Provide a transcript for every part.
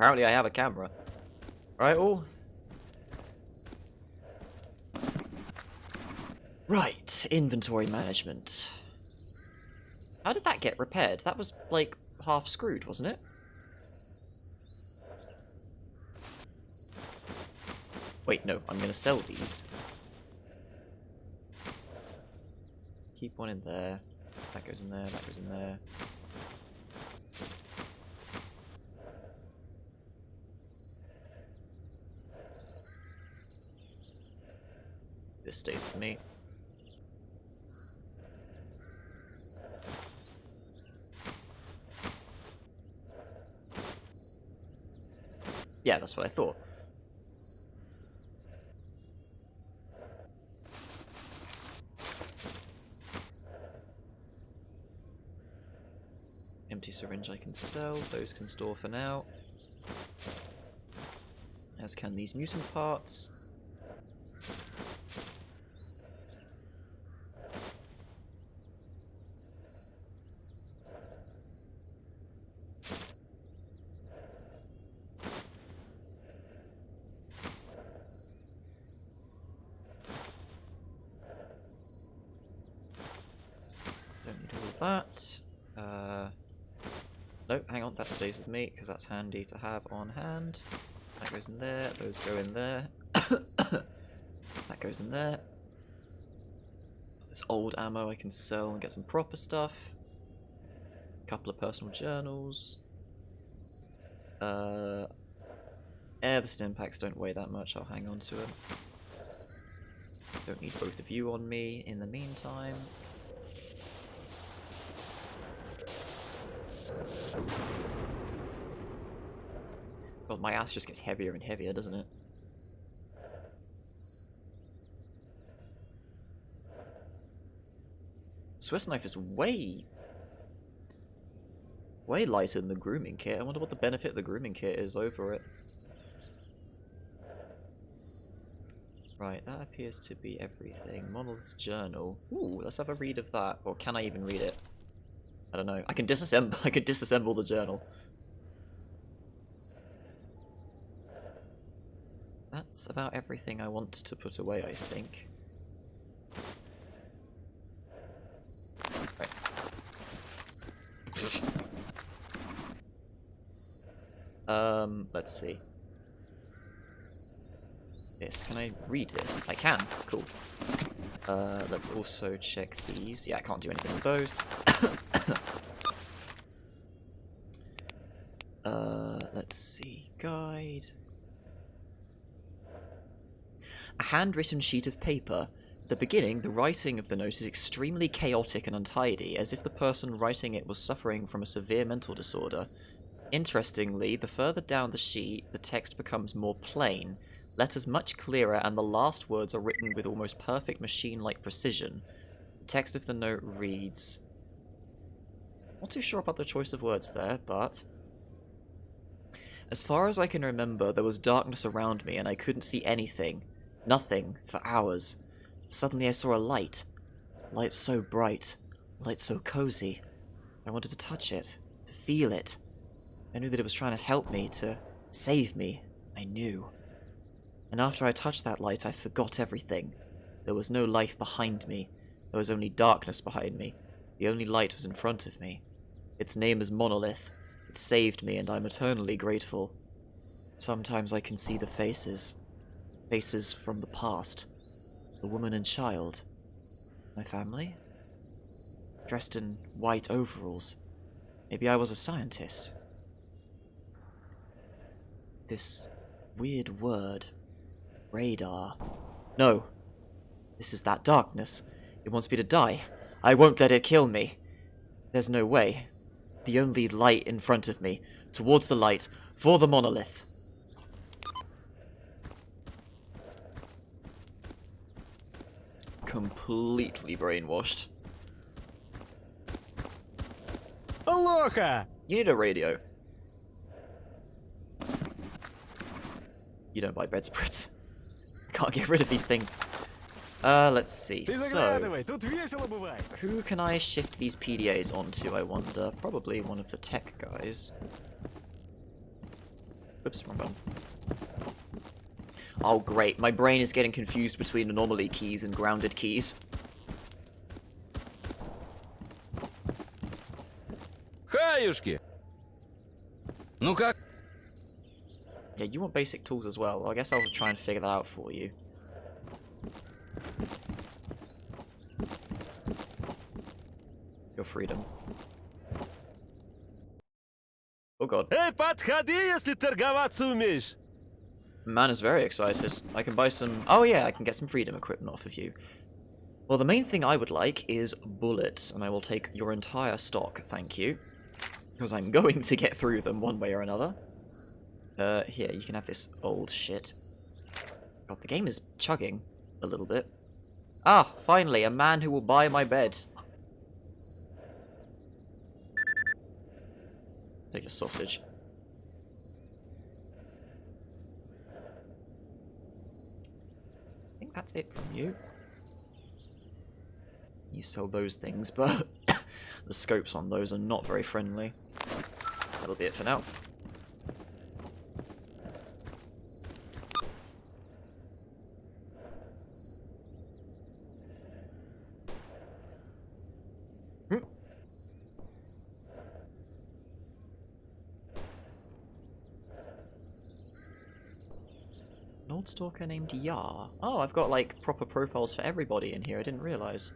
Apparently I have a camera. Right, all? Right, inventory management. How did that get repaired? That was, like, half screwed, wasn't it? Wait, no, I'm gonna sell these. Keep one in there. That goes in there, that goes in there. This stays with me. Yeah, that's what I thought. Empty syringe I can sell, those can store for now. As can these mutant parts. Don't need all of that. No, hang on, that stays with me, because that's handy to have on hand. That goes in there, those go in there. That goes in there. This old ammo I can sell and get some proper stuff. A couple of personal journals. The stim packs don't weigh that much, I'll hang on to them. Don't need both of you on me in the meantime. God, my ass just gets heavier and heavier, doesn't it? Swiss knife is way lighter than the grooming kit. I wonder what the benefit of the grooming kit is over it. Right, that appears to be everything. Monolith's journal. Ooh, let's have a read of that. Or can I even read it? I don't know. I can disassemble. I could disassemble the journal. That's about everything I want to put away, I think. Right. Let's see. This. Can I read this? I can. Cool. Let's also check these. Yeah, I can't do anything with those. Let's see. Guide. A handwritten sheet of paper. At the beginning, the writing of the note is extremely chaotic and untidy, as if the person writing it was suffering from a severe mental disorder. Interestingly, the further down the sheet, the text becomes more plain, letters much clearer, and the last words are written with almost perfect machine-like precision. The text of the note reads... Not too sure about the choice of words there, but... As far as I can remember, there was darkness around me and I couldn't see anything. Nothing, for hours. Suddenly I saw a light. Light so bright. Light so cozy. I wanted to touch it. To feel it. I knew that it was trying to help me, to save me. I knew. And after I touched that light, I forgot everything. There was no life behind me. There was only darkness behind me. The only light was in front of me. Its name is Monolith. It saved me, and I'm eternally grateful. Sometimes I can see the faces. Faces from the past. The woman and child. My family? Dressed in white overalls. Maybe I was a scientist. This weird word. Radar. No. This is that darkness. It wants me to die. I won't let it kill me. There's no way. The only light in front of me. Towards the light. For the monolith. Completely brainwashed. Aloha! You need a radio. You don't buy bedspreads. I can't get rid of these things. Let's see. So, Тут весело бывает. who can I shift these PDAs onto, I wonder? Probably one of the tech guys. Oops, wrong button. Oh, great. My brain is getting confused between anomaly keys and grounded keys. Хаюшки! Ну как? Yeah, you want basic tools as well. I guess I'll try and figure that out for you. Your freedom. Oh god. Эй, подходи, если торговаться умеешь. Man is very excited. I can buy some... Oh yeah, I can get some freedom equipment off of you. Well, the main thing I would like is bullets, and I will take your entire stock, thank you. Because I'm going to get through them one way or another. Here, you can have this old shit. God, the game is chugging a little bit. Ah, finally, a man who will buy my bed. Take a sausage. I think that's it from you. You sell those things, but the scopes on those are not very friendly. That'll be it for now. An old stalker named Yar. Oh, I've got like proper profiles for everybody in here. I didn't realise.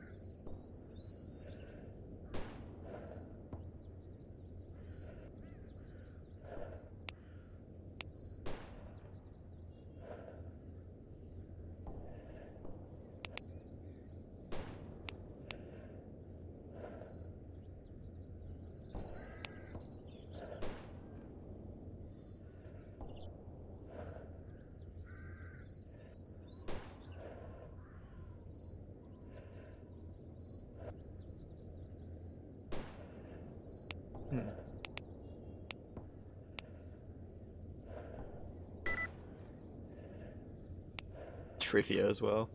Trivia as well.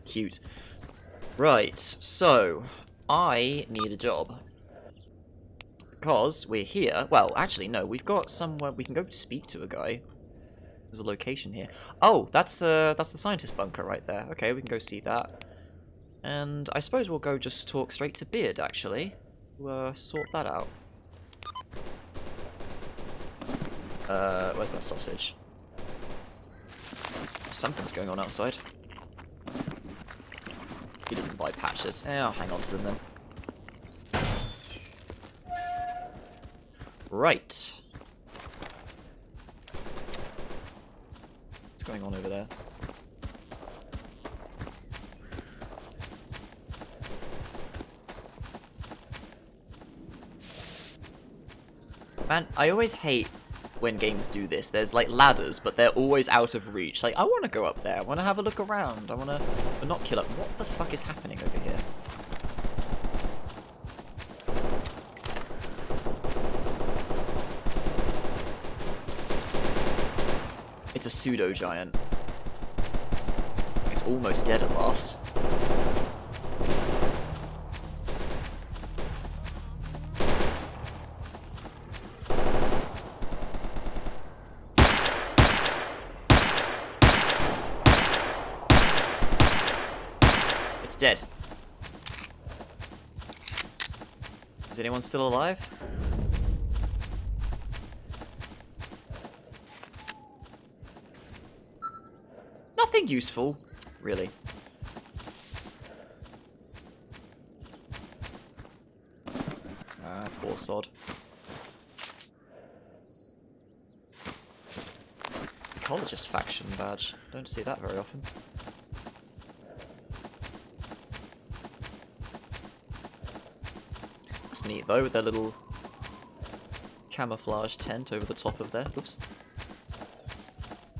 Cute. Right, so I need a job. Because we're here. Well, actually, no, we've got somewhere we can go speak to a guy. There's a location here. Oh, that's the scientist bunker right there. Okay, we can go see that. And I suppose we'll go just talk straight to Beard, actually. Sort that out. Where's that sausage? Something's going on outside. He doesn't buy patches. I'll hang on to them then. Right. What's going on over there? Man, I always hate when games do this. There's like ladders, but they're always out of reach. Like, I want to go up there. I want to have a look around. I want to binocular. What the fuck is happening over here? It's a pseudo giant. It's almost dead at last. It's dead. Is anyone still alive? Nothing useful, really. Ah, poor sod. Ecologist faction badge. Don't see that very often. That's neat though, with their little camouflage tent over the top of there. Oops.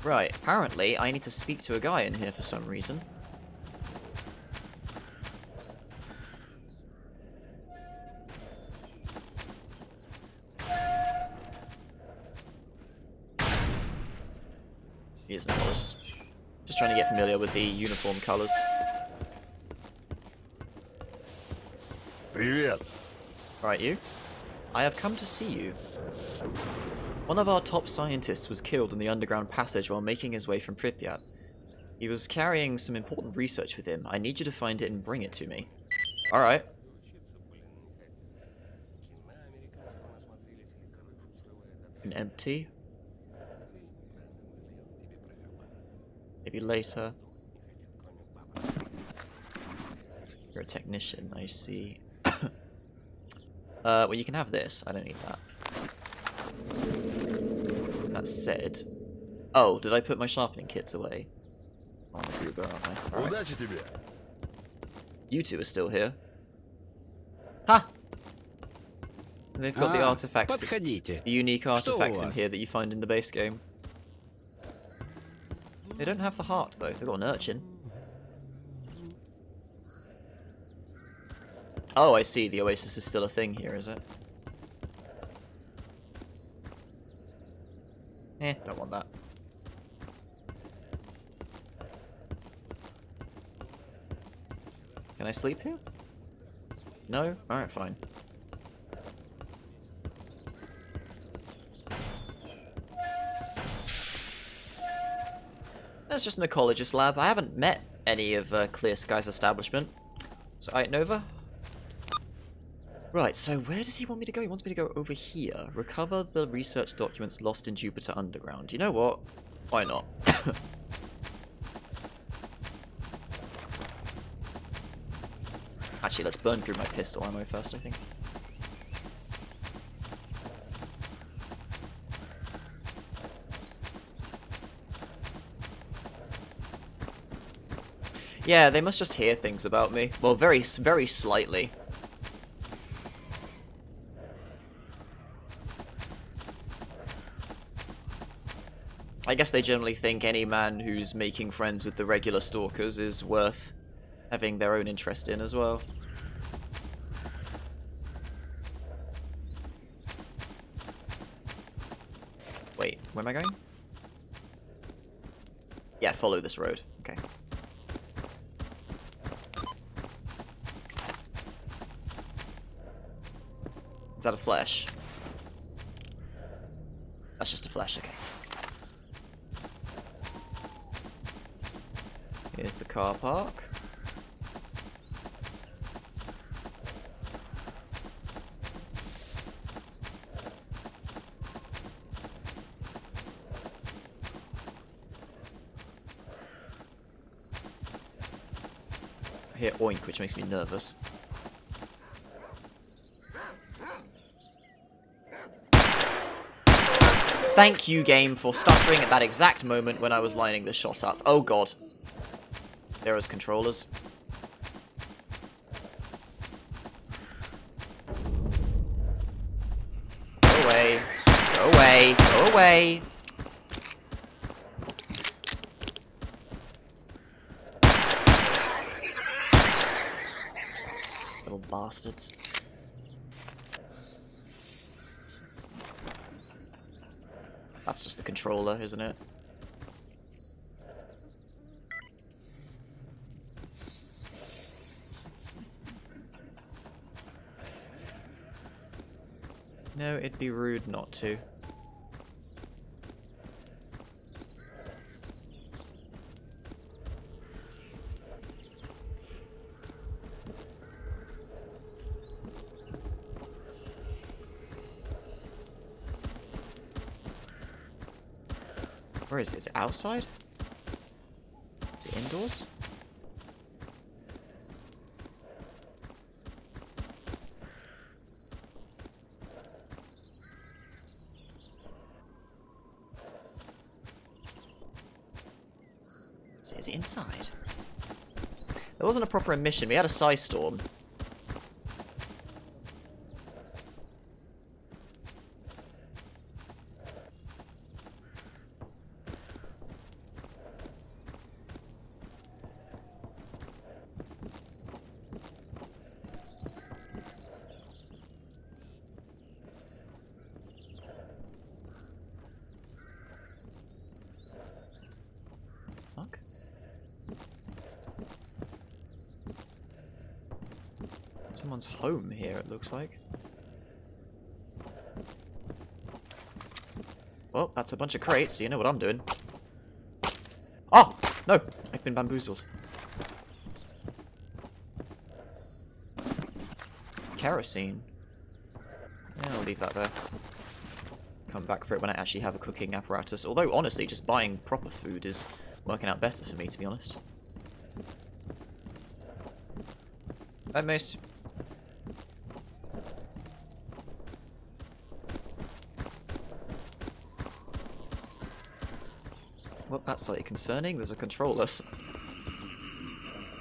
Right, apparently I need to speak to a guy in here for some reason. He is an ecologist. Just trying to get familiar with the uniform colours. Привет. Right, you? I have come to see you. One of our top scientists was killed in the underground passage while making his way from Pripyat. He was carrying some important research with him. I need you to find it and bring it to me. Alright. An empty. Maybe later. You're a technician, I see. Well, you can have this. I don't need that. That said... Oh, did I put my sharpening kits away? On the Gruber, aren't I? All right. You two are still here. Ha! And they've got the artifacts, подходите. the unique artifacts у in вас? here that you find in the base game. They don't have the heart, though. They've got an urchin. Oh, I see. The Oasis is still a thing here, is it? Don't want that. Can I sleep here? No? Alright, fine. That's just an ecologist lab. I haven't met any of Clear Sky's establishment. So, alright, Nova. Right, so where does he want me to go? He wants me to go over here. Recover the research documents lost in Jupiter Underground. You know what? Why not? Actually, let's burn through my pistol ammo first, I think. Yeah, they must just hear things about me. Well, very slightly. I guess they generally think any man who's making friends with the regular stalkers is worth having their own interest in as well. Wait, where am I going? Yeah, follow this road. Okay. Is that a flesh? That's just a flesh, okay. Here's the car park. I hear oink, which makes me nervous. Thank you, game, for stuttering at that exact moment when I was lining the shot up. Oh god. There is controllers. Go away. Go away. Go away. Little bastards. That's just the controller, isn't it? No, it'd be rude not to. Where is it? Is it outside? Is it indoors? Is it inside? There wasn't a proper emission. We had a psi storm. Fuck. Someone's home here, it looks like. Well, that's a bunch of crates, so you know what I'm doing. Oh! No! I've been bamboozled. Kerosene. Yeah, I'll leave that there. Come back for it when I actually have a cooking apparatus. Although, honestly, just buying proper food is working out better for me, to be honest. Hi, Mace. Well, that's slightly concerning. There's a controller.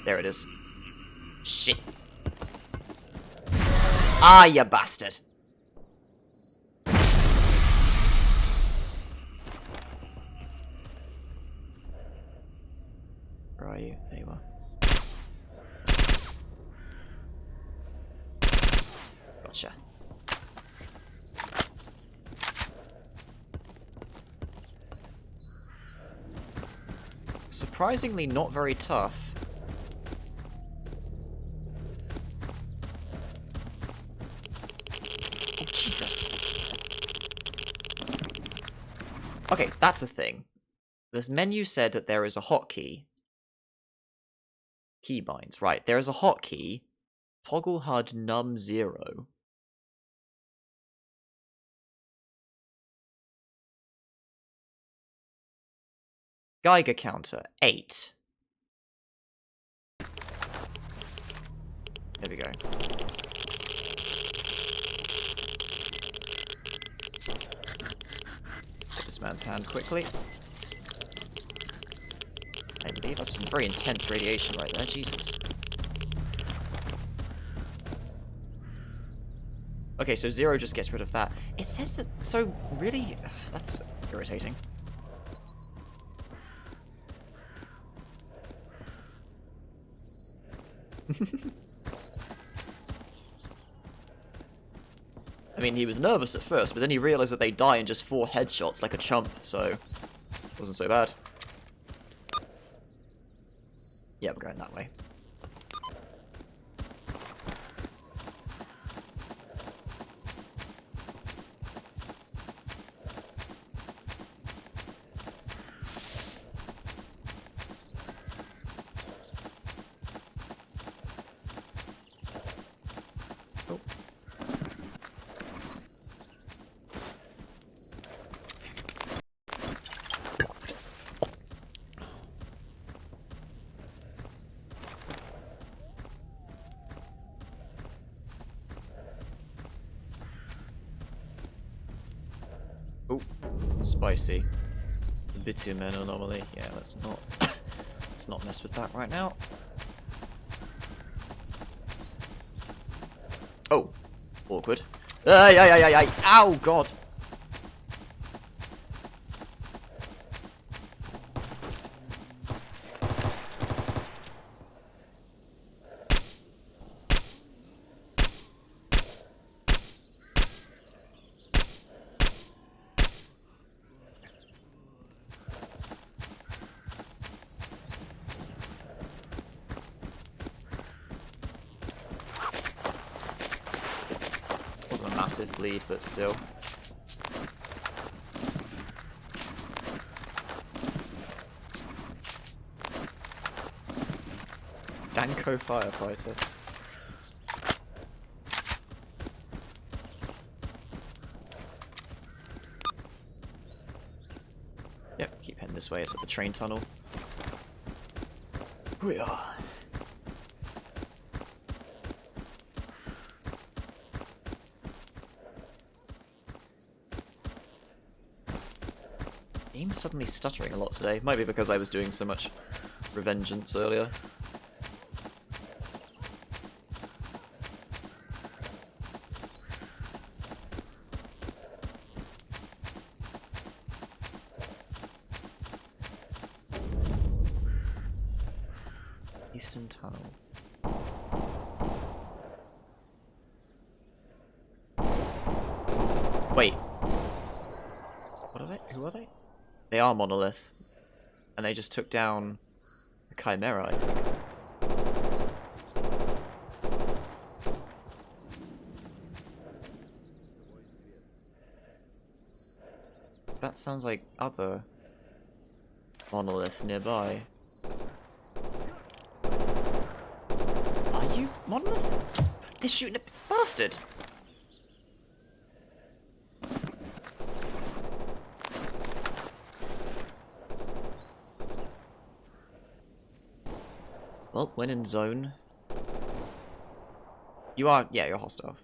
There it is. Shit. Ah, you bastard. Where are you? There you are. Gotcha. Surprisingly not very tough. Oh, Jesus. Okay, that's a thing. This menu said that there is a hotkey. Keybinds, right. There is a hotkey. Toggle HUD num 0. Geiger counter 8. There we go. Put this man's hand quickly. I believe that's some very intense radiation right there, Jesus. Okay, so 0 just gets rid of that. It says that, so really, that's irritating. I mean, he was nervous at first, but then he realized that they die in just 4 headshots like a chump, so it wasn't so bad. Yeah, we're going that way. Oh. Oh, spicy. Bitumen anomaly. Yeah, let's not mess with that right now. Oh, awkward. Ay, ay, ay, ay, ay. Ow, God. Wasn't a massive bleed, but still. Danko firefighter. Yep, keep heading this way. It's at the train tunnel. Here we are. Game's suddenly stuttering a lot today. Might be because I was doing so much Revengeance earlier. Eastern Tunnel. Wait. What are they? Who are they? They are Monolith. And they just took down a Chimera, I think. that sounds like other monolith nearby. Are you monolith? They're shooting a bastard! Well, when in zone. You are, yeah, you're hostile.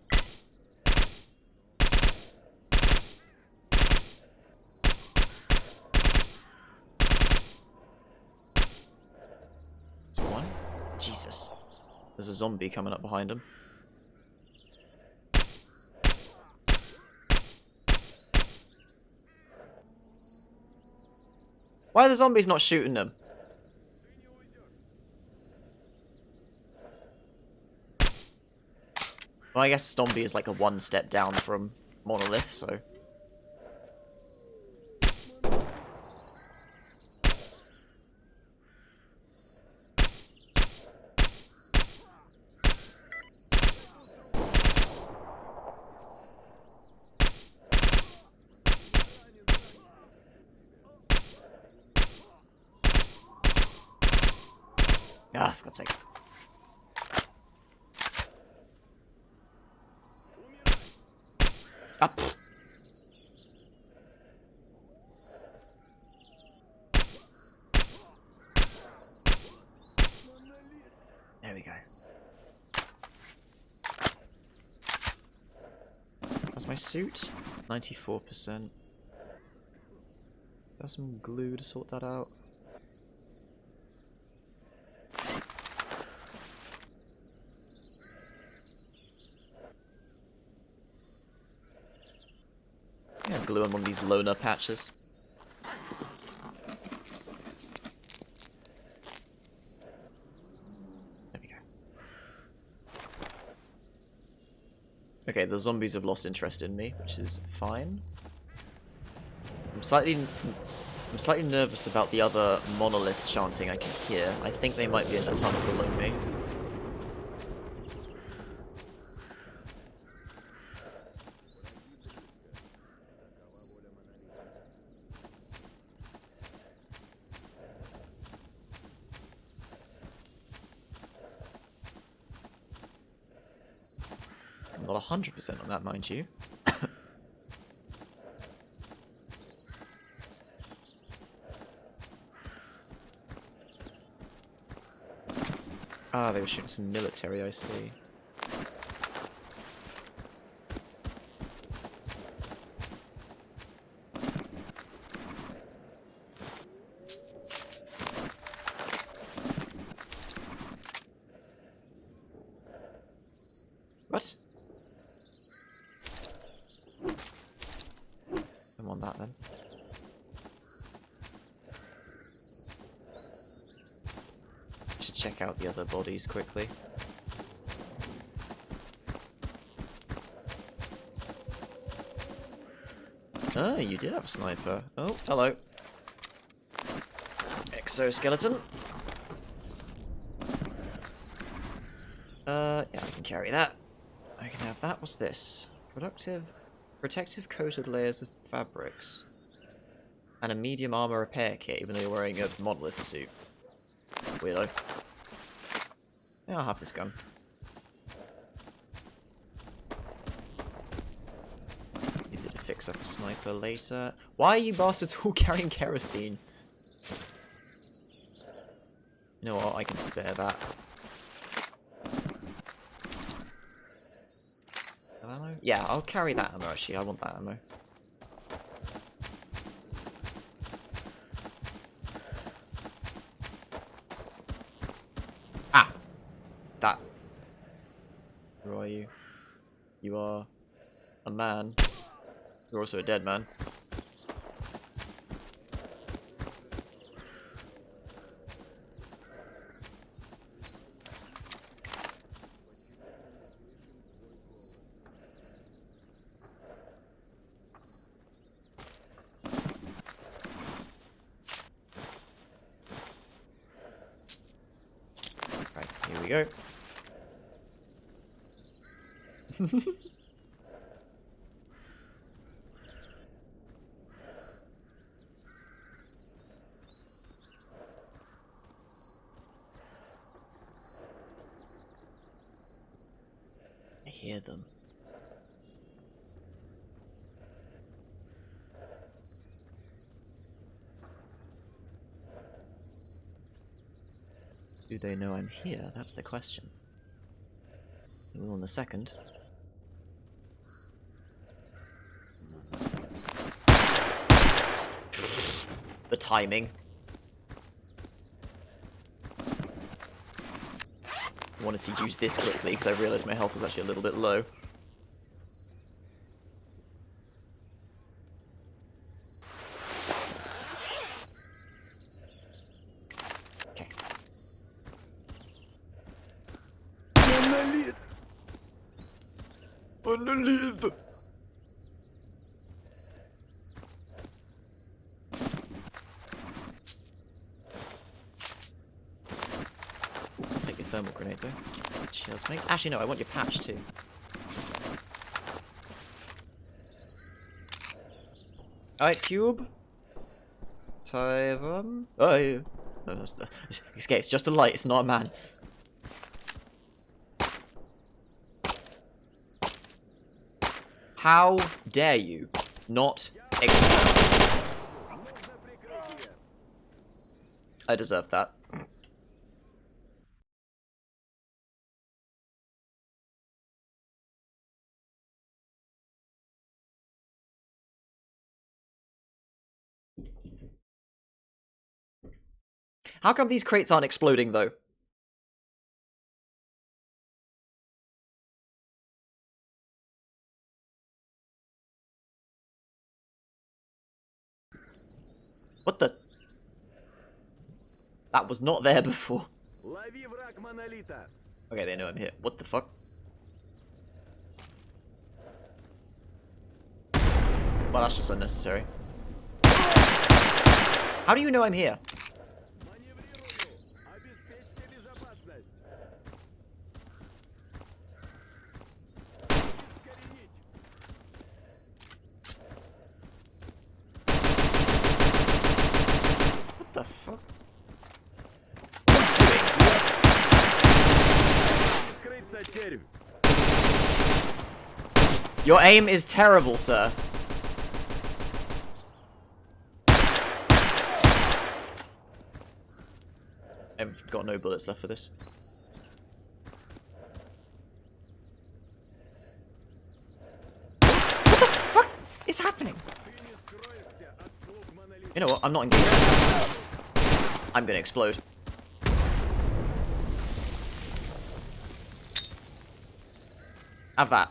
It's one. Jesus. There's a zombie coming up behind him. Why are the zombies not shooting them? Well, I guess zombie is like a one step down from monolith, so. Ah, for God's sake. Ah, pfft. There we go. That's my suit. 94%. Got some glue to sort that out. Yeah, glue on one of these loner patches. There we go. Okay, the zombies have lost interest in me, which is fine. I'm slightly nervous about the other monolith chanting I can hear. I think they might be in the tunnel below me. I'm not 100% on that, mind you. Ah, they were shooting some military, I see. What? I want that then. Should check out the other bodies quickly. Ah, you did have a sniper. Oh, hello. Exoskeleton. Yeah, I can carry that. I can have that. What's this? Protective coated layers of fabrics. And a medium armor repair kit, even though you're wearing a monolith suit. Weirdo. Yeah, I'll have this gun. Use it to fix up a sniper later. Why are you bastards all carrying kerosene? You know what, I can spare that. Ammo? Yeah, I'll carry that ammo actually, I want that ammo. Ah! That. Who are you? You are a man. You're also a dead man. Right, here we go. I hear them. Do they know I'm here? That's the question. They will in a second. The timing. I wanted to use this quickly because I realised my health was actually a little bit low. Okay. Монолит! Monolith! I'll take your thermal grenade though. Cheers, mate. Actually, no, I want your patch too. Alright, cube. Tyvum. Oh, yeah. No, it's okay, it's just a light, it's not a man. How dare you not explode? I deserve that. How come these crates aren't exploding, though? What the? That was not there before. Лови враг монолита! Okay, they know I'm here. What the fuck? Well, that's just unnecessary. How do you know I'm here? Маневрирую! Обеспечьте безопасность! Искоренить! What the fuck? What are you doing? Скрыть потерю! Your aim is terrible, sir. I've got no bullets left for this. What the fuck is happening? Ты не скроешься от слуг монолита! You know what? I'm not engaged. I'm gonna explode. Have that.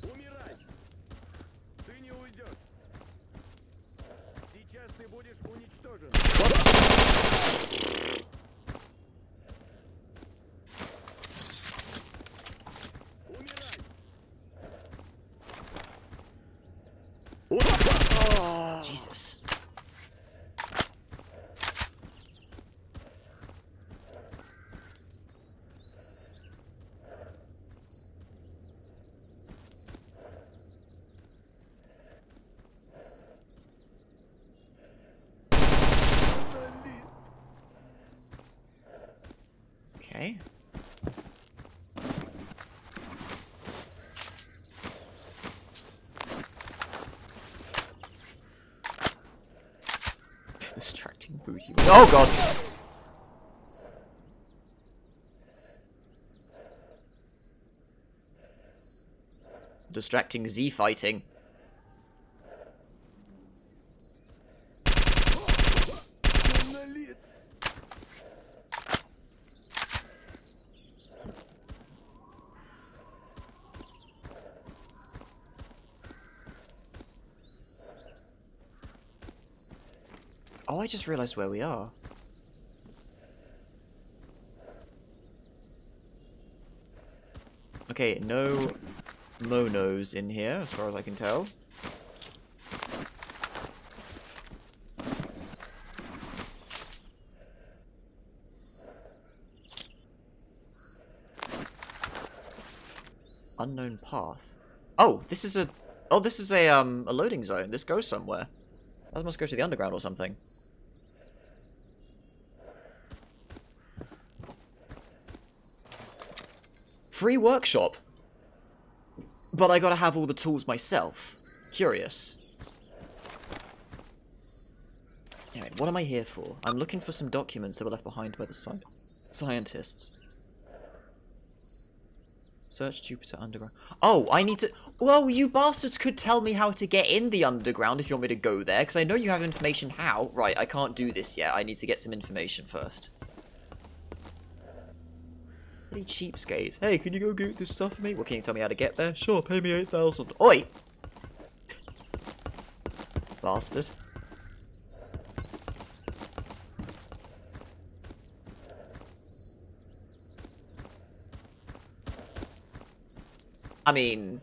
Умирай! Ты не уйдешь! Сейчас ты будешь уничтожен! Умирай! Jesus. Okay. Distracting booty. Oh god! Distracting Z fighting. Монолит! Oh, I just realized where we are. Okay, no monos in here, as far as I can tell. Unknown path. Oh, this is a... Oh, this is a loading zone. This goes somewhere. That must go to the underground or something. Free workshop. But I gotta have all the tools myself. Curious. Anyway, what am I here for? I'm looking for some documents that were left behind by the scientists. Search Jupiter underground. Oh, I need to... Well, you bastards could tell me how to get in the underground if you want me to go there, because I know you have information how. Right, I can't do this yet. I need to get some information first. Bloody cheapskates. Hey, can you go get this stuff for me? What, can you tell me how to get there? Sure, pay me 8,000. Oi! Bastard. I mean,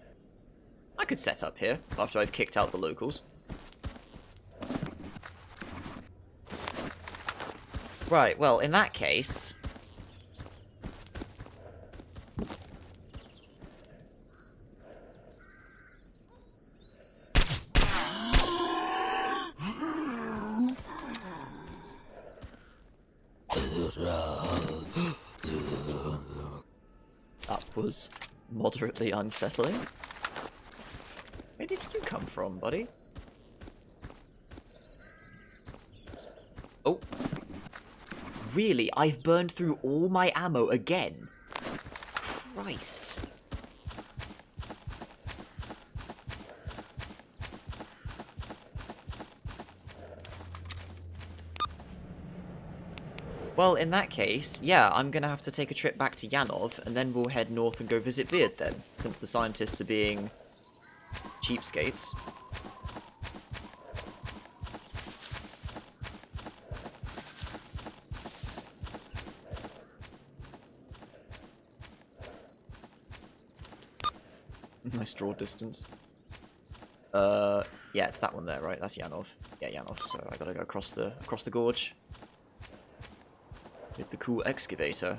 I could set up here after I've kicked out the locals. Right, well, in that case... That was moderately unsettling. Where did you come from, buddy? Oh. Really? I've burned through all my ammo again? Christ. Well, in that case, yeah, I'm gonna have to take a trip back to Yanov, and then we'll head north and go visit Beard then, since the scientists are being cheapskates. Nice draw distance. Yeah, it's that one there, right? That's Yanov. Yeah, Yanov. So I gotta go across the gorge with the cool excavator.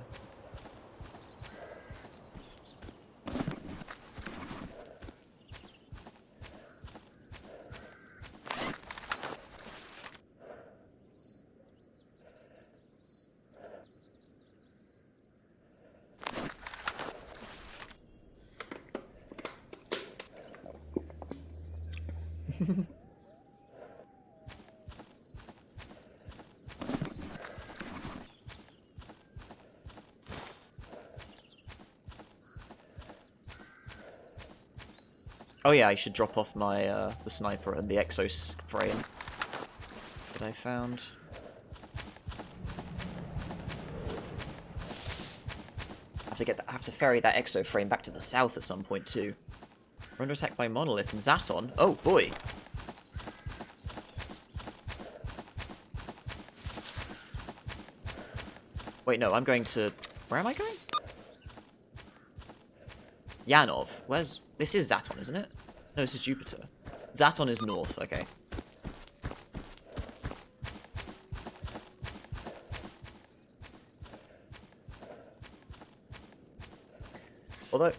Oh yeah, I should drop off my the sniper and the exo frame that I found. I have to ferry that exo frame back to the south at some point too. We're under attack by Monolith and Zaton. Oh boy. Wait, no, I'm going to... Where am I going? Yanov. Where's... This is Zaton, isn't it? No, this is Jupiter. Zaton is north, okay. Although...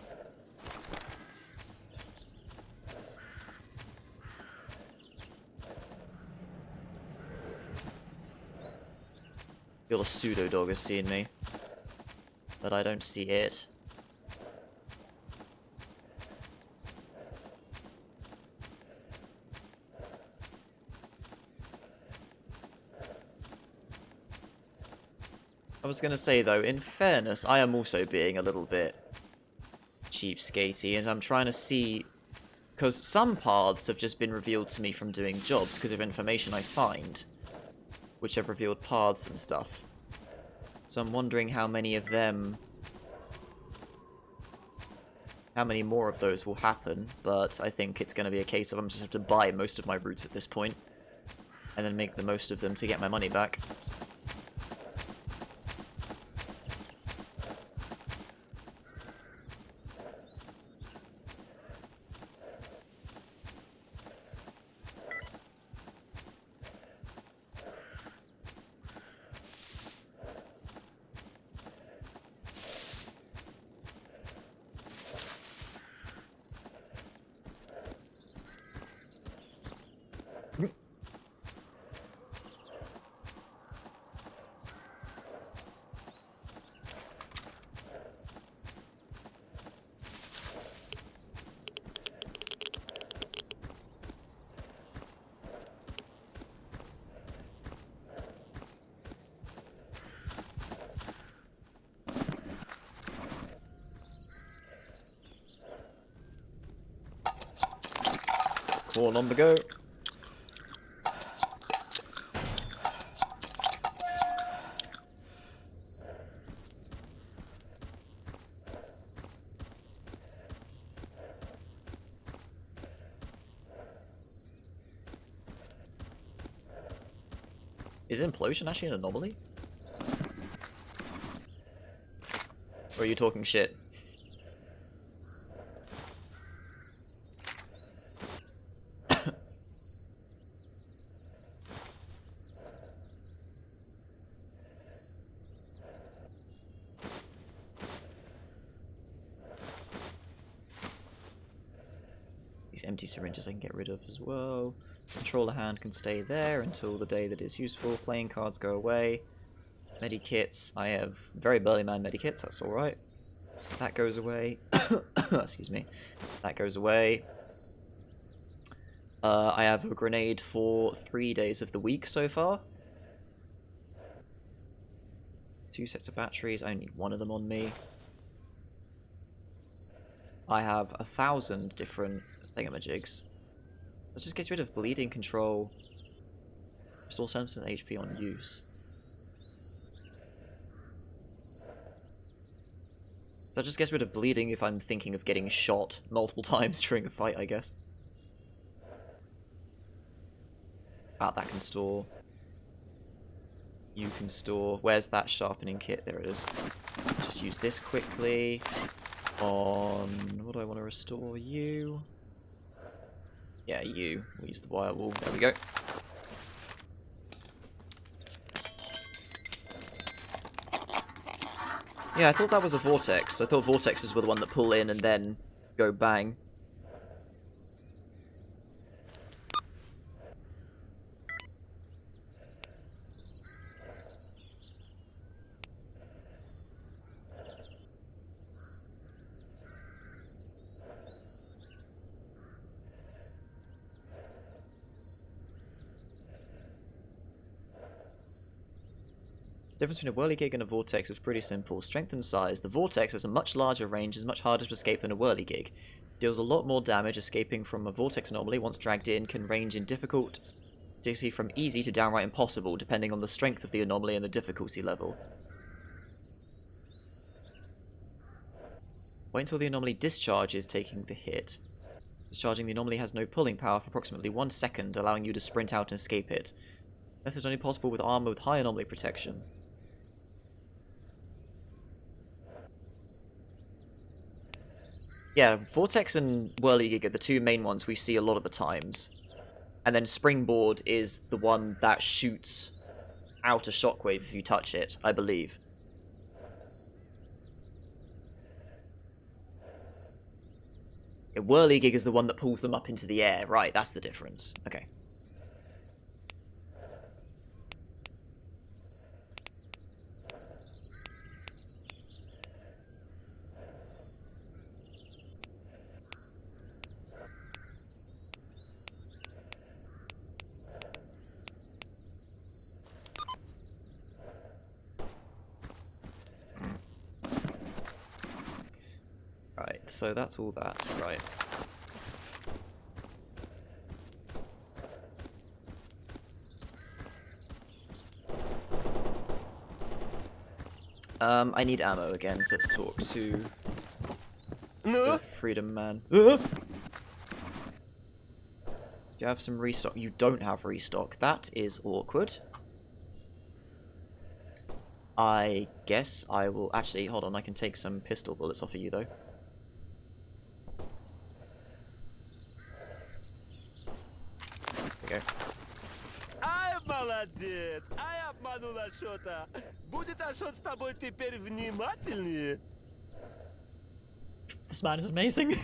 Your pseudo-dog has seen me. But I don't see it. I was gonna say though, in fairness, I am also being a little bit cheapskatey, and I'm trying to see... Because some paths have just been revealed to me from doing jobs because of information I find, which have revealed paths and stuff. So I'm wondering how many of them... How many more of those will happen, but I think it's going to be a case of I'm just have to buy most of my routes at this point, and then make the most of them to get my money back. Corn on the go. Is implosion actually an anomaly? Or are you talking shit? These empty syringes I can get rid of as well. Controller hand can stay there until the day that is useful. Playing cards go away. Medikits, I have very burly man medikits, that's alright. That goes away. Excuse me. That goes away. I have a grenade for 3 days of the week so far. 2 sets of batteries, I only need 1 of them on me. I have 1,000 different thingamajigs. That just gets rid of bleeding control. Restore 7% HP on use. That just gets rid of bleeding if I'm thinking of getting shot multiple times during a fight, I guess. Ah, that can store. You can store. Where's that sharpening kit? There it is. Just use this quickly. On... what do I want to restore? You? Yeah, you. We'll use the wire wall. There we go. Yeah, I thought that was a vortex. I thought vortexes were the one that pull in and then go bang. The difference between a whirligig and a vortex is pretty simple. Strength and size. The vortex has a much larger range, is much harder to escape than a whirligig. Deals a lot more damage. Escaping from a vortex anomaly, once dragged in, can range in difficulty from easy to downright impossible, depending on the strength of the anomaly and the difficulty level. Wait until the anomaly discharges, taking the hit. Discharging the anomaly has no pulling power for approximately 1 second, allowing you to sprint out and escape it. Method is only possible with armor with high anomaly protection. Yeah, Vortex and Whirligig are the 2 main ones we see a lot of the times. And then Springboard is the one that shoots out a shockwave if you touch it, I believe. Yeah, Whirligig is the one that pulls them up into the air. Right, that's the difference. Okay. Right, so that's all that, right. I need ammo again, so let's talk to the Freedom Man. Do you have some restock? You don't have restock. That is awkward. I guess I will... actually, hold on, I can take some pistol bullets off of you, though. There we go. Ай, молодец! Ай, обманул Ашота! Будет Ашот с тобой теперь внимательнее? This man is amazing.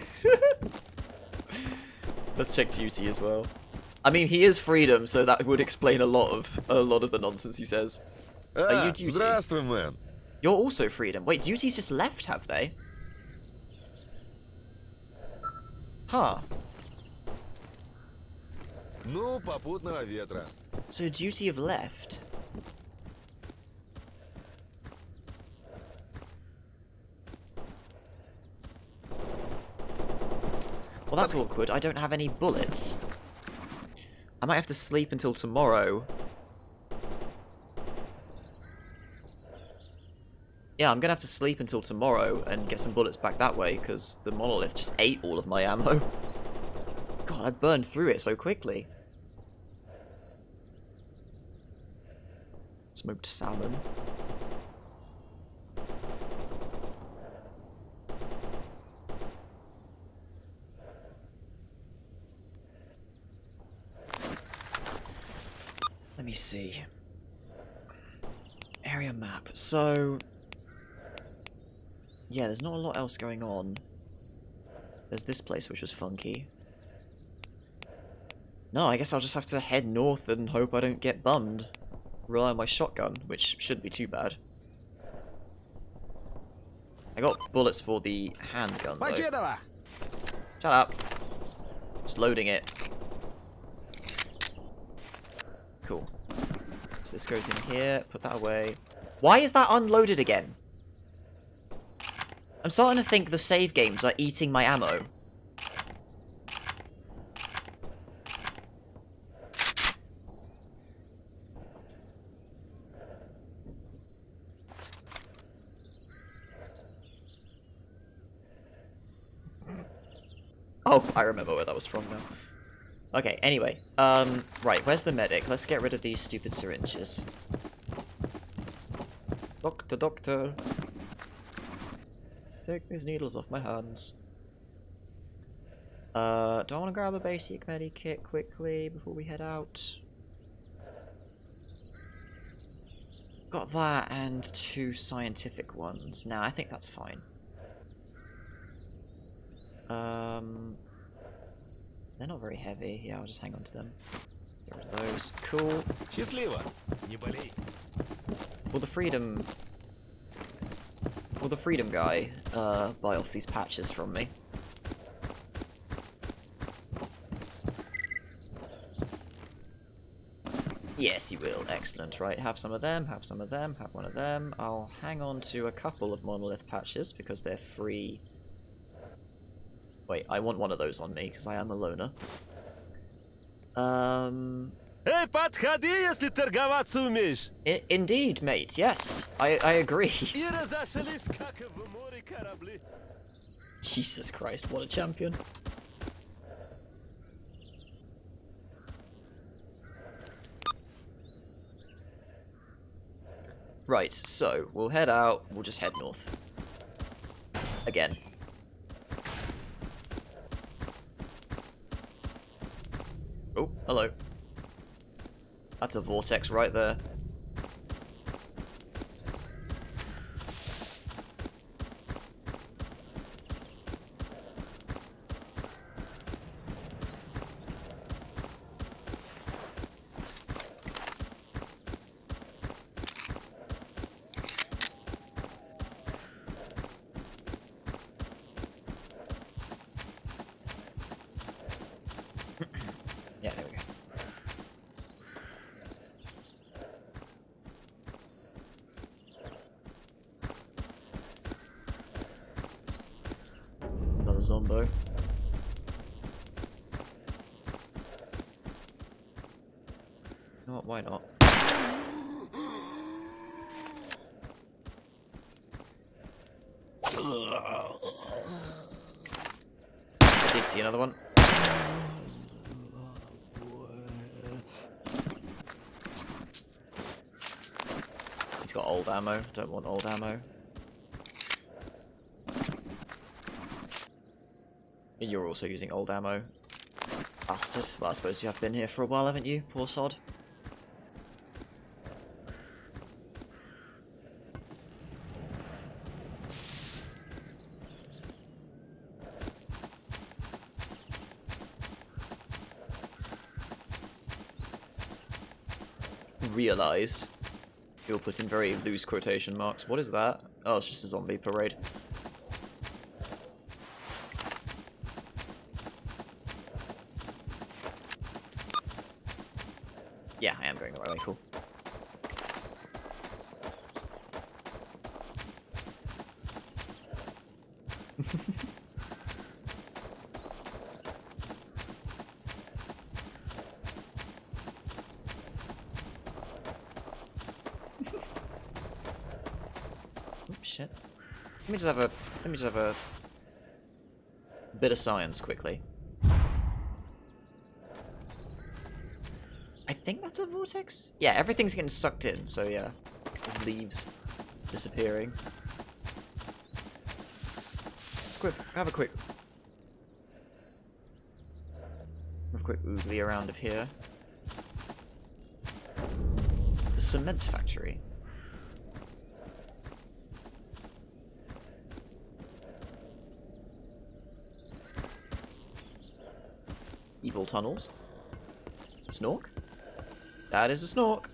Let's check duty as well. I mean, he is Freedom, so that would explain a lot of the nonsense he says. Are you Duty? Здравствуй, мэн. You're also Freedom. Wait, Duty's just left, have they? Huh. Ну, попутного ветра. So Duty have left. Well, that's awkward. I don't have any bullets. I might have to sleep until tomorrow. Yeah, I'm gonna have to sleep until tomorrow and get some bullets back that way, because the monolith just ate all of my ammo. God, I burned through it so quickly. Smoked salmon. Let me see. Area map. So... yeah, there's not a lot else going on. There's this place which was funky. No, I guess I'll just have to head north and hope I don't get bummed. Rely on my shotgun, which shouldn't be too bad. I got bullets for the handgun, though. Покедова! Shut up. Just loading it. Cool. So this goes in here, put that away. Why is that unloaded again? I'm starting to think the save games are eating my ammo. Oh, I remember where that was from now. Okay, anyway. Right, where's the medic? Let's get rid of these stupid syringes. Doctor, doctor. Take these needles off my hands. Do I want to grab a basic medikit quickly before we head out? Got that and 2 scientific ones. Now, I think that's fine. They're not very heavy. Yeah, I'll just hang on to them. Get rid of those. Cool. Счастливо! Не болей! Will the freedom guy buy off these patches from me? Yes, he will. Excellent. Right, have some of them, have some of them, have one of them. I'll hang on to a couple of monolith patches because they're free. Wait, I want one of those on me because I am a loner. Эй, подходи, если торговаться умеешь. Indeed, mate. Yes, I agree. И разошлись, как в море корабли. Jesus Christ, what a champion. Right, so we'll head out. We'll just head north. Again. Oh, hello. That's a vortex right there. Yeah, there we go. Another zombo. You know what, why not? I did see another one. He's got old ammo. Don't want old ammo. You're also using old ammo. Bastard. Well, I suppose you have been here for a while, haven't you? Poor sod. Realised. You'll put in very loose quotation marks. What is that? Oh, it's just a zombie parade. Yeah, I am going the right way, cool. shit. Let me just have a bit of science quickly. I think that's a vortex? Yeah, everything's getting sucked in, so yeah. There's leaves disappearing. Have a quick oogly around of here. The cement factory. Evil tunnels. Snork? That is a snork.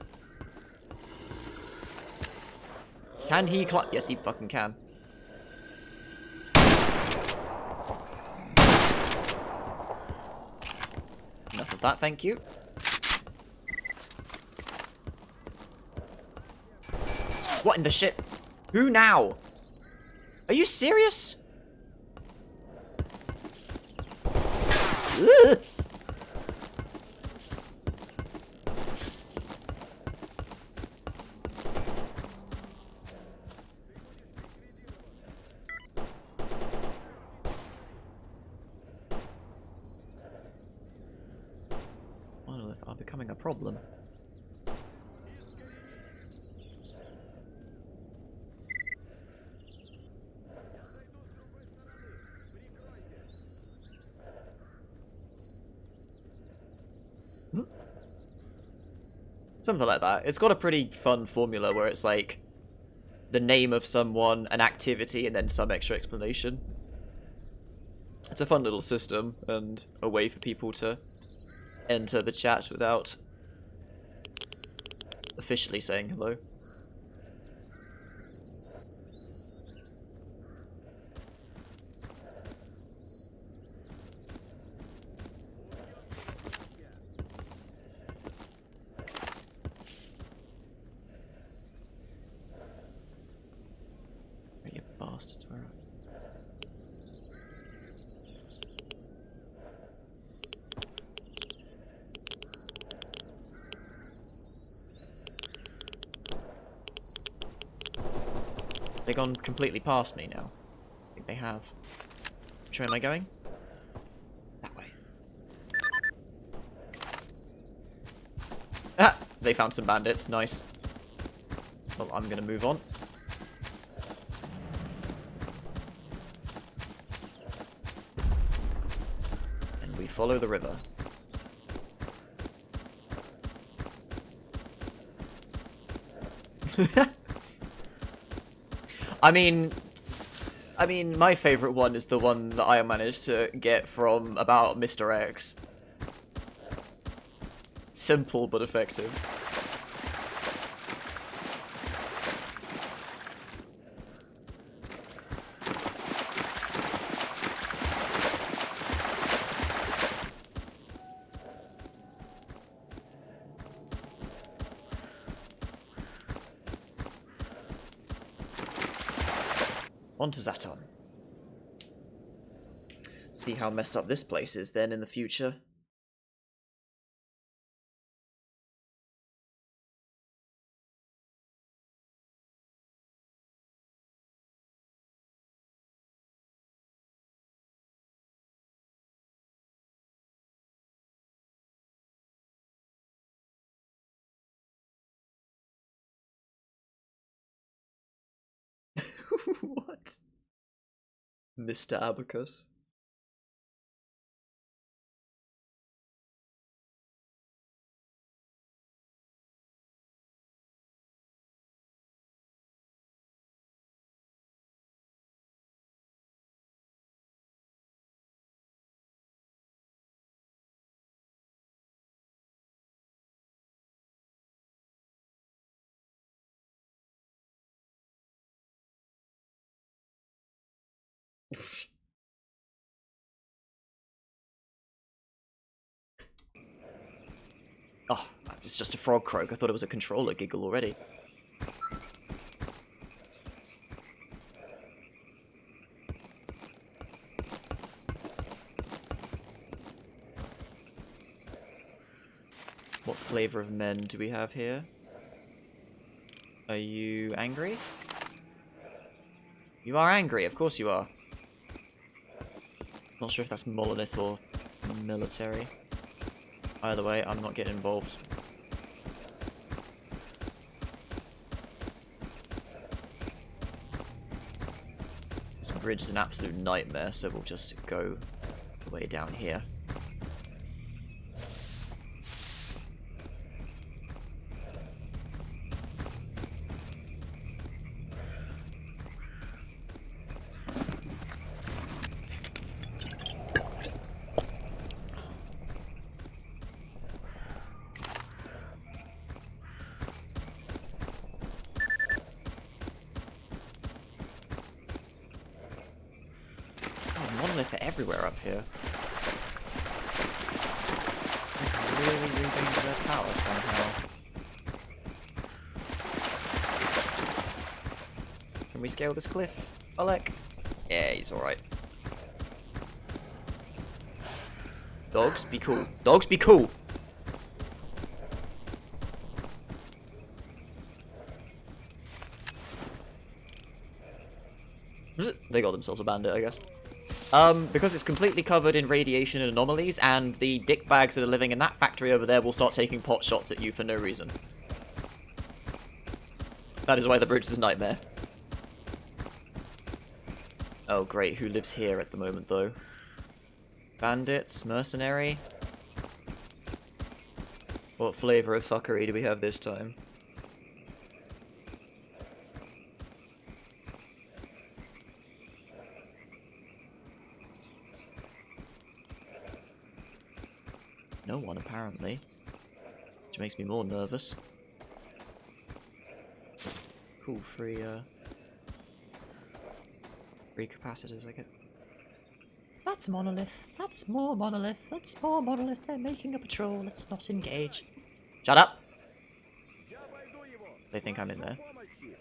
Can he climb? Yes, he fucking can. Enough of that, thank you. What in the shit? Who now? Are you serious? Ugh. Monolith are becoming a problem. Something like that. It's got a pretty fun formula where it's like the name of someone, an activity, and then some extra explanation. It's a fun little system and a way for people to enter the chat without officially saying hello. You bastards, where are they gone completely past me now? I think they have. Which way am I going? That way. Ah! They found some bandits. Nice. Well, I'm gonna move on. And we follow the river. I mean, my favourite one is the one that I managed to get from about Mr. X. Simple but effective. On to Zaton. See how messed up this place is then in the future. What? Mr. Abacus. Oh, it's just a frog croak. I thought it was a controller giggle already. What flavour of men do we have here? Are you angry? You are angry, of course you are. Not sure if that's monolith or military. Either way, I'm not getting involved. This bridge is an absolute nightmare, so we'll just go way down here. Monolith are everywhere up here. Really regained their power somehow. Can we scale this cliff? Alec? Yeah, he's alright. Dogs, be cool. Dogs, be cool! They got themselves a bandit, I guess. Because it's completely covered in radiation and anomalies, and the dickbags that are living in that factory over there will start taking pot shots at you for no reason. That is why the bridge is a nightmare. Oh great, who lives here at the moment though? Bandits? Mercenary? What flavour of fuckery do we have this time? No one, apparently. Which makes me more nervous. Cool, free capacitors, I guess. That's monolith. That's more monolith. That's more monolith. They're making a patrol. Let's not engage. Shut up! Я обойду его. They think I'm in there. Помощи.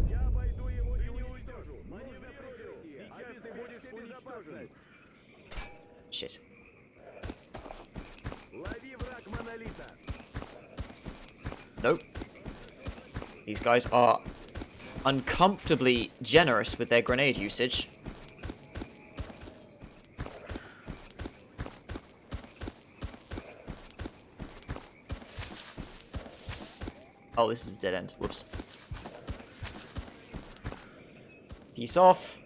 Я обойду его и уничтожу. Маневрируйте. Сейчас ты будешь уничтожен. Shit. Лови враг монолита. Nope. These guys are uncomfortably generous with their grenade usage. Oh, this is a dead end. Whoops. Peace off.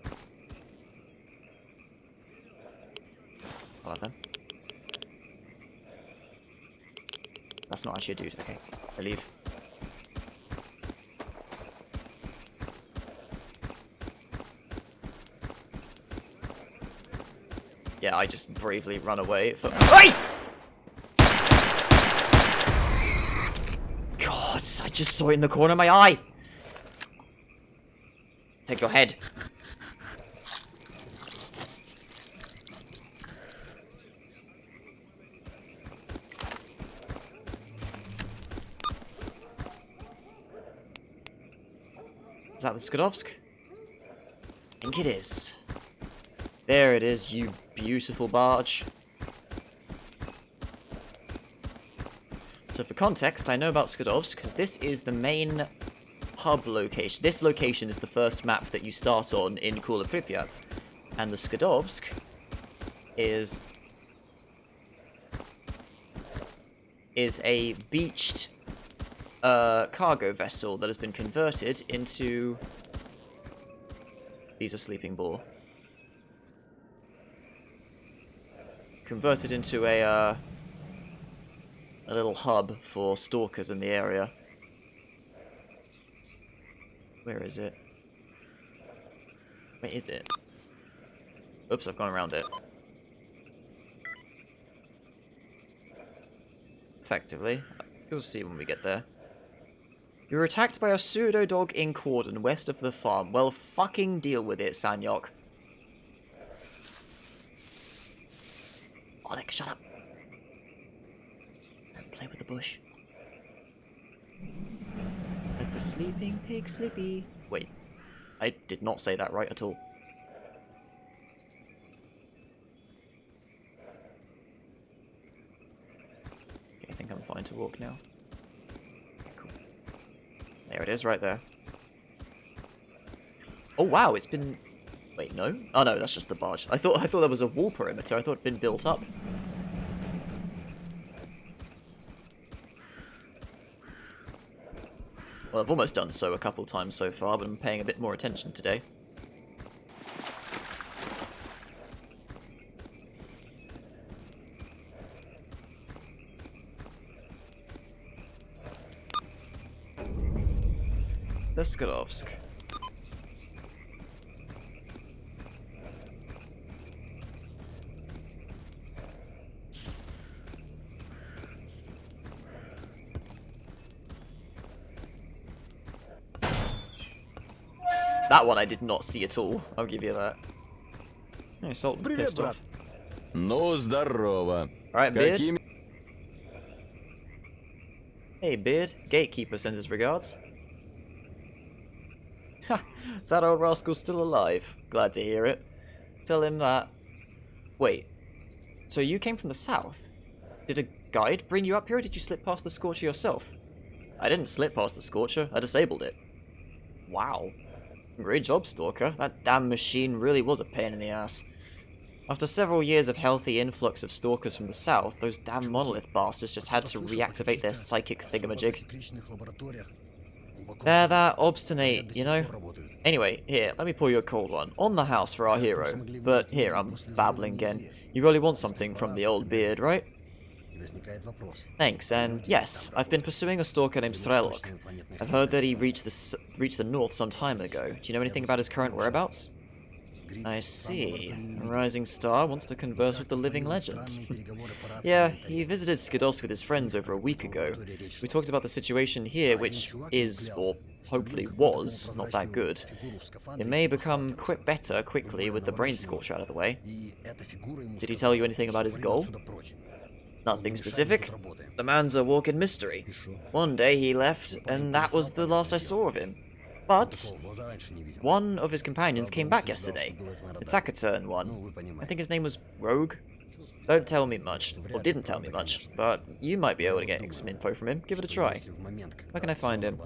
I'll have them. That's not actually a dude. Okay, I leave. Yeah, I just bravely run away for— Oi! God, I just saw it in the corner of my eye! Take your head. Is that the S.T.A.L.K.E.R? I think it is. There it is, you beautiful barge. So for context, I know about S.T.A.L.K.E.R because this is the main hub location. This location is the first map that you start on in Cooler Pripyat. And the S.T.A.L.K.E.R is a beached cargo vessel that has been converted into— These are sleeping boar. Converted into a little hub for stalkers in the area. Where is it? Where is it? Oops, I've gone around it. Effectively. You'll see when we get there. You were attacked by a pseudo-dog in Cordon, west of the farm. Well, fucking deal with it, Sanyok. Oleg, shut up. Don't play with the bush. Let the sleeping pig slippy. Wait, I did not say that right at all. walk now. Cool. There it is, right there. Oh wow, it's been... Wait, no? Oh no, that's just the barge. I thought there was a wall perimeter. I thought it'd been built up. Well, I've almost done so a couple times so far, but I'm paying a bit more attention today. S.T.A.L.K.E.R. That one I did not see at all, I'll give you that. No, Sultan's pissed off. Ну, здорово. Alright, Beard. Какими... Hey, Beard. Gatekeeper sends his regards. Ha! Is that old rascal still alive? Glad to hear it. Tell him that... Wait. So you came from the south? Did a guide bring you up here, or did you slip past the Scorcher yourself? I didn't slip past the Scorcher, I disabled it. Wow. Great job, Stalker. That damn machine really was a pain in the ass. After several years of healthy influx of stalkers from the south, those damn monolith bastards just had to reactivate their psychic thingamajig. They're that obstinate, you know? Anyway, here, let me pour you a cold one. On the house for our hero. But here, I'm babbling again. You really want something from the old beard, right? Thanks, and yes, I've been pursuing a stalker named S.T.A.L.K.E.R. I've heard that he reached the north some time ago. Do you know anything about his current whereabouts? I see. A rising star wants to converse with the living legend. Yeah, he visited S.T.A.L.K.E.R with his friends over a week ago. We talked about the situation here, which is, or hopefully was, not that good. It may become better quickly with the brain scorcher out of the way. Did he tell you anything about his goal? Nothing specific. The man's a walking mystery. One day he left, and that was the last I saw of him. But one of his companions came back yesterday. The taciturn one. I think his name was Rogue. Don't tell me much, or didn't tell me much, but you might be able to get some info from him. Give it a try. Where can I find him?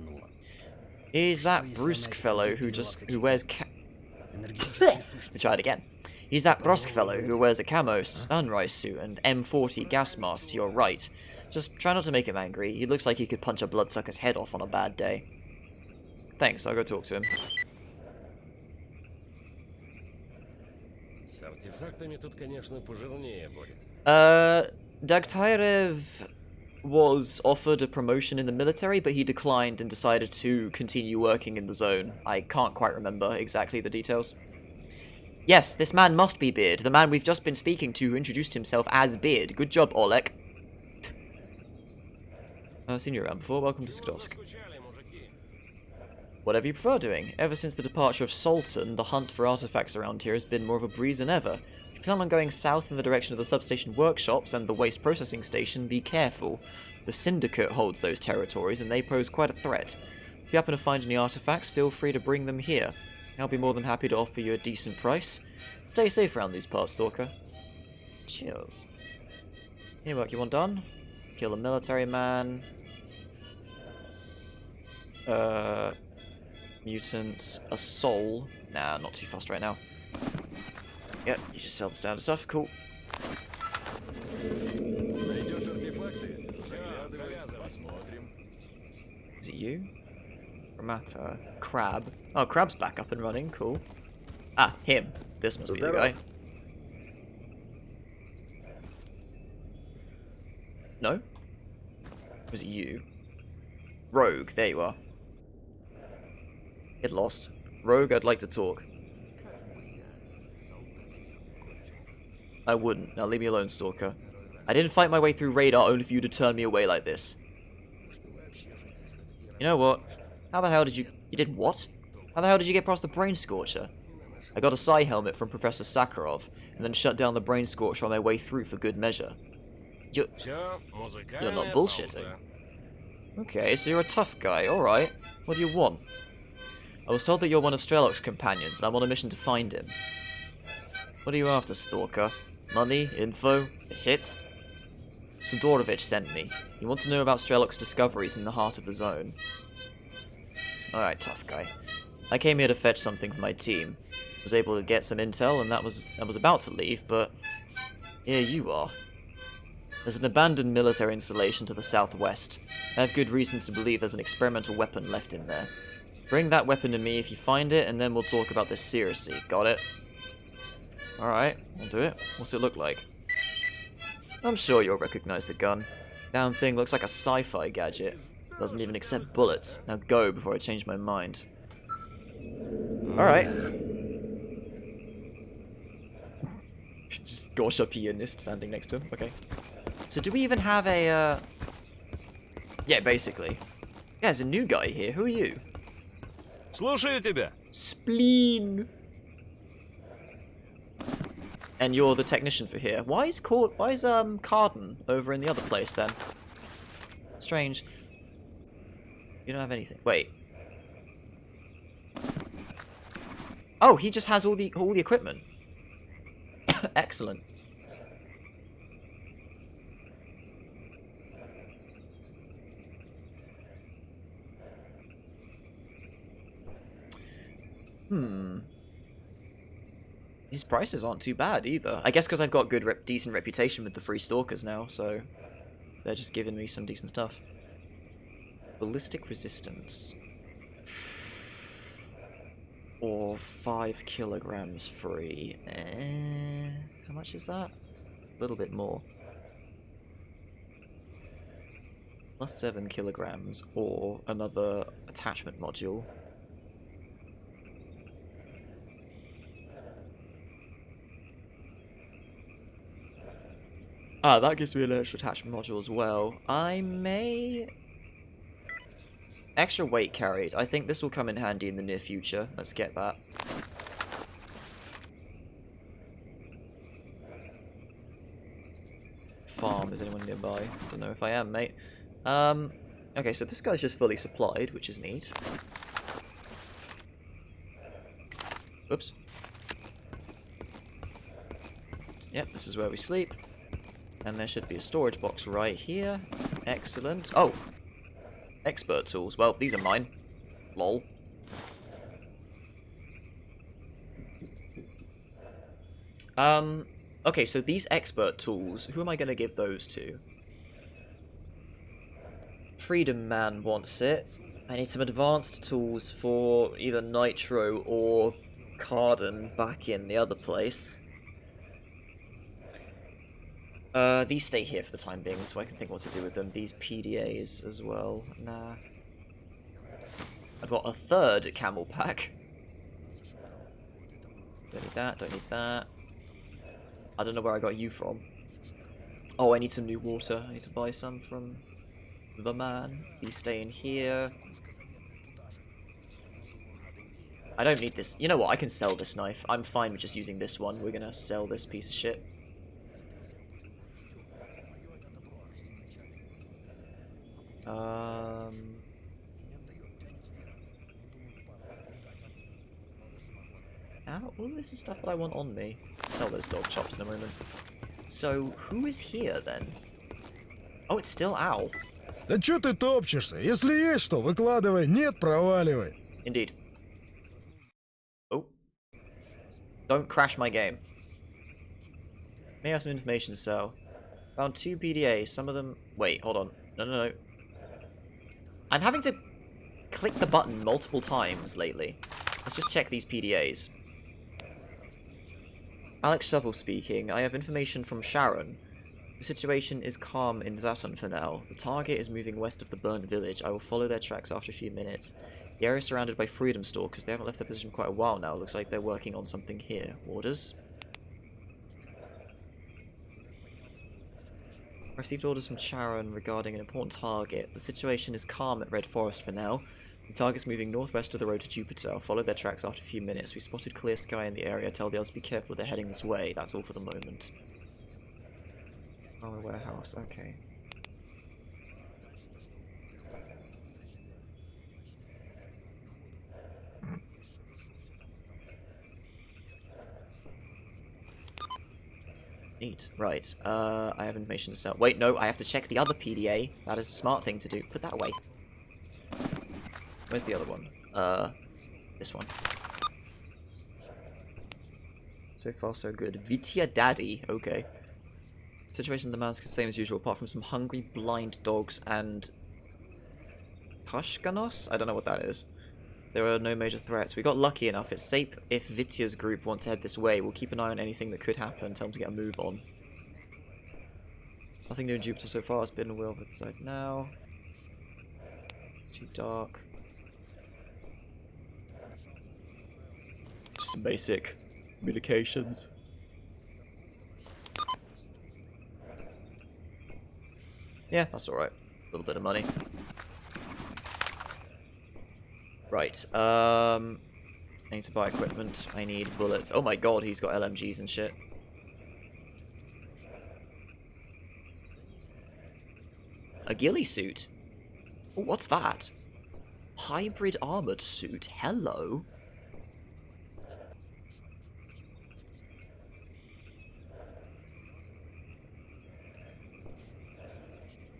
He's that brusque fellow who wears Let me try it again. He's that brusque fellow who wears a camo sunrise suit and M40 gas mask to your right. Just try not to make him angry. He looks like he could punch a bloodsucker's head off on a bad day. Thanks, I'll go talk to him. С артефактами тут, конечно, пожирнее будет. Dagtyarev was offered a promotion in the military, but he declined and decided to continue working in the zone. I can't quite remember exactly the details. Yes, this man must be Beard, the man we've just been speaking to who introduced himself as Beard. Good job, Oleg. I've seen you around before. Welcome to S.T.A.L.K.E.R. Whatever you prefer doing. Ever since the departure of Sultan, the hunt for artifacts around here has been more of a breeze than ever. If you plan on going south in the direction of the substation workshops and the waste processing station, be careful. The Syndicate holds those territories, and they pose quite a threat. If you happen to find any artifacts, feel free to bring them here. I'll be more than happy to offer you a decent price. Stay safe around these parts, Stalker. Cheers. Any work you want done? Kill a military man. Mutants. A soul. Nah, not too fast right now. Yep, you just sell the standard stuff. Cool. Найдешь артефакты? Завязывай, посмотрим. Is it you? Ramata. Crab. Oh, Crab's back up and running. Cool. Ah, him. This must be the guy. No? Was it you? Rogue, there you are. Get lost. Rogue, I'd like to talk. I wouldn't. Now leave me alone, Stalker. I didn't fight my way through radar only for you to turn me away like this. You know what? How the hell did you... You did what? How the hell did you get past the Brain Scorcher? I got a psi helmet from Professor Sakharov, and then shut down the Brain Scorcher on my way through for good measure. You're not bullshitting. Okay, so you're a tough guy, alright. What do you want? I was told that you're one of S.T.A.L.K.E.R.'s companions, and I'm on a mission to find him. What are you after, Stalker? Money? Info? A hit? Sidorovich sent me. He wants to know about Strelok's discoveries in the heart of the zone. Alright, tough guy. I came here to fetch something for my team. Was able to get some intel, and I was about to leave, but here you are. There's an abandoned military installation to the southwest. I have good reasons to believe there's an experimental weapon left in there. Bring that weapon to me if you find it, and then we'll talk about this seriously. Got it? Alright, I'll do it. What's it look like? I'm sure you'll recognize the gun. Damn thing looks like a sci-fi gadget. Doesn't even accept bullets. Now go before I change my mind. Alright. Just Gosha pianist standing next to him. Okay. So do we even have a, Yeah, basically. Yeah, there's a new guy here. Who are you? Слушаю тебя. Spleen! And you're the technician for here. Why is Carden over in the other place then? Strange. You don't have anything. Wait. Oh, he just has all the equipment. Excellent. His prices aren't too bad either. I guess because I've got decent reputation with the free stalkers now, so they're just giving me some decent stuff. Ballistic resistance. Or 5 kilograms free. How much is that? A little bit more. Plus 7 kilograms, or another attachment module. Ah, that gives me an extra attachment module as well. I may... Extra weight carried. I think this will come in handy in the near future. Let's get that. Farm, is anyone nearby? Don't know if I am, mate. Okay, so this guy's just fully supplied, which is neat. Whoops. Yep, this is where we sleep. And there should be a storage box right here. Excellent. Oh! Expert tools. Well, these are mine. Lol. Okay, so these expert tools, who am I going to give those to? Freedom Man wants it. I need some advanced tools for either Nitro or Carden back in the other place. These stay here for the time being, so I can think what to do with them. These PDAs as well. Nah. I've got a third camel pack. Don't need that, don't need that. I don't know where I got you from. Oh, I need some new water. I need to buy some from the man. These stay in here. I don't need this. You know what? I can sell this knife. I'm fine with just using this one. We're gonna sell this piece of shit. All this is stuff that I want on me. Sell those dog chops in a moment. So, who is here then? Oh, it's still Owl. Да чё ты топчешься? Если есть что, выкладывай. Нет, проваливай. Indeed. Oh. Don't crash my game. May have some information to sell. Found 2 PDAs, some of them... Wait, hold on. No. I'm having to click the button multiple times lately. Let's just check these PDAs. Alex Shovel speaking. I have information from Sharon. The situation is calm in Zaton for now. The target is moving west of the burned village. I will follow their tracks after a few minutes. The area is surrounded by Freedom Stalkers. They haven't left their position for quite a while now. Looks like they're working on something here. Orders? I received orders from Sharon regarding an important target. The situation is calm at Red Forest for now. The target's moving northwest of the road to Jupiter. I'll follow their tracks after a few minutes. We spotted clear sky in the area. Tell the others to be careful, they're heading this way. That's all for the moment. Oh, a warehouse. Okay. Neat. Right. I have information to sell. Wait, no, I have to check the other PDA. That is a smart thing to do. Put that away. Where's the other one? This one. So far, so good. Vitya Daddy. Okay. Situation in the man's the same as usual, apart from some hungry, blind dogs and... Pashkanos? I don't know what that is. There are no major threats. We got lucky enough. It's safe if Vitya's group wants to head this way. We'll keep an eye on anything that could happen. Tell them to get a move on. Nothing new in Jupiter so far. It's been a wheel over the side now. It's too dark. Just some basic communications. Yeah, that's alright. A little bit of money. Right, I need to buy equipment. I need bullets. Oh my god, he's got LMGs and shit. A ghillie suit? Oh, what's that? Hybrid armored suit. Hello.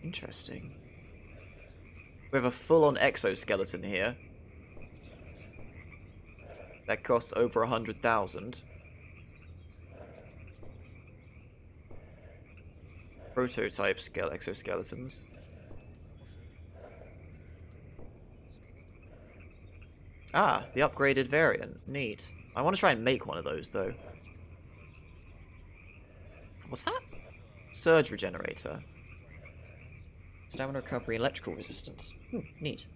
Interesting. We have a full-on exoskeleton here. That costs over 100,000. Prototype scale exoskeletons. Ah, the upgraded variant. Neat. I want to try and make one of those, though. What's that? Surge regenerator. Stamina recovery, electrical resistance. Neat.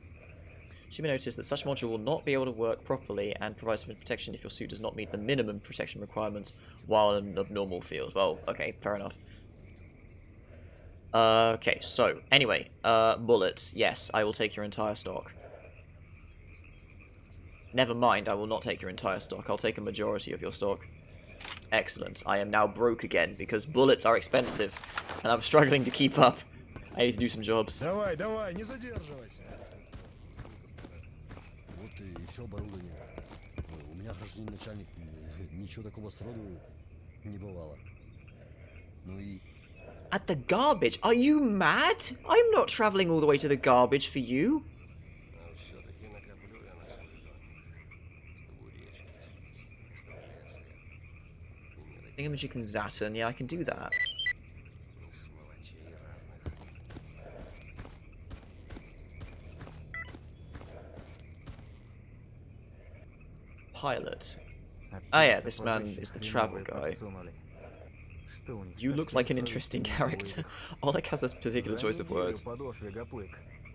Should be noticed that such module will not be able to work properly and provide sufficient protection if your suit does not meet the minimum protection requirements while in an abnormal field. Well, okay, fair enough. Okay, so, anyway, bullets. Yes, I will take your entire stock. Never mind, I will not take your entire stock. I'll take a majority of your stock. Excellent. I am now broke again because bullets are expensive and I'm struggling to keep up. I need to do some jobs. Давай, давай, не задерживайся. Вот и все оборудование. У меня гражданин начальник, ничего такого сроду не бывало. Ну и... At the garbage? Are you mad? I'm not travelling all the way to the garbage for you. Все-таки накоплю я на свой домик, чтобы у речки, что в лес я. Thingamajig and Saturn, yeah, I can do that. Сволочей разных. Pilot. Ah yeah, this man is the travel guy. You look like an interesting character. Oleg has a particular choice of words.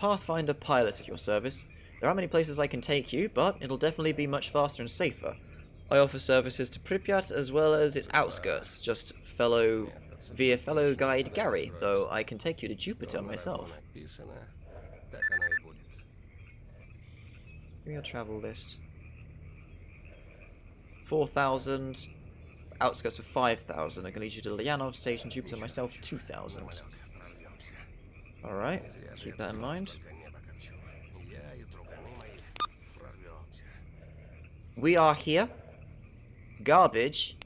Pathfinder pilot at your service. There aren't many places I can take you, but it'll definitely be much faster and safer. I offer services to Pripyat as well as its outskirts, just via fellow guide Gary, though I can take you to Jupiter myself. Так оно и будет. Give me your travel list. 4,000. Outskirts for 5,000. I can lead you to Lyanov Station, Jupiter myself, 2,000. Прорвемся. Alright, keep that in mind. Только небо копчу. Я и друганы мои прорвемся. We are here. Garbage.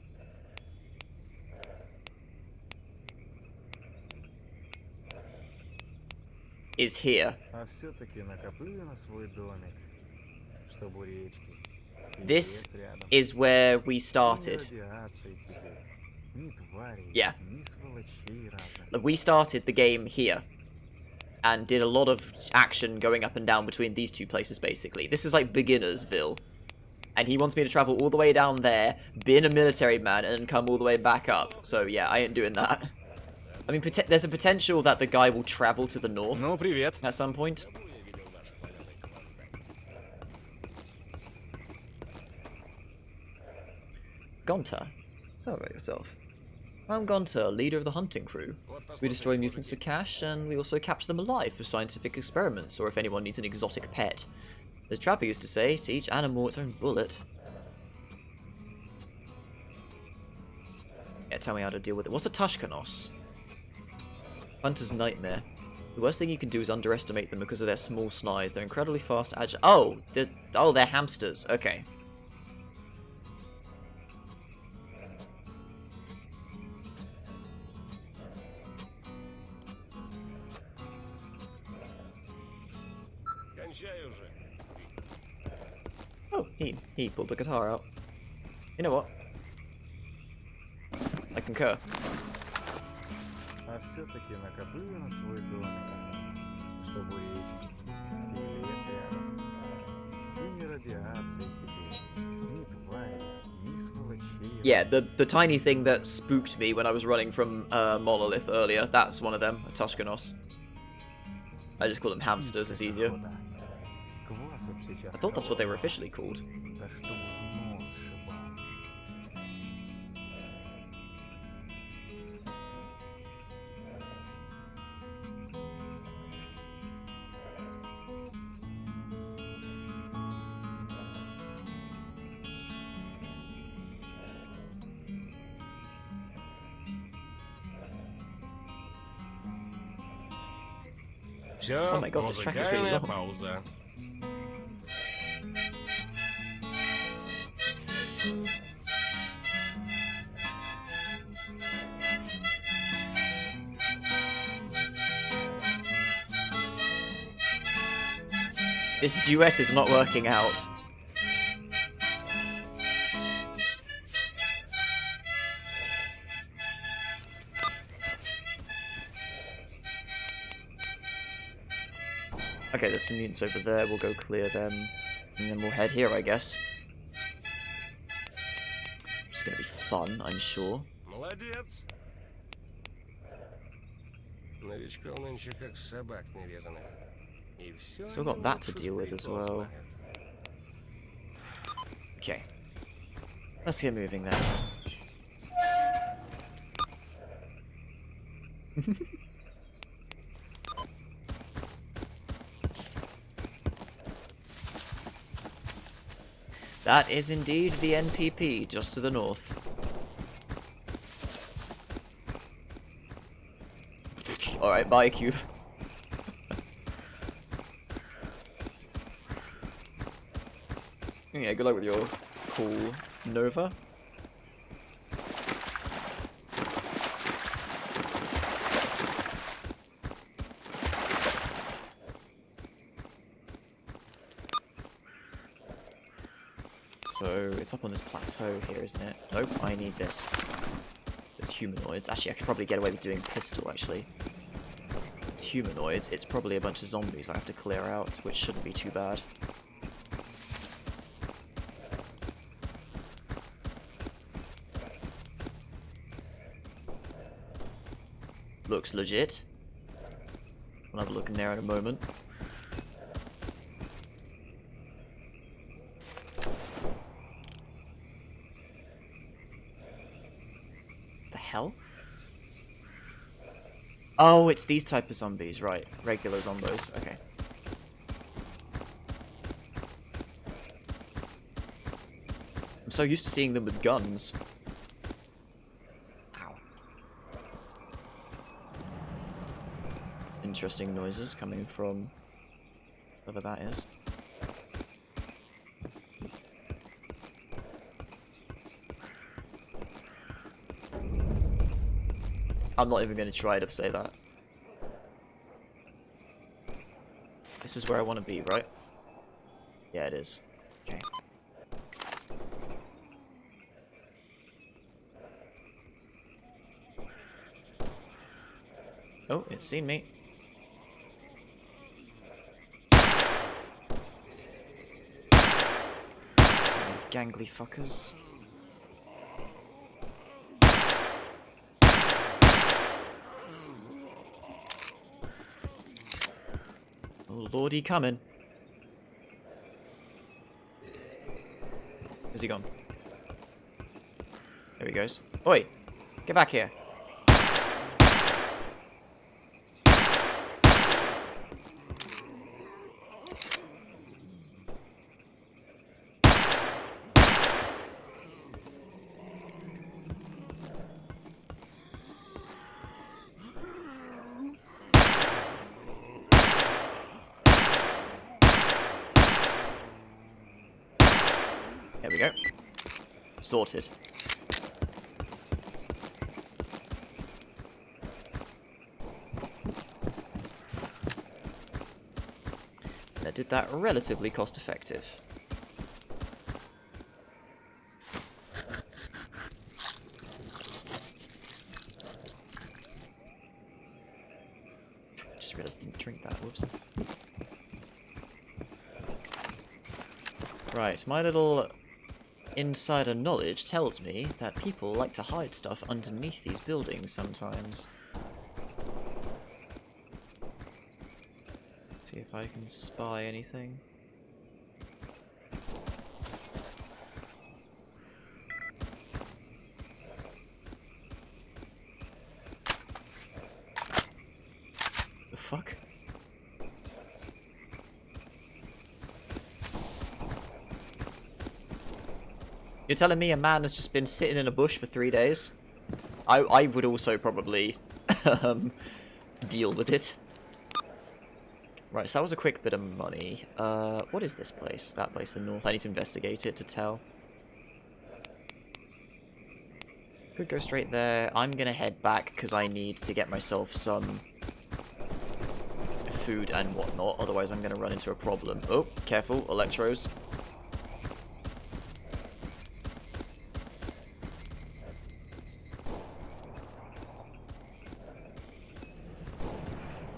Is here. А все-таки накоплю на свой домик, чтобы у речки. This is where we started. Yeah. Look, we started the game here. And did a lot of action going up and down between these two places, basically. This is like Beginnersville. And he wants me to travel all the way down there, be a military man, and then come all the way back up. So yeah, I ain't doing that. I mean, there's a potential that the guy will travel to the north Ну, привет. at some point. Gonta, tell about yourself. I'm Gonta, leader of the hunting crew. We destroy mutants for cash, and we also capture them alive for scientific experiments, or if anyone needs an exotic pet. As Trapper used to say, to each animal its own bullet. Yeah, tell me how to deal with it. What's a Tashkanos? Hunter's nightmare. The worst thing you can do is underestimate them because of their small size. They're incredibly fast, agile. Oh, they're hamsters. Okay. Кончай уже. Oh, he pulled the guitar out. You know what? I concur. А все-таки накопили на свой домик, чтобы речь или это. И ни радиации теперь, ни тварей, ни сволочей. Yeah, the tiny thing that spooked me when I was running from Monolith earlier, that's one of them, a Toshkanos. I just call them hamsters, it's easier. Квасу б сейчас I thought that's what they were холодного. officially called. Да чтобы в нос шибал. Все, Oh my god, this track is really музыкальная long. пауза. This duet is not working out. Okay, there's some mutants over there, we'll go clear them, and then we'll head here, I guess. It's gonna be fun, I'm sure. Молодец. Новичков нынче как собак нерезанных. И все Still got that to deal with as well. Okay. Let's get moving then. That is indeed the NPP, just to the north. Alright, bye, Cube. Yeah, good luck with your cool Nova. So, it's up on this plateau here, isn't it? Nope, I need this. There's humanoids. Actually, I could probably get away with doing pistol, actually. It's humanoids. It's probably a bunch of zombies I have to clear out, which shouldn't be too bad. Looks legit. We'll have a look in there in a moment. The hell? Oh, it's these type of zombies, right. Regular zombos, okay. I'm so used to seeing them with guns. Ow. Interesting noises coming from whatever that is. I'm not even going to try to say that. This is where I want to be, right? Yeah, it is. Okay. Oh, it's seen me. These gangly fuckers. Oh, lordy, coming. Where's he gone? There he goes. Oi! Get back here. There we go. Sorted. They're did that relatively cost effective. Just realised I didn't drink that, whoops. Right, my little insider knowledge tells me that people like to hide stuff underneath these buildings sometimes. See if I can spy anything. The fuck? You're telling me a man has just been sitting in a bush for 3 days? I would also probably deal with it. Right, so that was a quick bit of money. What is this place? That place in the north. I need to investigate it to tell. Could go straight there. I'm gonna head back because I need to get myself some food and whatnot. Otherwise, I'm gonna run into a problem. Oh, careful, electros.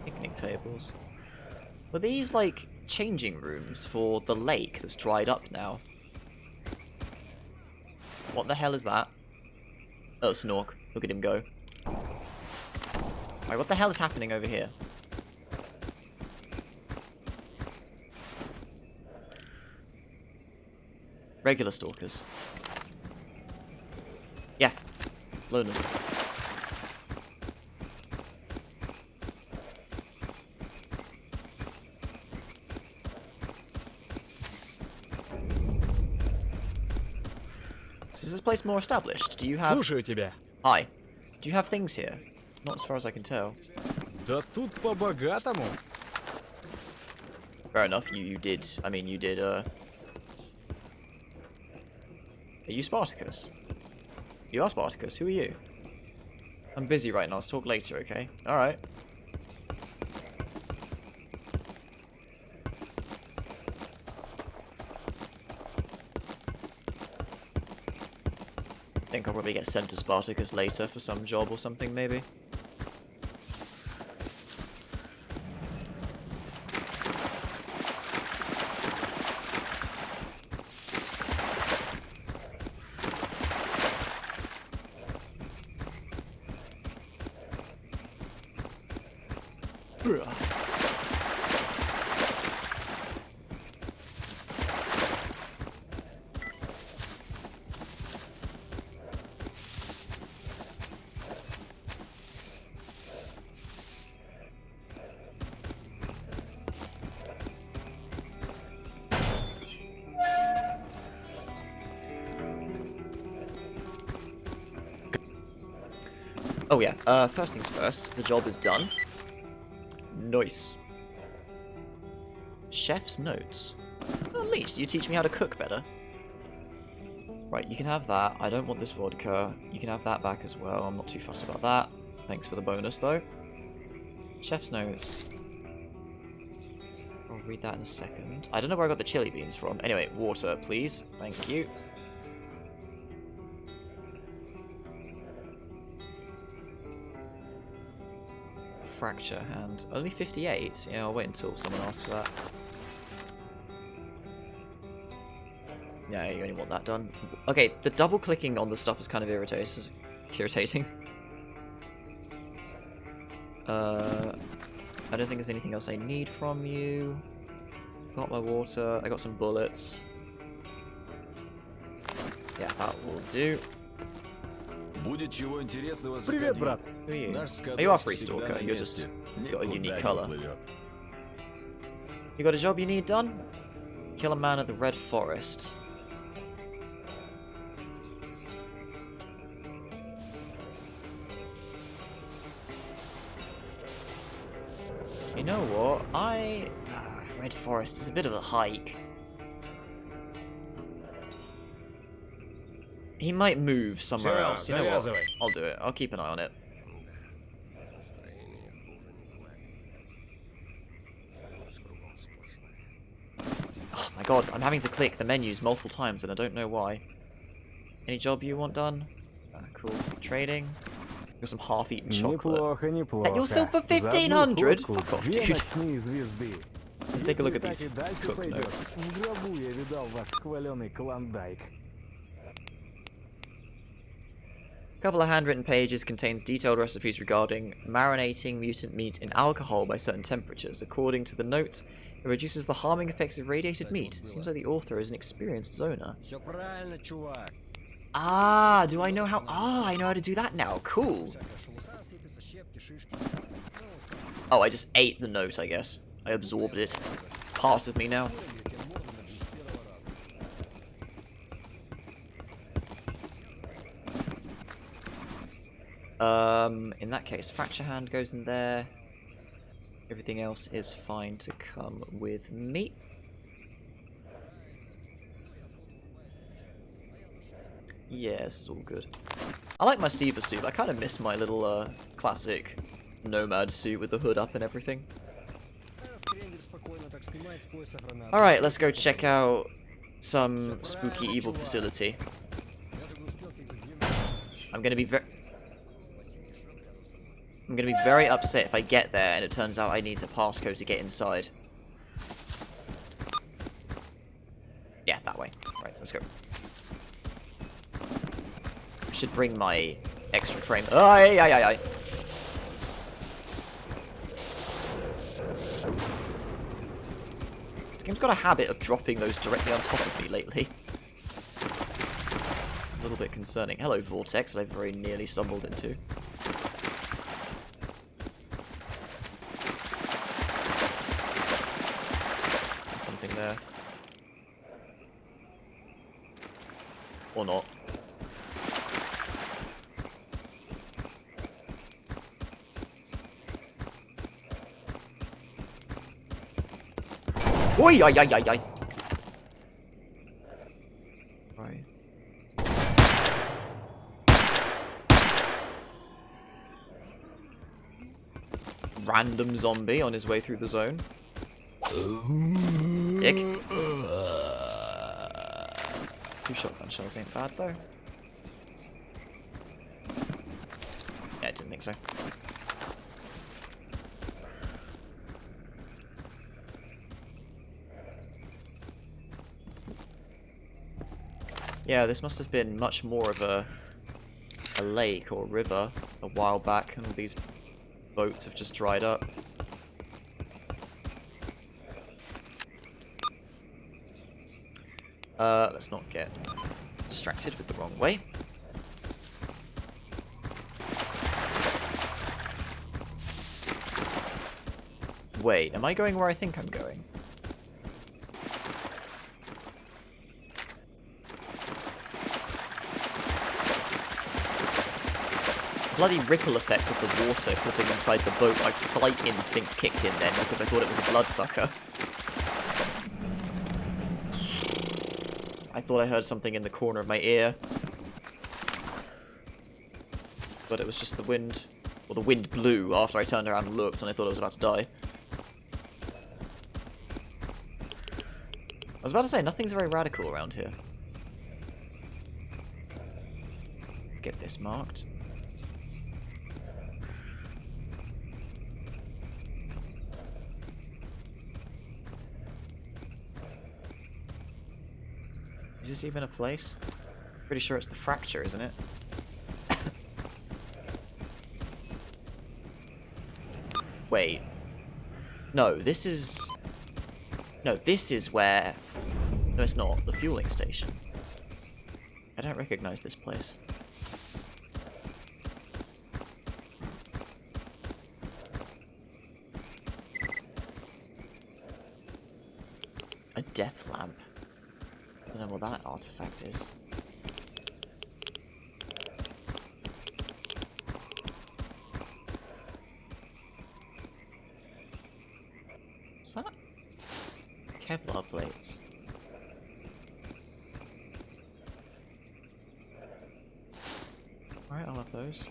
Picnic tables. Were these, like, changing rooms for the lake that's dried up now? What the hell is that? Oh, Snork. Look at him go. Alright, what the hell is happening over here? Regular stalkers. Yeah. Loners. Is this place more established? Do you have... Слушаю тебя. Hi. Do you have things here? Not as far as I can tell. Да тут по-богатому. Fair enough, you did. I mean, you did, Are you Spartacus? You are Spartacus. Who are you? I'm busy right now. Let's talk later, okay? Alright. I think I'll probably get sent to Spartacus later for some job or something, maybe. Oh yeah, first things first, the job is done. Nice. Chef's notes. At least you teach me how to cook better. Right, you can have that. I don't want this vodka. You can have that back as well. I'm not too fussed about that. Thanks for the bonus, though. Chef's notes. I'll read that in a second. I don't know where I got the chili beans from. Anyway, water, please. Thank you. Fracture hand. Only 58? Yeah, I'll wait until someone asks for that. Yeah, you only want that done. Okay, the double clicking on the stuff is kind of irritating. I don't think there's anything else I need from you. Got my water. I got some bullets. Yeah, that will do. Будет чего интересного, Привет, заходи. брат. Who are you? Наш Oh, you are скотов Free всегда Stalker. на You're месте. just got a Никуда unique не color. плывет. You got a job you need done? Kill a man at the Red Forest. You know what? Red Forest is a bit of a hike. He might move somewhere Всё, else. You know what? завязывай. I'll do it. I'll keep an eye on it. Настроение хуже не бывает. У нас кругом сплошная. god, I'm having to click the menus multiple times and I don't know why. Any job you want done? Cool. Trading. Got some half-eaten chocolate. Неплохо, неплохо. You're still for За одну 1500? ходку Fuck off, две dude. ночные звезды. Let's take a look Если at так these и дальше cook пойдет, notes. в гробу я видал ваш хваленый клондайк. A couple of handwritten pages contains detailed recipes regarding marinating mutant meat in alcohol by certain temperatures. According to the notes, it reduces the harming effects of radiated meat. Seems like the author is an experienced zoner. Все правильно, чувак. Ah, do I know how? Ah, I know how to do that now. Cool. Всякая шелуха сыпется, щепки, шишки. Oh, I just ate the note, I guess. I absorbed it. It's part of me now. In that case, fracture hand goes in there. Everything else is fine to come with me. Yeah, this is all good. I like my Siva suit. I kind of miss my little classic nomad suit with the hood up and everything. Alright, let's go check out some spooky evil facility. I'm gonna be very upset if I get there and it turns out I need a passcode to get inside. Yeah, that way. Right, let's go. I should bring my extra frame. Aye, aye, aye, aye. This game's got a habit of dropping those directly on top of me lately. It's a little bit concerning. Hello, Vortex, that I very nearly stumbled into. There's something there. Or not. Oi, ay, ay, ay, ay. Right. Random zombie on his way through the zone. Dick. 2 shotgun shells ain't bad though. Yeah, I didn't think so. Yeah, this must have been much more of a lake or river a while back, and all these boats have just dried up. Let's not get distracted with the wrong way. Wait, am I going where I think I'm going? Bloody ripple effect of the water clipping inside the boat, my flight instinct kicked in then because I thought it was a bloodsucker. I thought I heard something in the corner of my ear. But it was just the wind. Well, the wind blew after I turned around and looked and I thought I was about to die. I was about to say, nothing's very radical around here. Let's get this marked. Is this even a place? Pretty sure it's the fracture, isn't it? Wait. No, this is... No, this is where... No, it's not. The fueling station. I don't recognize this place. A death lamp. I don't know what that artifact is. What's that? Kevlar plates. Alright, I'll have those.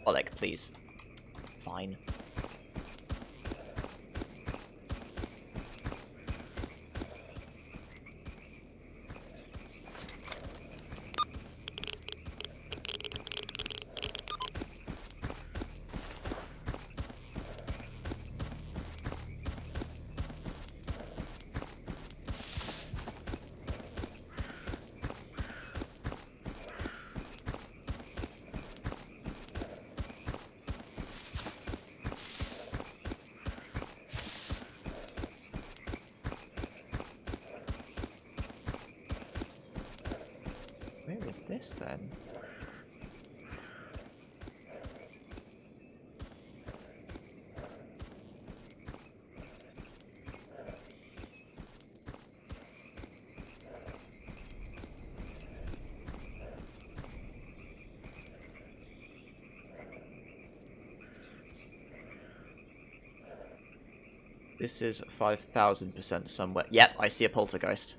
Oleg, please. Fine. Where is this then? This is 5,000% somewhere. Yep, I see a poltergeist.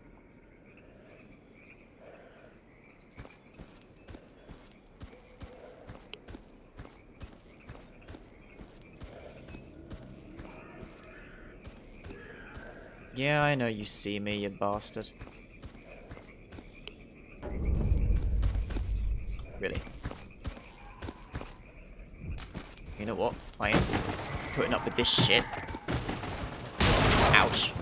Yeah, I know you see me, you bastard. Really? You know what? I ain't putting up with this shit. Ouch.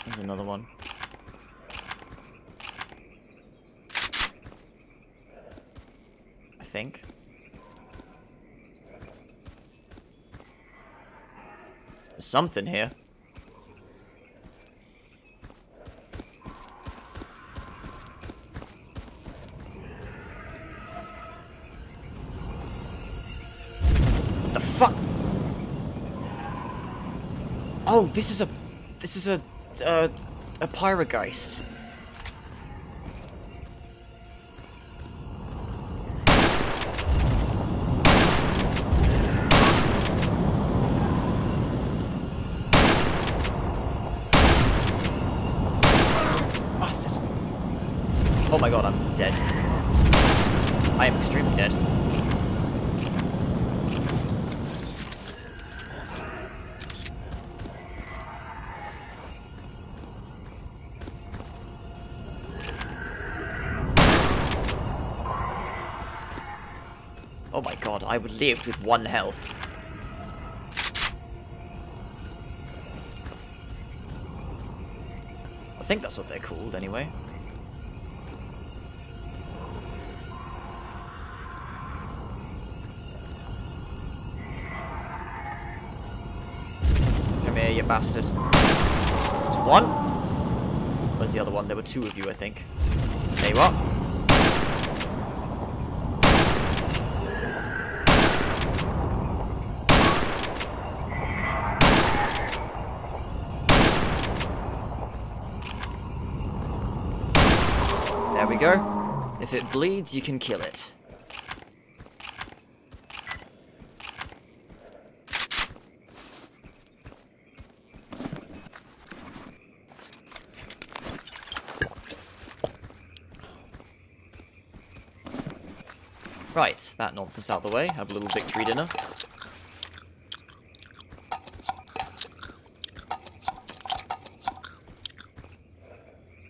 There's another one. I think. There's something here. What the fuck? Oh, this is a pyrogeist. Bastard. Oh my god, I'm dead. I am extremely dead. Oh my god, I lived with 1 health. I think that's what they're called, anyway. Come here, you bastard. That's 1. Where's the other one? There were 2 of you, I think. There you are. There we go. If it bleeds, you can kill it. Right, that nonsense out of the way. Have a little victory dinner.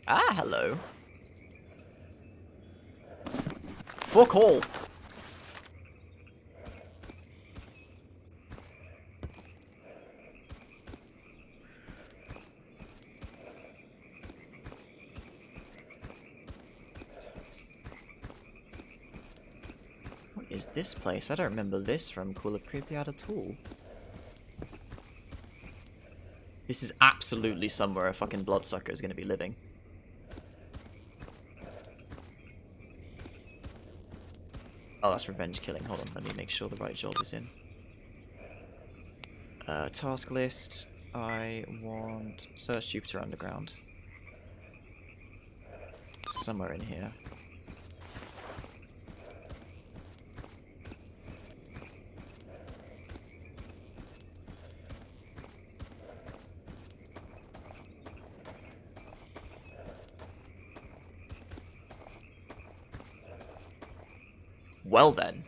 Ah, hello. Fuck all. What is this place? I don't remember this from Call of Pripyat at all. This is absolutely somewhere a fucking bloodsucker is going to be living. Oh, that's revenge killing. Hold on, let me make sure the right job is in. Task list. I want search Jupiter Underground. Somewhere in here. Well then.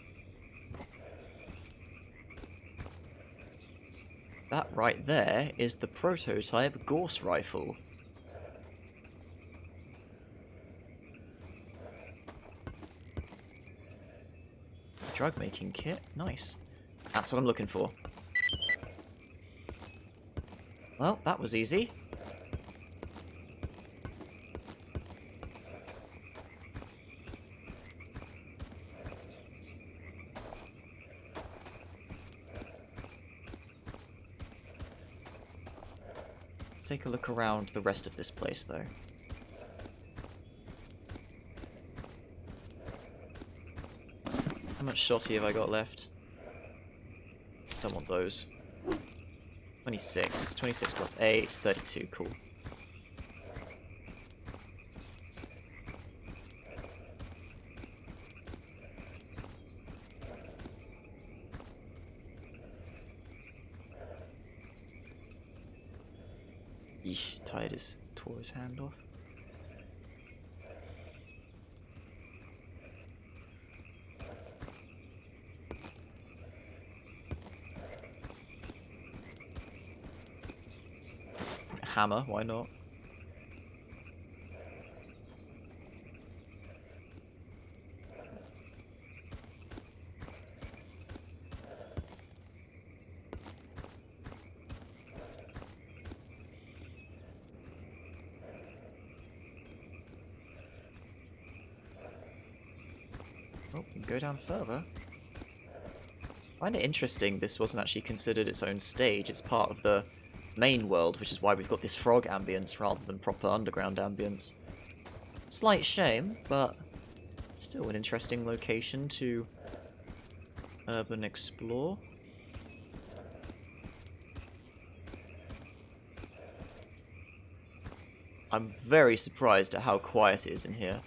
That right there is the prototype Gauss rifle. Drug making kit, nice. That's what I'm looking for. Well, that was easy. Let's take a look around the rest of this place, though. How much shotty have I got left? Don't want those. 26. 26 plus 8, 32. Cool. Yeesh, tore his hand off. Hammer, why not? Oh, we can go down further. I find it interesting this wasn't actually considered its own stage. It's part of the main world, which is why we've got this frog ambience rather than proper underground ambience. Slight shame, but still an interesting location to urban explore. I'm very surprised at how quiet it is in here.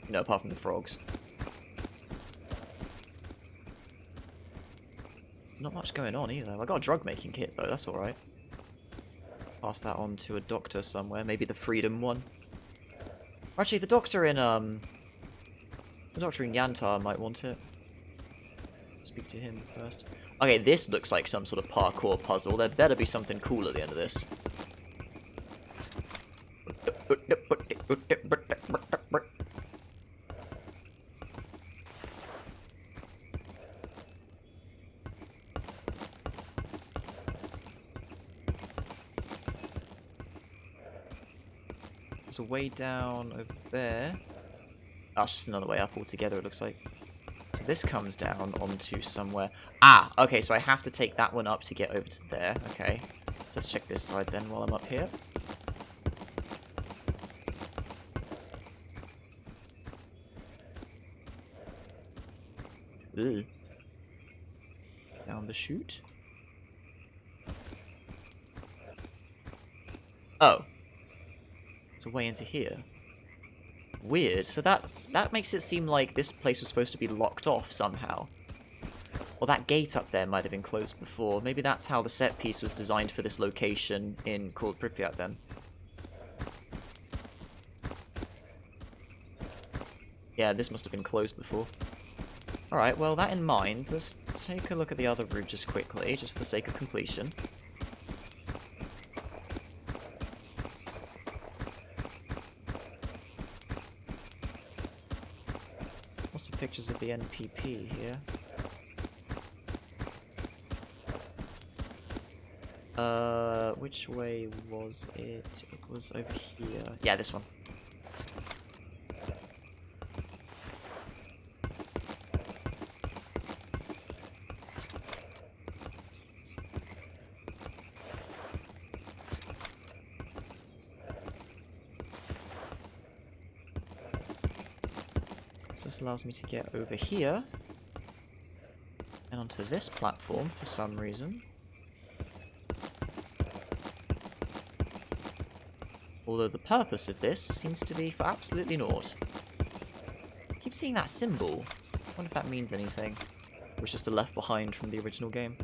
You know, apart from the frogs. There's not much going on either. I got a drug making kit though, that's alright. Pass that on to a doctor somewhere, maybe the Freedom one. Or actually, the doctor in Yantar might want it. Speak to him first. Okay, this looks like some sort of parkour puzzle. There better be something cool at the end of this. There's a way down over there. Oh, it's just another way up altogether, it looks like. So this comes down onto somewhere. Ah, okay, so I have to take that one up to get over to there. Okay, so let's check this side then while I'm up here. Ugh. Down the chute. Oh. It's a way into here. Weird. So that makes it seem like this place was supposed to be locked off somehow. Or that gate up there might have been closed before. Maybe that's how the set piece was designed for this location in called Pripyat then. Yeah, this must have been closed before. Alright, well, that in mind, let's take a look at the other route just quickly, just for the sake of completion. Lots of pictures of the NPP here. Which way was it? It was over here. Yeah, this one. So this allows me to get over here and onto this platform for some reason. Although the purpose of this seems to be for absolutely naught. I keep seeing that symbol. I wonder if that means anything. Or it's just a left behind from the original game.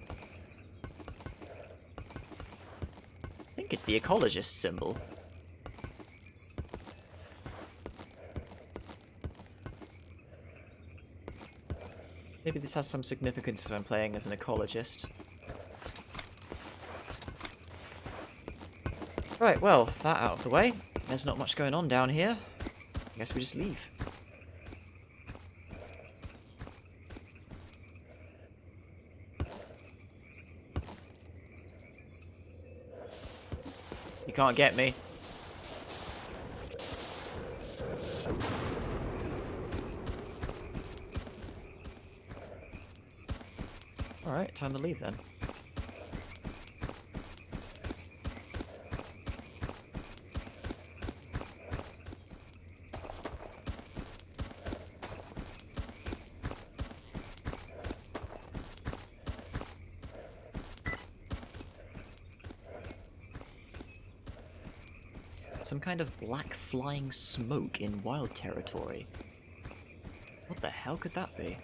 I think it's the ecologist symbol. Maybe this has some significance if I'm playing as an ecologist. Right, well, that out of the way. There's not much going on down here. I guess we just leave. You can't get me. Alright, time to leave then. Some kind of black flying smoke in wild territory. What the hell could that be?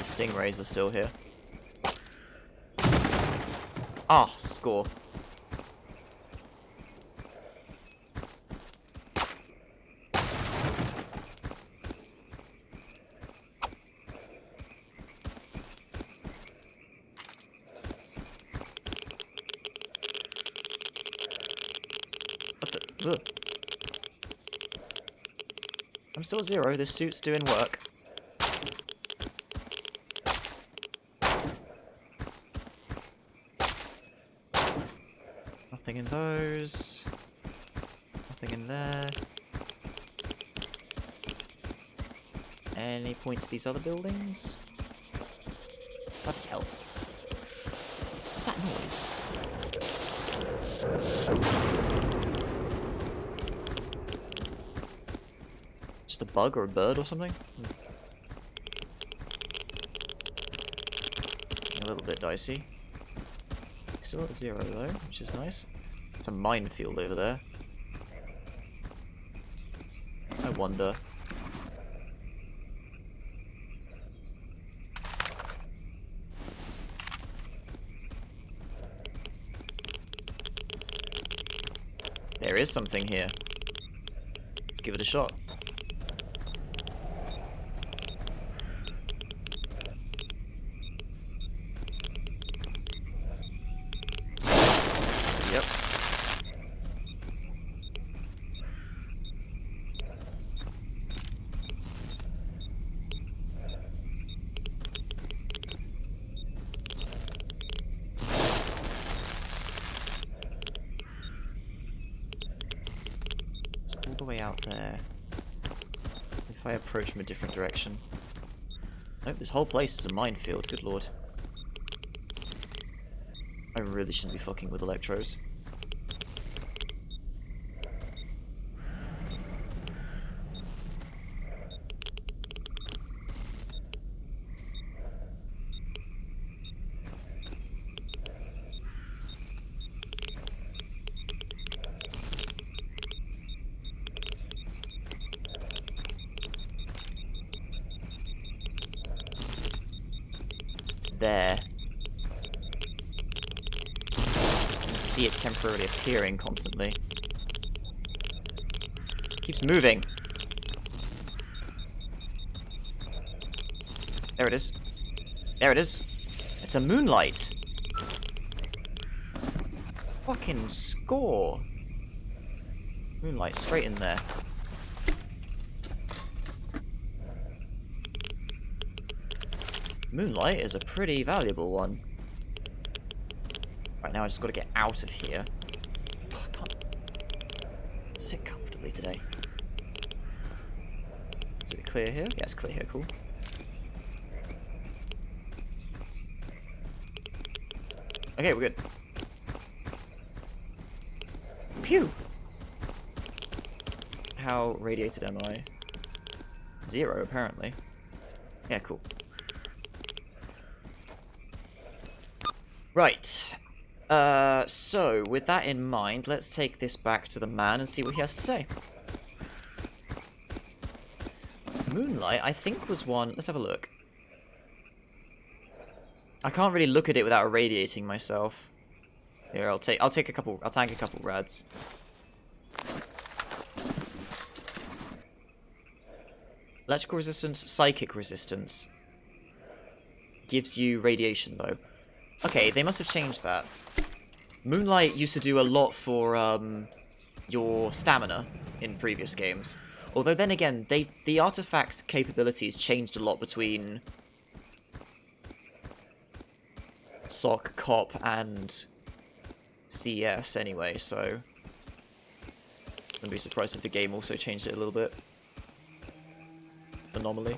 Stingrays are still here. Ah, score. What the? Ugh. I'm still 0. This suit's doing work. Nothing in those. Nothing in there. Any point to these other buildings? Bloody hell. What's that noise? Just a bug or a bird or something? A little bit dicey. Still at 0 though, which is nice. It's a minefield over there. I wonder. There is something here. Let's give it a shot. Yep. It's all the way out there. If I approach from a different direction. Nope, this whole place is a minefield, good lord. I really shouldn't be fucking with electros. It's there. See it temporarily appearing constantly. Keeps moving. There it is. There it is. It's a moonlight. Fucking score. Moonlight straight in there. Moonlight is a pretty valuable one. Right now I just got to get out of here. Oh, I can't sit comfortably today. Is it clear here? Yeah, it's clear here, cool. Okay, we're good. Pew! How radiated am I? 0, apparently. Yeah, cool. Right. So, with that in mind, let's take this back to the man and see what he has to say. Moonlight, I think, was one... Let's have a look. I can't really look at it without irradiating myself. Here, I'll tank a couple rads. Electrical resistance, psychic resistance. Gives you radiation, though. Okay, they must have changed that. Moonlight used to do a lot for your stamina in previous games. Although then again, the artifact capabilities changed a lot between S.T.A.L.K.E.R and CS anyway, so I wouldn't be surprised if the game also changed it a little bit. Anomaly.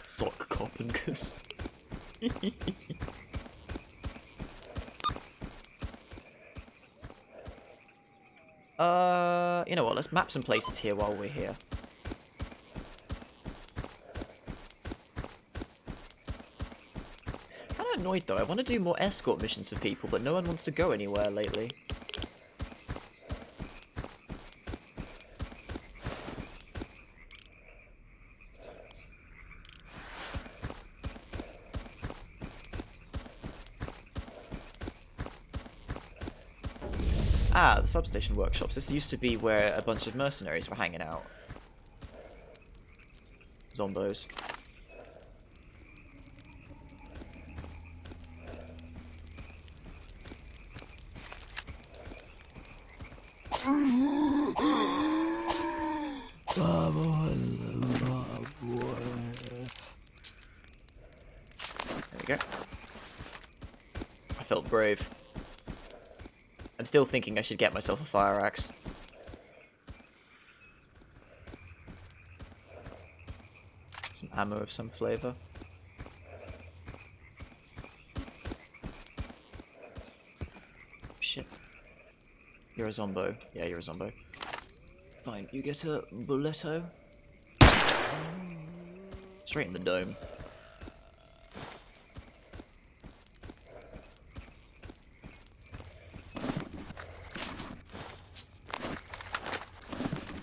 S.T.A.L.K.E.R and Gus. You know what, let's map some places here while we're here. Kinda annoyed though, I want to do more escort missions for people, but no one wants to go anywhere lately. Ah, the substation workshops. This used to be where a bunch of mercenaries were hanging out. Zombos. There we go. I felt brave. I'm still thinking I should get myself a fire axe. Some ammo of some flavour. Shit. You're a zombo. Yeah, you're a zombo. Fine, you get a bulletto. Straight in the dome.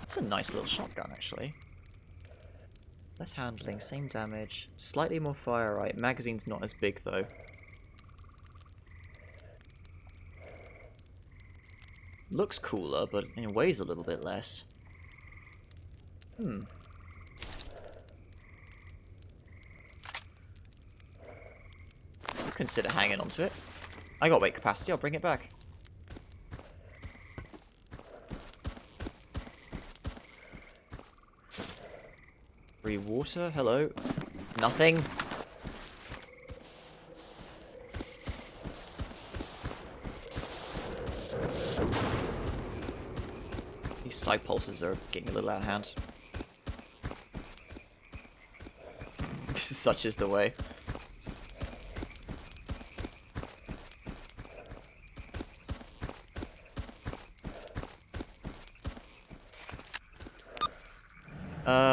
It's a nice little shotgun, actually. Less handling, same damage, slightly more fire right. Magazine's not as big, though. Looks cooler, but it weighs a little bit less. Consider hanging on to it. I got weight capacity, I'll bring it back. Free water, hello. Nothing. These side pulses are getting a little out of hand. Such is the way.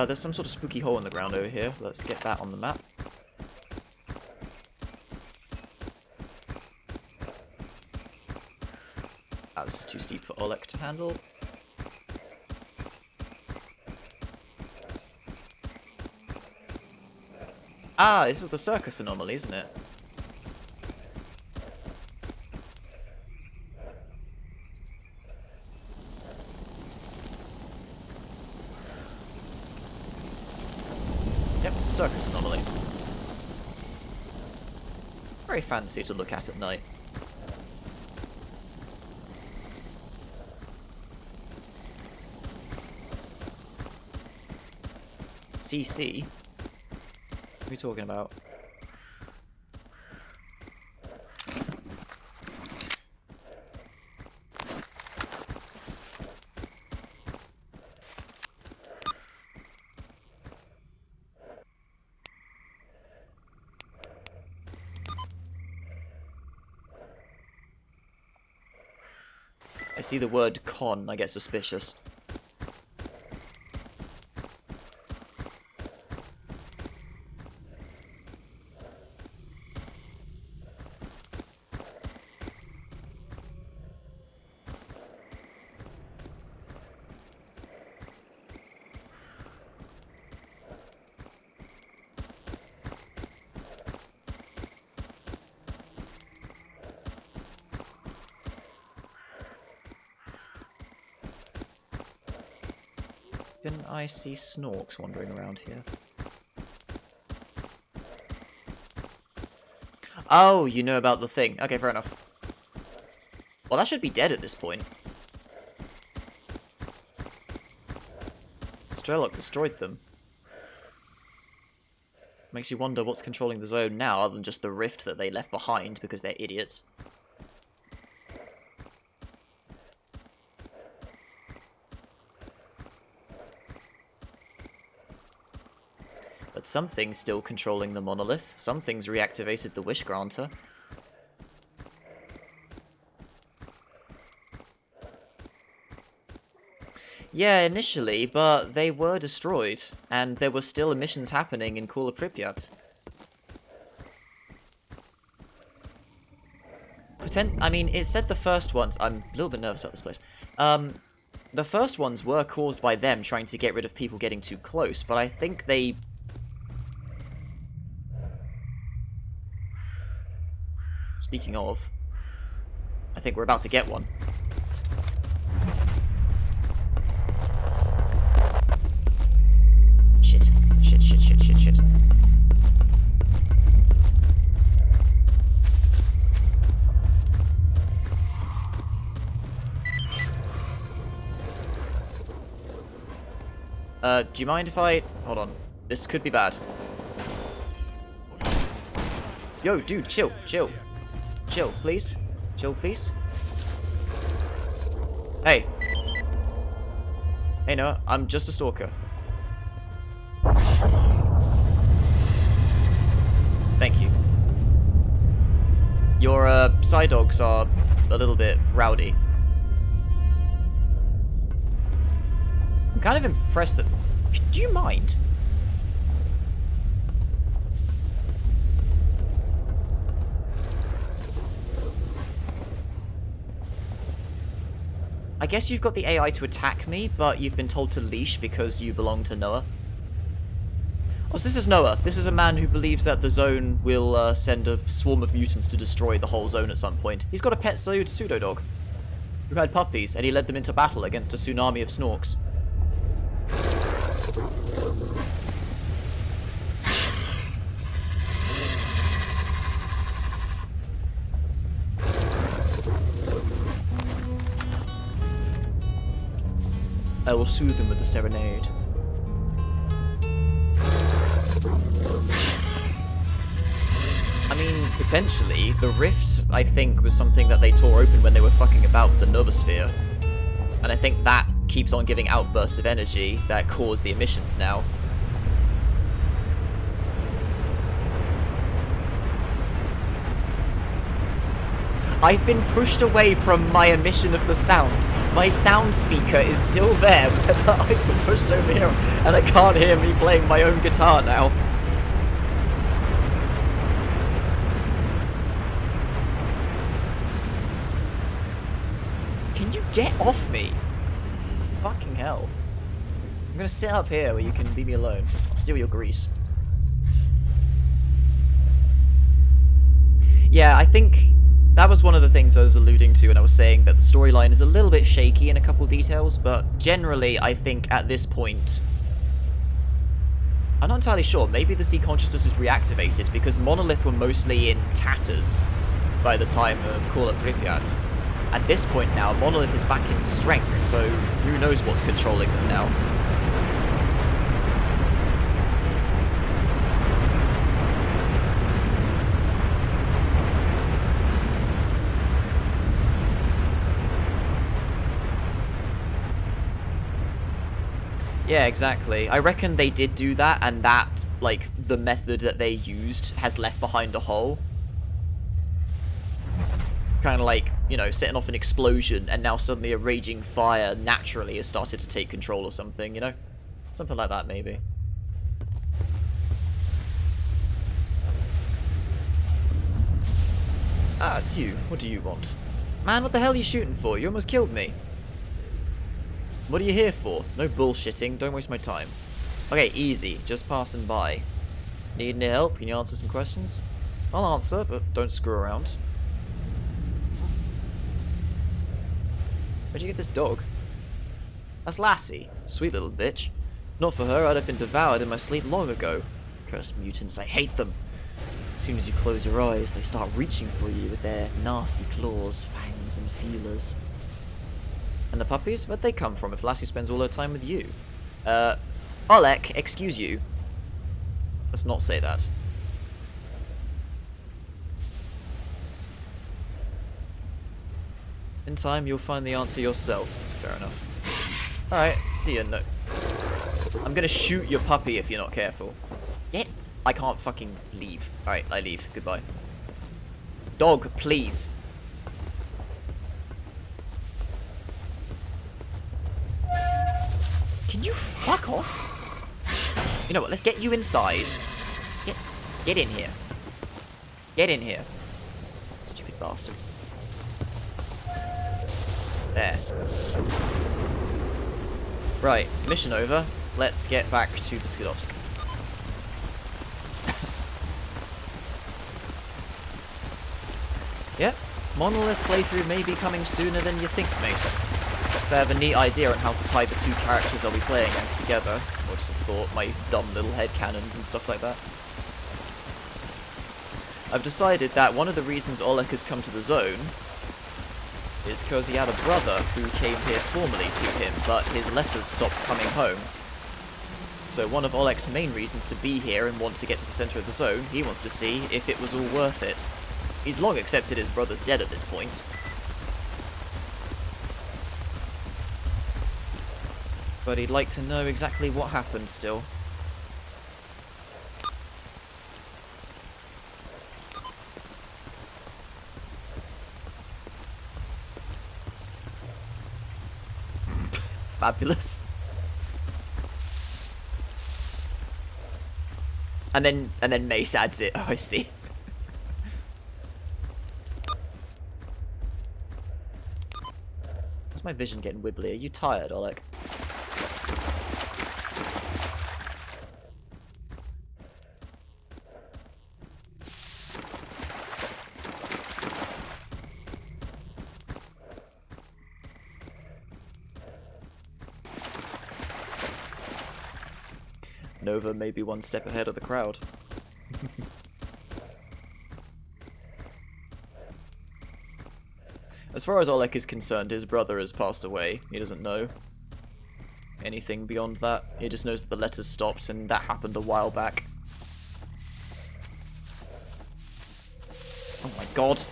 There's some sort of spooky hole in the ground over here. Let's get that on the map. Ah, this is too steep for Oleg to handle. Ah, this is the circus anomaly, isn't it? Yep, circus anomaly. Very fancy to look at night. CC? What are we talking about? I see the word con, I get suspicious. Didn't I see snorks wandering around here? Oh, you know about the thing. Okay, fair enough. Well, that should be dead at this point. Strelok destroyed them. Makes you wonder what's controlling the zone now, other than just the rift that they left behind because they're idiots. But something's still controlling the monolith. Something's reactivated the Wish Granter. Yeah, initially, but they were destroyed, and there were still emissions happening in Cooler Pripyat. I mean, it said the first ones... I'm a little bit nervous about this place. The first ones were caused by them trying to get rid of people getting too close, but I think they... Speaking of, I think we're about to get one. Shit. Shit, shit, shit, shit, shit. Do you mind if I... Hold on. This could be bad. Yo, dude, chill, chill. Chill, please. Chill, please. Hey. Hey, Noah, I'm just a stalker. Thank you. Your, side dogs are a little bit rowdy. I'm kind of impressed that... Do you mind? I guess you've got the AI to attack me, but you've been told to leash because you belong to Noah. Oh, so this is Noah. This is a man who believes that the zone will send a swarm of mutants to destroy the whole zone at some point. He's got a pet pseudo-dog who had puppies, and he led them into battle against a tsunami of snorks. I will soothe him with a serenade. I mean, potentially, the rift, I think, was something that they tore open when they were fucking about with the Novosphere. And I think that keeps on giving outbursts of energy that cause the emissions now. I've been pushed away from my emission of the sound. My sound speaker is still there, but I've been pushed over here, and I can't hear me playing my own guitar now. Can you get off me? Fucking hell. I'm gonna sit up here where you can leave me alone. I'll steal your grease. Yeah, I think that was one of the things I was alluding to when I was saying that the storyline is a little bit shaky in a couple details, but generally I think at this point... I'm not entirely sure, maybe the sea consciousness is reactivated because Monolith were mostly in tatters by the time of Cooler Pripyat. At this point now, Monolith is back in strength, so who knows what's controlling them now. Yeah, exactly. I reckon they did do that, and that, like, the method that they used has left behind a hole. kind of like, you know, setting off an explosion, and now suddenly a raging fire naturally has started to take control or something, you know? Something like that, maybe. Ah, it's you. What do you want? Man, what the hell are you shooting for? You almost killed me. What are you here for? No bullshitting. Don't waste my time. Okay, easy. Just passing by. Need any help? Can you answer some questions? I'll answer, but don't screw around. Where'd you get this dog? That's Lassie. Sweet little bitch. Not for her, I'd have been devoured in my sleep long ago. Cursed mutants, I hate them. As soon as you close your eyes, they start reaching for you with their nasty claws, fangs, and feelers. And the puppies? Where'd they come from if Lassie spends all her time with you? Olek, excuse you. Let's not say that. In time, you'll find the answer yourself. Fair enough. Alright, see ya. No. I'm gonna shoot your puppy if you're not careful. Yeah. I can't fucking leave. Alright, I leave. Goodbye. Dog, please. Can you fuck off? You know what, let's get you inside. Get in here. Get in here. Stupid bastards. There. Right, mission over. Let's get back to the Skidovsk. Yep, Monolith playthrough may be coming sooner than you think, Mace. So I have a neat idea on how to tie the two characters I'll be playing against together. Or just a thought, my dumb little headcanons and stuff like that. I've decided that one of the reasons Oleg has come to the zone is because he had a brother who came here formally to him, but his letters stopped coming home. So one of Oleg's main reasons to be here and want to get to the center of the zone, he wants to see if it was all worth it. He's long accepted his brother's dead at this point. But he'd like to know exactly what happened still. Fabulous. And then Mace adds it. Oh, I see. Why's my vision getting wibbly? Are you tired, Oleg? Nova may be one step ahead of the crowd. As far as Oleg is concerned, his brother has passed away. He doesn't know anything beyond that. He just knows that the letters stopped, and that happened a while back. Oh my god.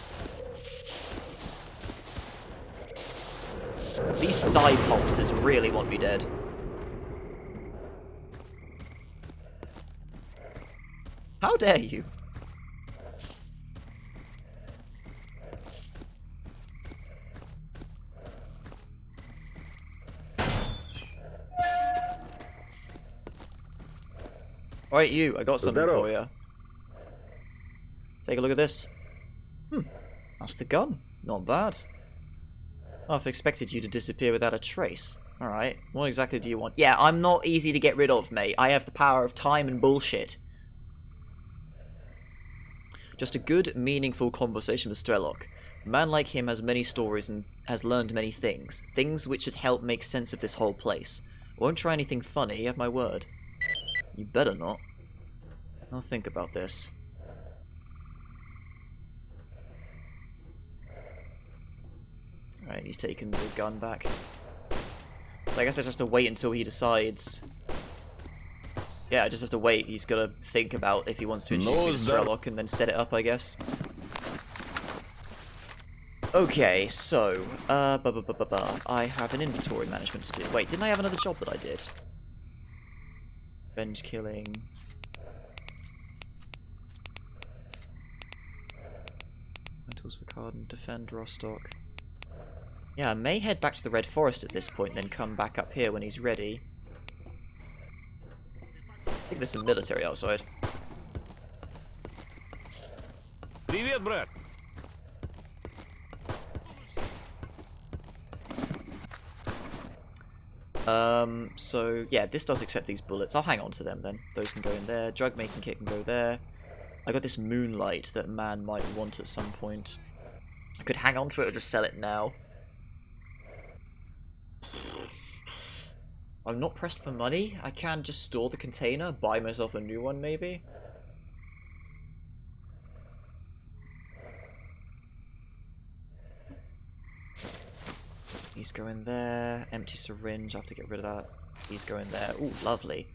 These side pulses really want me dead. How dare you? Alright, you, I got something for you. Take a look at this. That's the gun. Not bad. I've expected you to disappear without a trace. Alright, what exactly do you want? Yeah, I'm not easy to get rid of, mate. I have the power of time and bullshit. Just a good, meaningful conversation with S.T.A.L.K.E.R. A man like him has many stories and has learned many things. Things which should help make sense of this whole place. I won't try anything funny, you have my word. You better not. I'll think about this. Alright, he's taking the gun back. So I guess I just have to wait until he decides. Yeah, I just have to wait. He's got to think about if he wants to introduce me to S.T.A.L.K.E.R and then set it up, I guess. Okay, so, I have an inventory management to do. Wait, didn't I have another job that I did? Revenge killing. Vitals for Carden. Defend Rostock. Yeah, I may head back to the Red Forest at this point, then come back up here when he's ready. I think there's some military outside. Привет, брат! So, yeah, this does accept these bullets. I'll hang on to them then. Those can go in there. Drug making kit can go there. I got this moonlight that man might want at some point. I could hang on to it or just sell it now. I'm not pressed for money. I can just store the container, buy myself a new one maybe. These go in there. Empty syringe, I have to get rid of that. These go in there. Ooh, lovely.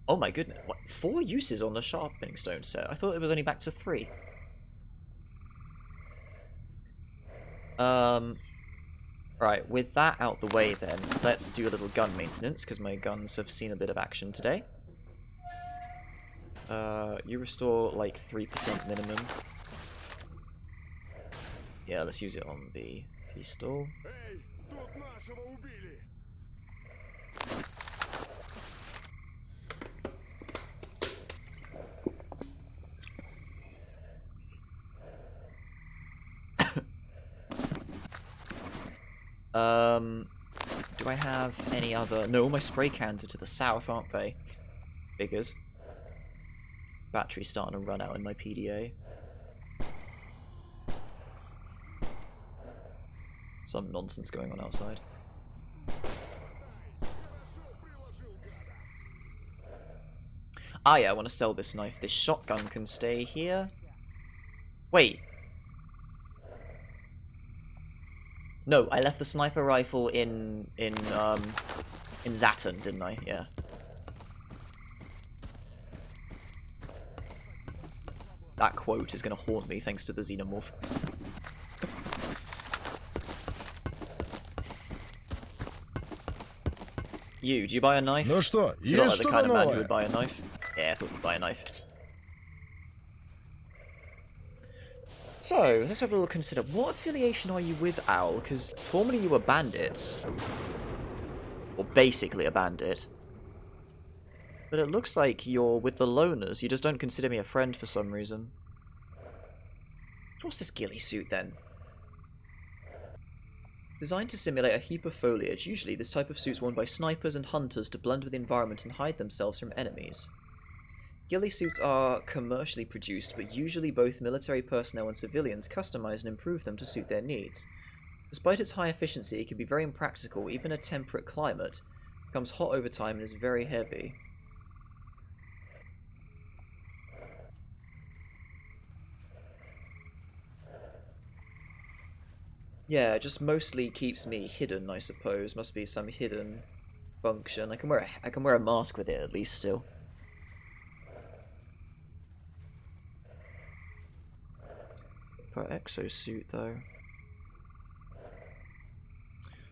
Oh my goodness. What? 4 uses on the sharpening stone set. I thought it was only back to 3. Right, with that out the way then, let's do a little gun maintenance, because my guns have seen a bit of action today. You restore like 3% minimum. Yeah, let's use it on the pistol. Эй, тут нашего убили! Do I have any other... No, all my spray cans are to the south, aren't they? Figures. Battery's starting to run out in my PDA. Some nonsense going on outside. Ah yeah, I want to sell this knife. This shotgun can stay here. Wait. No, I left the sniper rifle in Zaton, didn't I? Yeah. That quote is going to haunt me thanks to the xenomorph. You, do you buy a knife? Ну что, You're not есть like the что-то kind of man who новое? would buy a knife. Yeah, I thought you'd buy a knife. So, let's have a little consider. What affiliation are you with, Owl? Because formerly you were bandits. Or basically a bandit. But it looks like you're with the loners. You just don't consider me a friend for some reason. What's this ghillie suit then? Designed to simulate a heap of foliage, usually this type of suit is worn by snipers and hunters to blend with the environment and hide themselves from enemies. Ghillie suits are commercially produced, but usually both military personnel and civilians customize and improve them to suit their needs. Despite its high efficiency, it can be very impractical, even in a temperate climate. It becomes hot over time and is very heavy. Yeah, it just mostly keeps me hidden, I suppose. Must be some hidden function. I can wear a mask with it at least still. For exosuit though.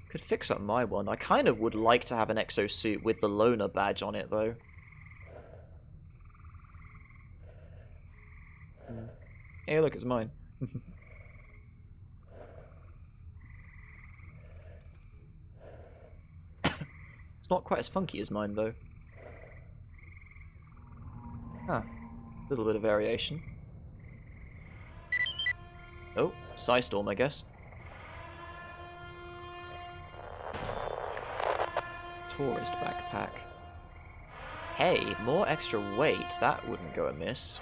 Could fix up my one. I kind of would like to have an exosuit with the loner badge on it though. Hey, look, it's mine. It's not quite as funky as mine though. Huh. A little bit of variation. Oh, Psystorm, I guess. Tourist backpack. Hey, more extra weight. That wouldn't go amiss.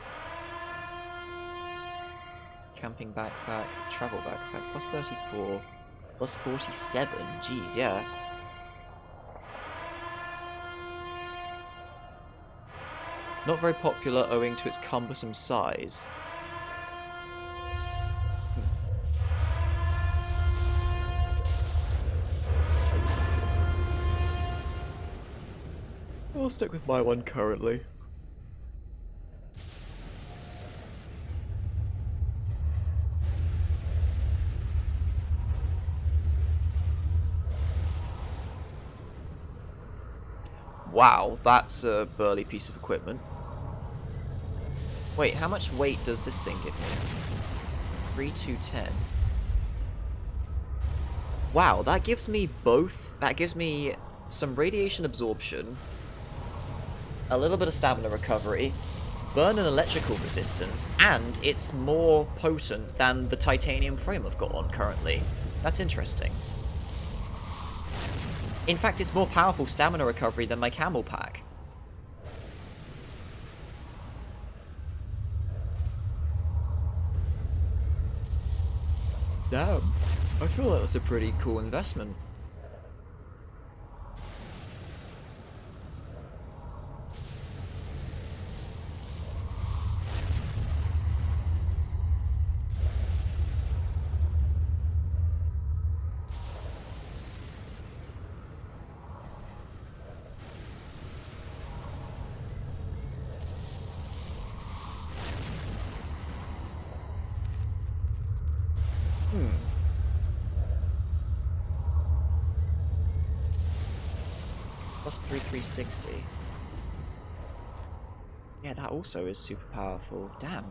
Camping backpack, travel backpack, plus 34, plus 47. Jeez, yeah. Not very popular owing to its cumbersome size. I'll stick with my one currently. Wow, that's a burly piece of equipment. Wait, how much weight does this thing give me? 3210. Wow, that gives me both. That gives me some radiation absorption, a little bit of stamina recovery, burn and electrical resistance, and it's more potent than the titanium frame I've got on currently. That's interesting. In fact, it's more powerful stamina recovery than my camel pack. Damn, I feel like that's a pretty cool investment. Plus 360. Yeah, that also is super powerful. Damn.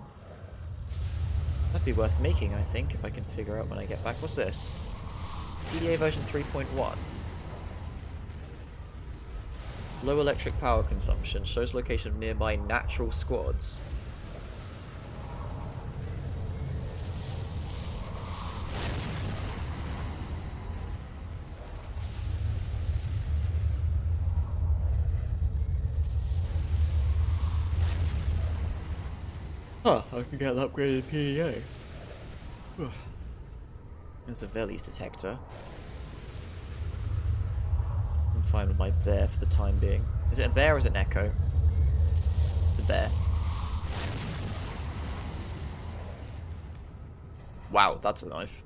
That'd be worth making, I think, if I can figure out when I get back. What's this? PDA version 3.1. Low electric power consumption. Shows location of nearby natural squads. Huh, I can get an upgraded PDA. There's a Veli's detector. I'm fine with my bear for the time being. Is it a bear or is it an echo? It's a bear. Wow, that's a knife.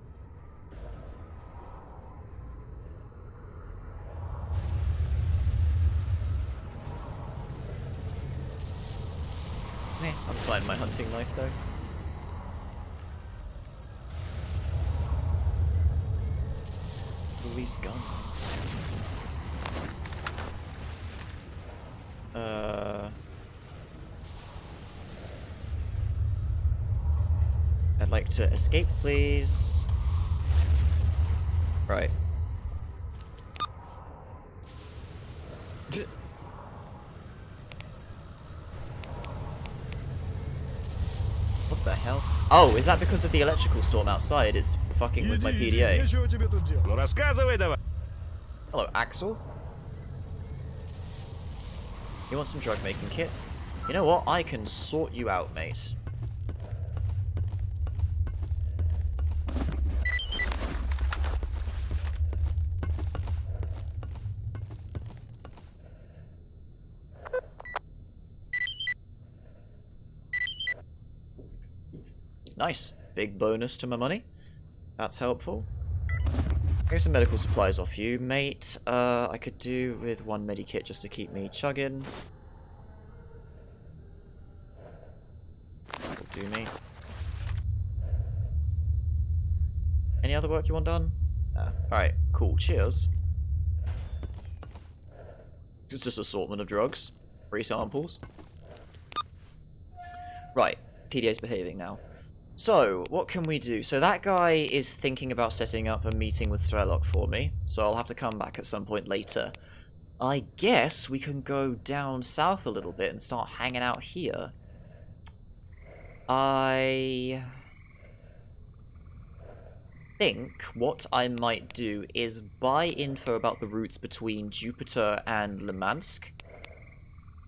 I'm fine with my hunting knife though. All these guns. I'd like to escape, please. Right. What the hell? Oh, is that because of the electrical storm outside? It's fucking with my PDA. Нечего тебе тут делать. Ну рассказывай давай. Hello, Axel. You want some drug making kits? You know what? I can sort you out, mate. Nice. Big bonus to my money. That's helpful. Get some medical supplies off you, mate. I could do with one medikit just to keep me chugging. That'll do me. Any other work you want done? Alright, cool. Cheers. It's just assortment of drugs. Free samples. Right. PDA's behaving now. So, what can we do? So that guy is thinking about setting up a meeting with S.T.A.L.K.E.R for me, so I'll have to come back at some point later. I guess we can go down south a little bit and start hanging out here. I think what I might do is buy info about the routes between Jupiter and Limansk,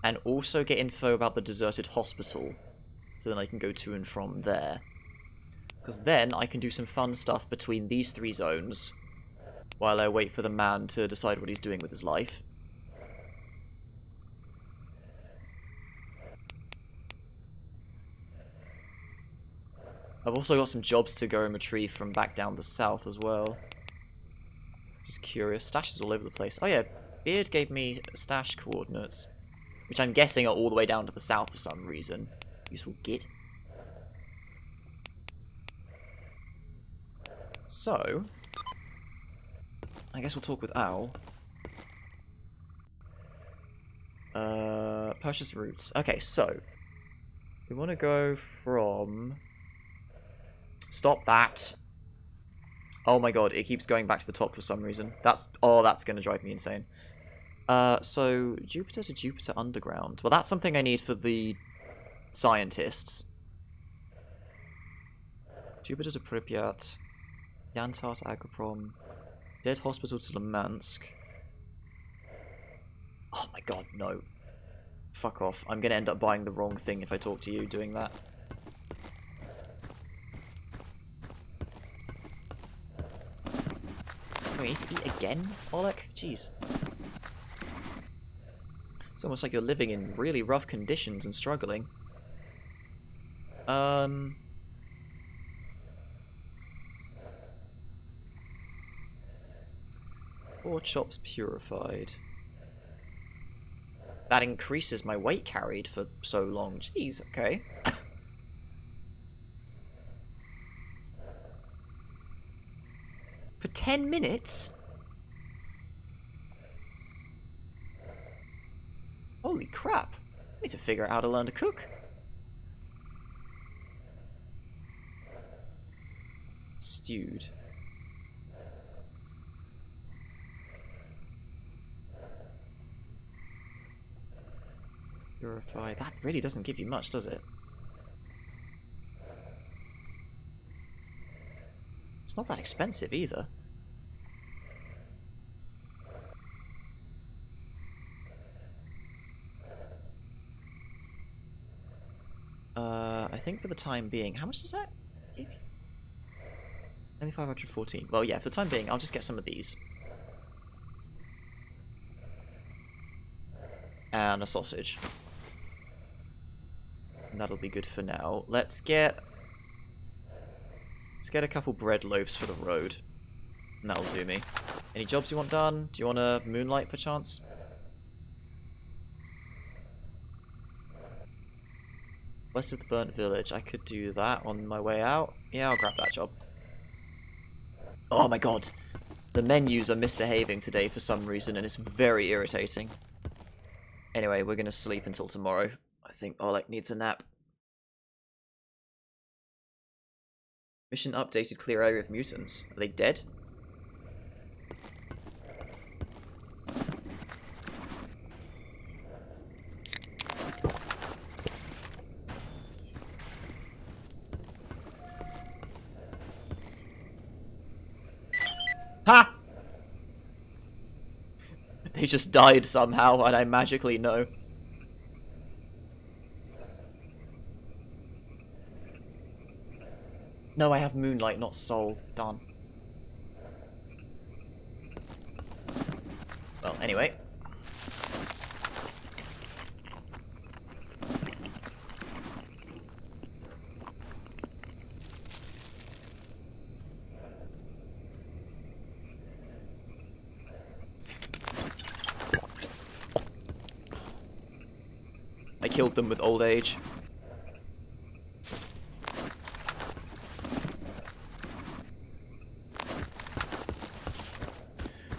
and also get info about the deserted hospital, so then I can go to and from there. Because then I can do some fun stuff between these three zones, while I wait for the man to decide what he's doing with his life. I've also got some jobs to go and retrieve from back down the south as well. Just curious. Stashes all over the place. Oh yeah, Beard gave me stash coordinates, which I'm guessing are all the way down to the south for some reason. Useful git. So, I guess we'll talk with Owl. Purchase routes. Okay, so we want to go from Stop that. Oh my god, it keeps going back to the top for some reason. That's gonna drive me insane. So Jupiter to Jupiter Underground. Well, that's something I need for the scientists. Jupiter to Pripyat. Yantar to Agroprom. Dead Hospital to Lemansk. Oh my god, no. Fuck off. I'm gonna end up buying the wrong thing if I talk to you doing that. Wait, need to eat again, Oleg? Jeez. It's almost like you're living in really rough conditions and struggling. Four chops purified. That increases my weight carried for so long. Jeez, okay. For 10 minutes? Holy crap. I need to figure out how to learn to cook. Stewed. Purify. That really doesn't give you much, does it? It's not that expensive either. I think for the time being, how much does that give you? Only 514. Well, yeah, for the time being, I'll just get some of these. And a sausage. And that'll be good for now. Let's get a couple bread loaves for the road. And that'll do me. Any jobs you want done? Do you want a moonlight perchance? West of the burnt village. I could do that on my way out. Yeah, I'll grab that job. Oh my god. The menus are misbehaving today for some reason, and it's very irritating. Anyway, we're gonna sleep until tomorrow. I think Oleg needs a nap. Mission updated, clear area of mutants. Are they dead? Ha! They just died somehow, and I magically know. No, I have Moonlight, not Soul. Darn. Well, anyway. I killed them with old age.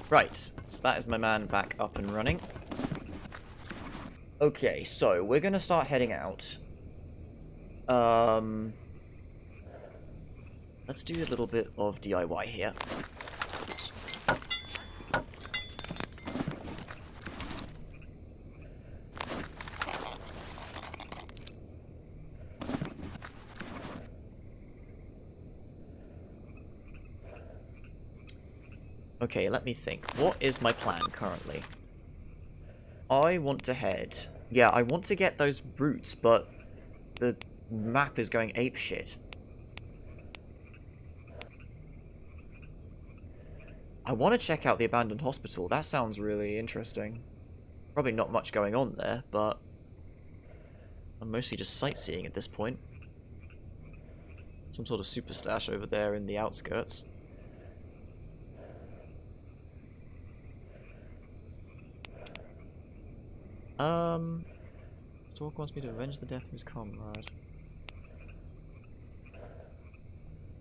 Right, so that is my man back up and running. Okay, so we're gonna start heading out. Let's do a little bit of DIY here. Okay, let me think. What is my plan currently? I want to head... Yeah, I want to get those routes, but the map is going apeshit. I want to check out the abandoned hospital. That sounds really interesting. Probably not much going on there, but I'm mostly just sightseeing at this point. Some sort of super stash over there in the outskirts. S.T.A.L.K.E.R wants me to avenge the death of his comrade.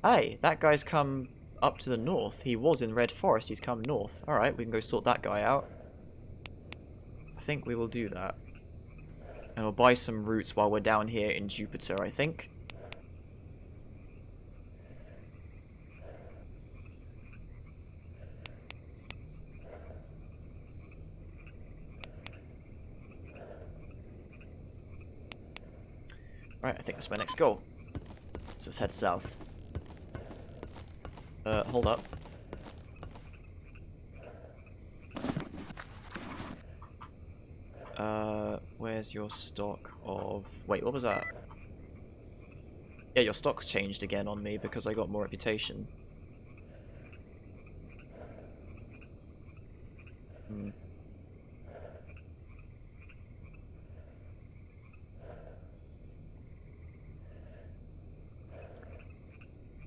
Hey, that guy's come up to the north. He was in Red Forest, he's come north. Alright, we can go sort that guy out. I think we will do that. And we'll buy some roots while we're down here in Jupiter, I think. Right, I think that's my next goal. So let's head south. Hold up. Where's your stock of... Wait, what was that? Yeah, your stock's changed again on me because I got more reputation. Hmm.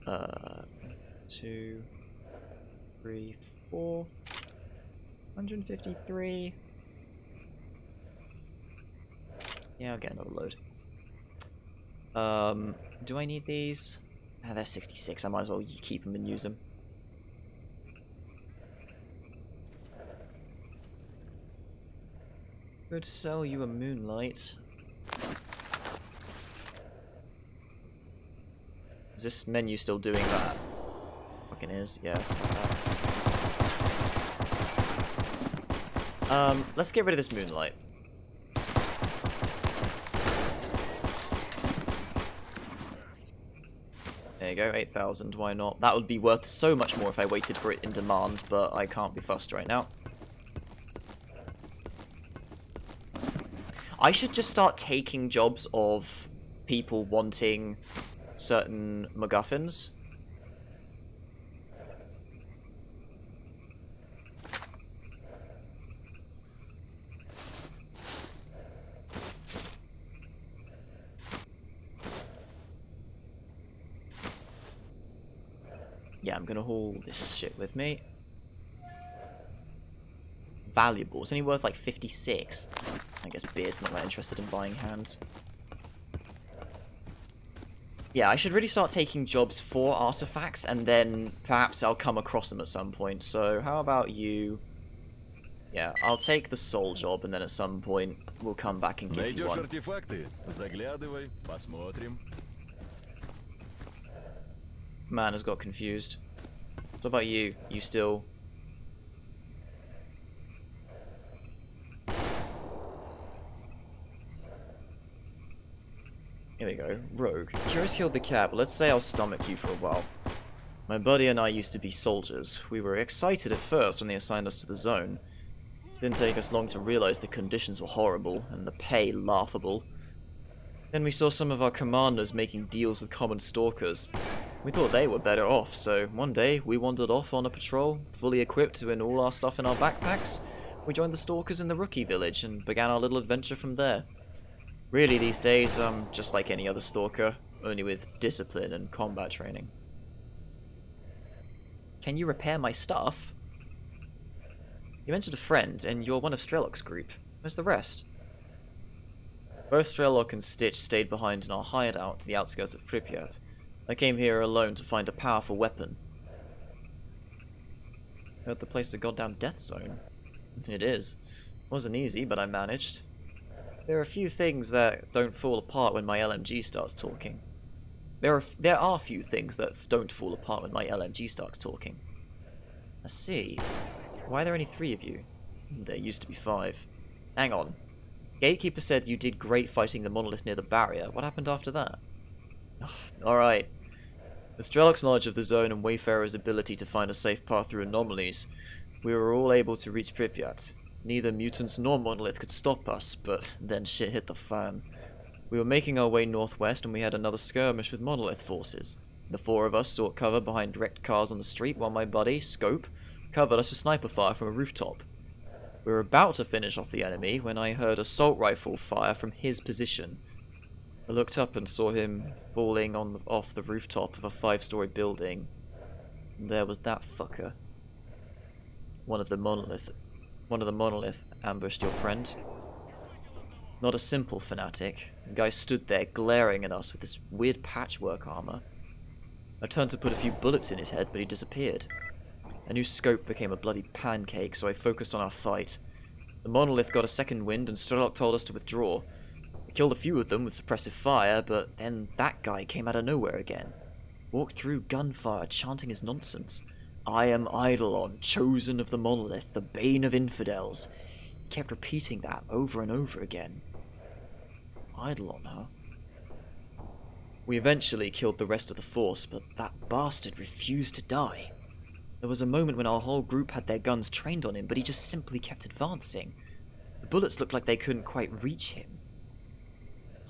Uh, 2, 3, 4... 153... Yeah, I'll get another load. Do I need these? Ah, they're 66. I might as well keep them and use them. Could sell you a moonlight. Is this menu still doing that? Fucking is, yeah. Let's get rid of this moonlight. There you go, 8,000, why not? That would be worth so much more if I waited for it in demand, but I can't be fussed right now. I should just start taking jobs of people wanting certain MacGuffins. Yeah, I'm gonna haul this shit with me. Valuable. It's only worth like 56. I guess Beard's not that interested in buying hands. Yeah, I should really start taking jobs for artifacts, and then perhaps I'll come across them at some point. So how about you... Yeah, I'll take the soul job, and then at some point we'll come back and give you Найдешь one. артефакты? Заглядывай, посмотрим. Man has got confused. What about you? You still... Here we go. Rogue. Curious killed the cat, but let's say I'll stomach you for a while. My buddy and I used to be soldiers. We were excited at first when they assigned us to the zone. Didn't take us long to realize the conditions were horrible, and the pay laughable. Then we saw some of our commanders making deals with common stalkers. We thought they were better off, so one day we wandered off on a patrol, fully equipped with all our stuff in our backpacks. We joined the stalkers in the rookie village and began our little adventure from there. Really, these days, I'm just like any other stalker, only with discipline and combat training. Can you repair my stuff? You mentioned a friend, and you're one of S.T.A.L.K.E.R's group. Where's the rest? Both S.T.A.L.K.E.R and Stitch stayed behind in our hideout to the outskirts of Pripyat. I came here alone to find a powerful weapon. Heard the place a goddamn death zone. It is. Wasn't easy, but I managed. There are a few things that don't fall apart when my LMG starts talking. There are few things that don't fall apart when my LMG starts talking. I see. Why are there only 3 of you? There used to be 5. Hang on. Gatekeeper said you did great fighting the monolith near the barrier. What happened after that? Alright. With S.T.A.L.K.E.'s knowledge of the zone and Wayfarer's ability to find a safe path through anomalies, we were all able to reach Pripyat. Neither mutants nor monolith could stop us, but then shit hit the fan. We were making our way northwest and we had another skirmish with monolith forces. The 4 of us sought cover behind wrecked cars on the street while my buddy, Scope, covered us with sniper fire from a rooftop. We were about to finish off the enemy when I heard assault rifle fire from his position. I looked up and saw him falling off the rooftop of a 5-story building. And there was that fucker. One of the monolith ambushed your friend. Not a simple fanatic. The guy stood there glaring at us with this weird patchwork armor. I turned to put a few bullets in his head, but he disappeared. I knew Scope became a bloody pancake, so I focused on our fight. The monolith got a second wind, and S.T.A.L.K.E.R told us to withdraw. We killed a few of them with suppressive fire, but then that guy came out of nowhere again. Walked through gunfire, chanting his nonsense. I am Eidolon, chosen of the monolith, the bane of infidels. He kept repeating that over and over again. Eidolon, huh? We eventually killed the rest of the force, but that bastard refused to die. There was a moment when our whole group had their guns trained on him, but he just simply kept advancing. The bullets looked like they couldn't quite reach him.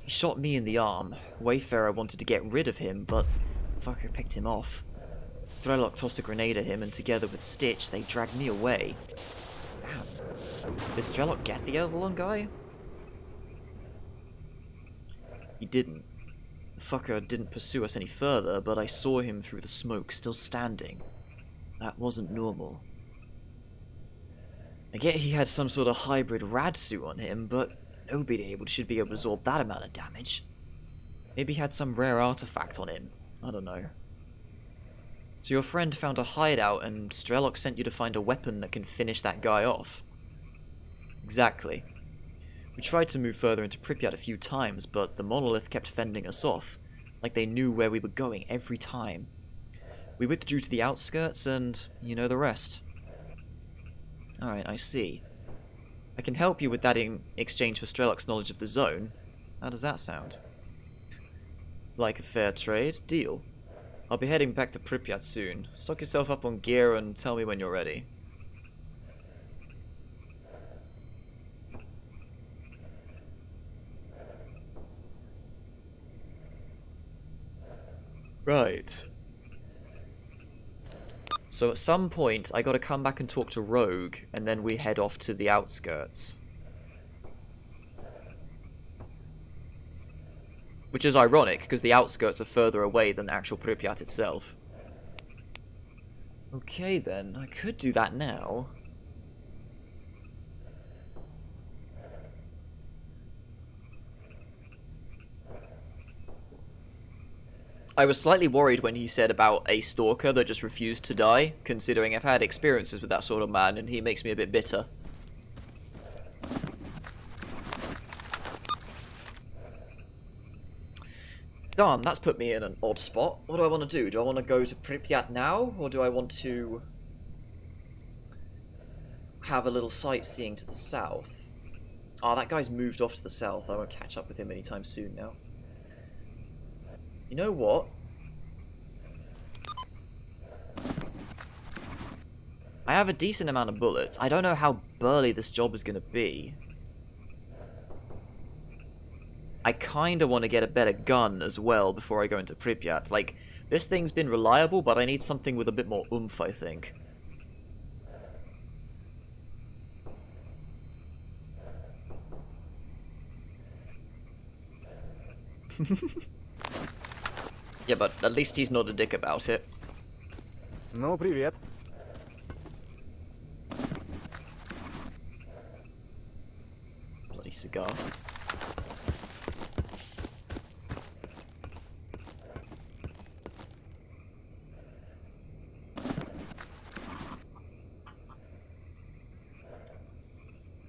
He shot me in the arm. Wayfarer wanted to get rid of him, but fucker picked him off. S.T.A.L.K.E.R tossed a grenade at him, and together with Stitch, they dragged me away. Damn. Did S.T.A.L.K.E.R get the Eidolon guy? He didn't. The fucker didn't pursue us any further, but I saw him through the smoke, still standing. That wasn't normal. I get he had some sort of hybrid rad suit on him, but nobody should be able to absorb that amount of damage. Maybe he had some rare artifact on him. I don't know. So your friend found a hideout and S.T.A.L.K.E.R sent you to find a weapon that can finish that guy off. Exactly. We tried to move further into Pripyat a few times, but the monolith kept fending us off, like they knew where we were going every time. We withdrew to the outskirts and you know the rest. Alright, I see. I can help you with that in exchange for S.T.A.L.K.E.'s knowledge of the zone. How does that sound? Like a fair trade? Deal. I'll be heading back to Pripyat soon. Stock yourself up on gear and tell me when you're ready. Right. So at some point, I gotta come back and talk to Rogue, and then we head off to the outskirts. Which is ironic, because the outskirts are further away than actual Pripyat itself. Okay then, I could do that now. I was slightly worried when he said about a stalker that just refused to die, considering I've had experiences with that sort of man, and he makes me a bit bitter. Darn, that's put me in an odd spot. What do I want to do? Do I want to go to Pripyat now, or do I want to have a little sightseeing to the south? Ah, that guy's moved off to the south. I won't catch up with him anytime soon now. You know what? I have a decent amount of bullets. I don't know how burly this job is going to be. I kinda want to get a better gun as well before I go into Pripyat. Like, this thing's been reliable, but I need something with a bit more oomph, I think. Yeah, but at least he's not a dick about it. Ну, привет. Bloody cigar.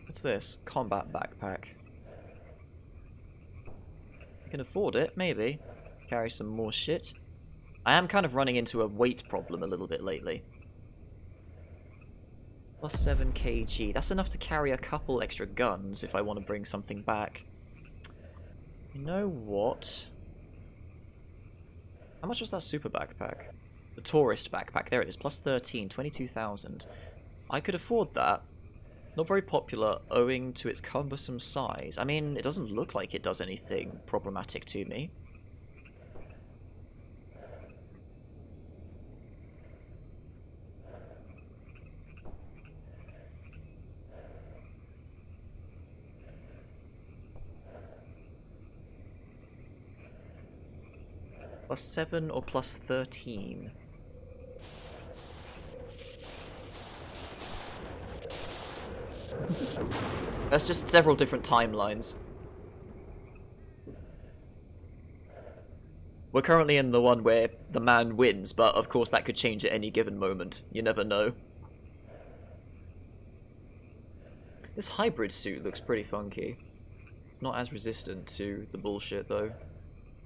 What's this? Combat backpack. I can afford it, maybe. Carry some more shit. I am kind of running into a weight problem a little bit lately. Plus 7 kg. That's enough to carry a couple extra guns if I want to bring something back. You know what? How much was that super backpack? The tourist backpack. There it is. Plus 13. 22,000. I could afford that. It's not very popular owing to its cumbersome size. I mean, it doesn't look like it does anything problematic to me. Plus 7 or plus 13? That's just several different timelines. We're currently in the one where the man wins, but of course that could change at any given moment. You never know. This hybrid suit looks pretty funky. It's not as resistant to the bullshit, though.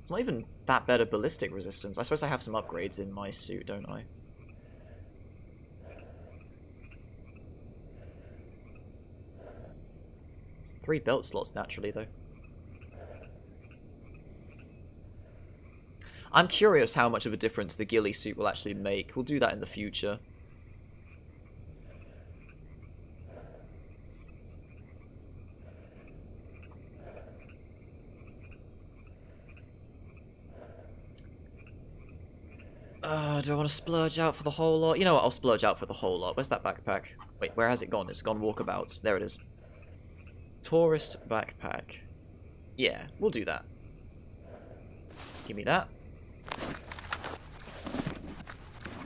It's not even that better ballistic resistance. I suppose I have some upgrades in my suit, don't I? Three belt slots, naturally, though. I'm curious how much of a difference the ghillie suit will actually make. We'll do that in the future. Do I want to splurge out for the whole lot? You know what, I'll splurge out for the whole lot. Where's that backpack? Wait, where has it gone? It's gone walkabouts. There it is. Tourist backpack. Yeah, we'll do that. Give me that.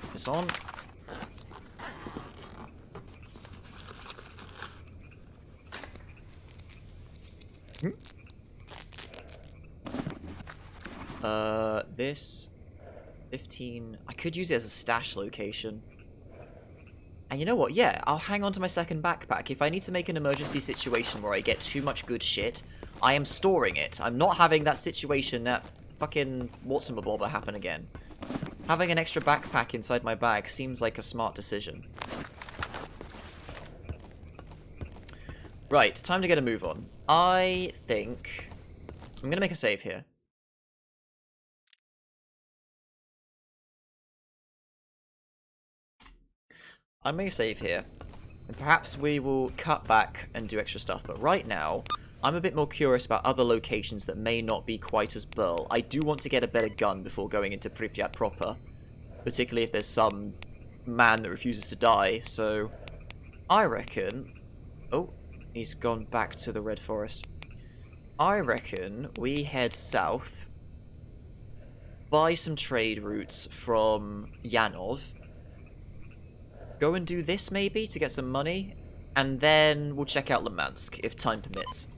Put this on. This 15. I could use it as a stash location. And you know what? Yeah, I'll hang on to my second backpack. If I need to make an emergency situation where I get too much good shit, I am storing it. I'm not having that situation that fucking whatsamabobber happen again. Having an extra backpack inside my bag seems like a smart decision. Right, time to get a move on. I think I'm gonna make a save here. I may save here, and perhaps we will cut back and do extra stuff, but right now, I'm a bit more curious about other locations that may not be quite as burl. I do want to get a better gun before going into Pripyat proper, particularly if there's some man that refuses to die, so I reckon... Oh, he's gone back to the Red Forest. I reckon we head south, buy some trade routes from Yanov, go and do this maybe to get some money, and then we'll check out Lemansk if time permits.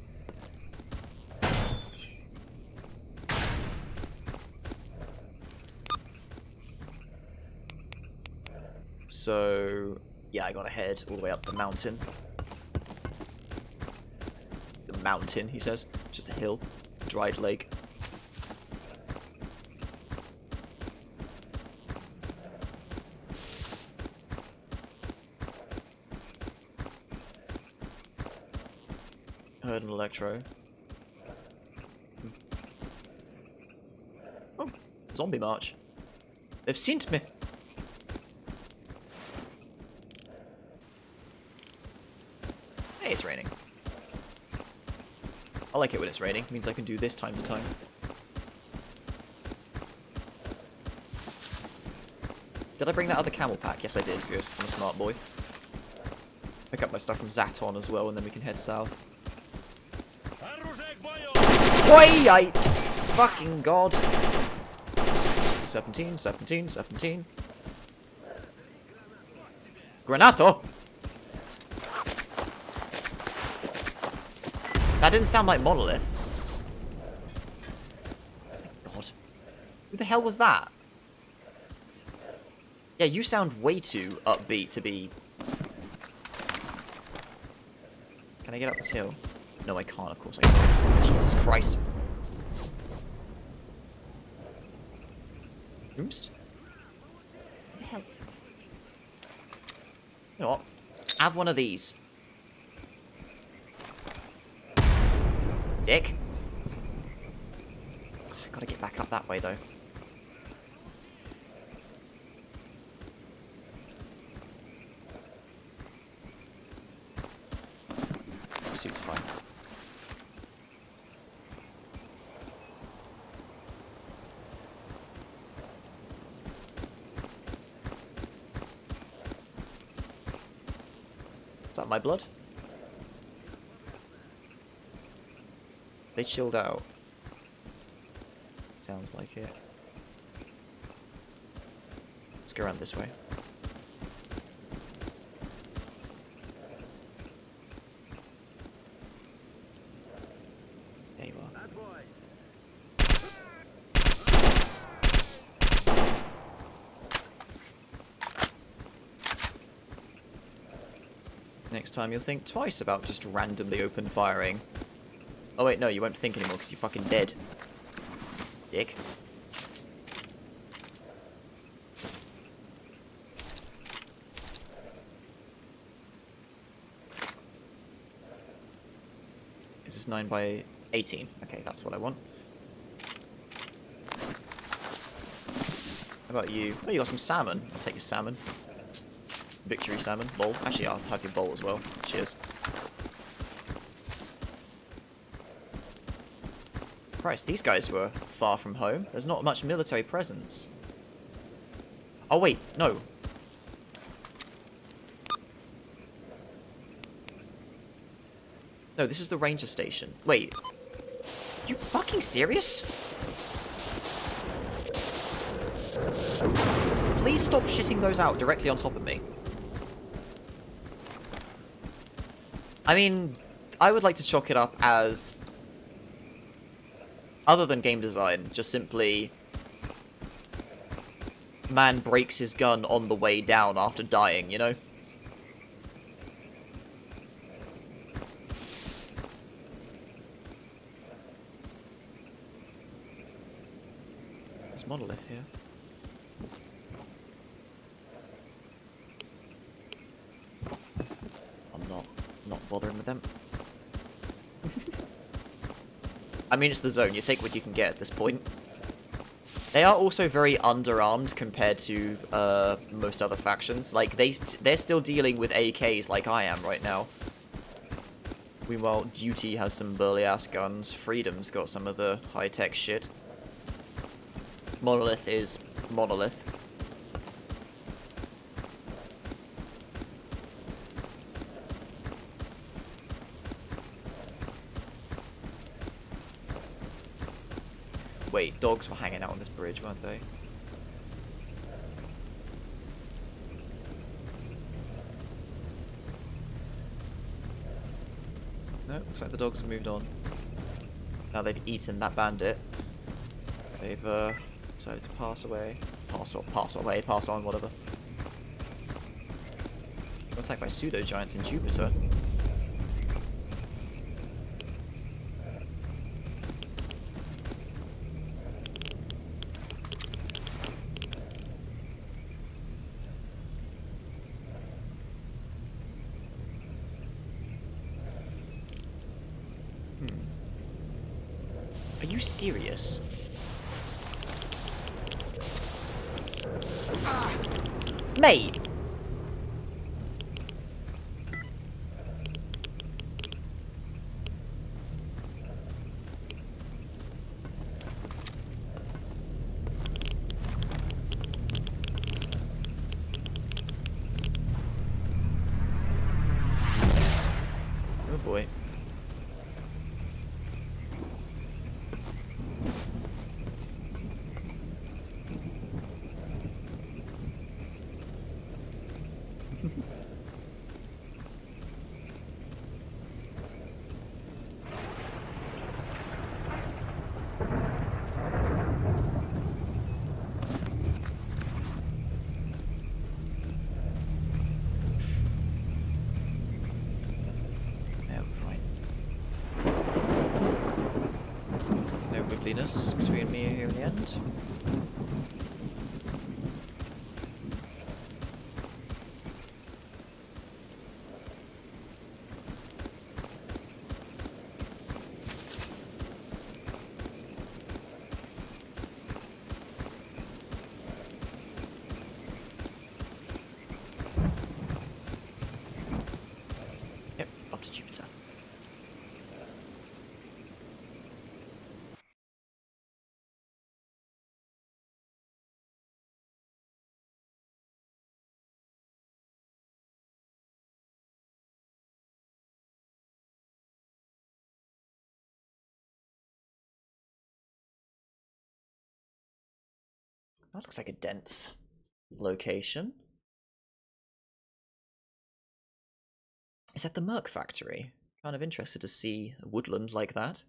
So, yeah, I gotta head all the way up the mountain. The mountain, he says. Just a hill. Dried lake. Heard an electro. Oh, zombie march. They've seen me. Hey, it's raining. I like it when it's raining. It means I can do this time to time. Did I bring that other camel pack? Yes, I did. Good. I'm a smart boy. Pick up my stuff from Zaton as well, and then we can head south. Oi! I... Fucking god. Serpentine, serpentine, serpentine. Granato! That didn't sound like Monolith. God. Who the hell was that? Yeah, you sound way too upbeat to be... Can I get up this hill? No, I can't, of course I can't. Jesus Christ. Oost? What the hell? You know what? Have one of these. Dick. I gotta get back up that way, though. Suit's fine. Is that my blood? They chilled out. Sounds like it. Let's go around this way. There you are. Next time you'll think twice about just randomly open firing. Oh wait, no, you won't think anymore because you're fucking dead. Dick. Is this 9 by 18? Okay, that's what I want. How about you? Oh, you got some salmon. I'll take your salmon. Victory salmon. Bowl. Actually, I'll have your bowl as well. Cheers. Christ, these guys were far from home. There's not much military presence. Oh, wait. No. No, this is the ranger station. Wait. You fucking serious? Please stop shitting those out directly on top of me. I mean, I would like to chalk it up as, other than game design, just simply man breaks his gun on the way down after dying, you know? There's monolith here. I'm not bothering with them. I mean, it's the zone. You take what you can get at this point. They are also very underarmed compared to most other factions. Like, they're still dealing with AKs like I am right now. Meanwhile, Duty has some burly-ass guns. Freedom's got some of the high-tech shit. Monolith is Monolith. Wait, dogs were hanging out on this bridge, weren't they? No, looks like the dogs have moved on. Now they've eaten that bandit. They've decided to pass away. Pass on, whatever. Got attacked by pseudo-giants in Jupiter. Are you serious? Mate! Oh boy. Yeah, we're fine. No wiggliness between me here in the end. Yep, off to Jupiter. That looks like a dense location. Is that the Merc factory? Kind of interested to see a woodland like that.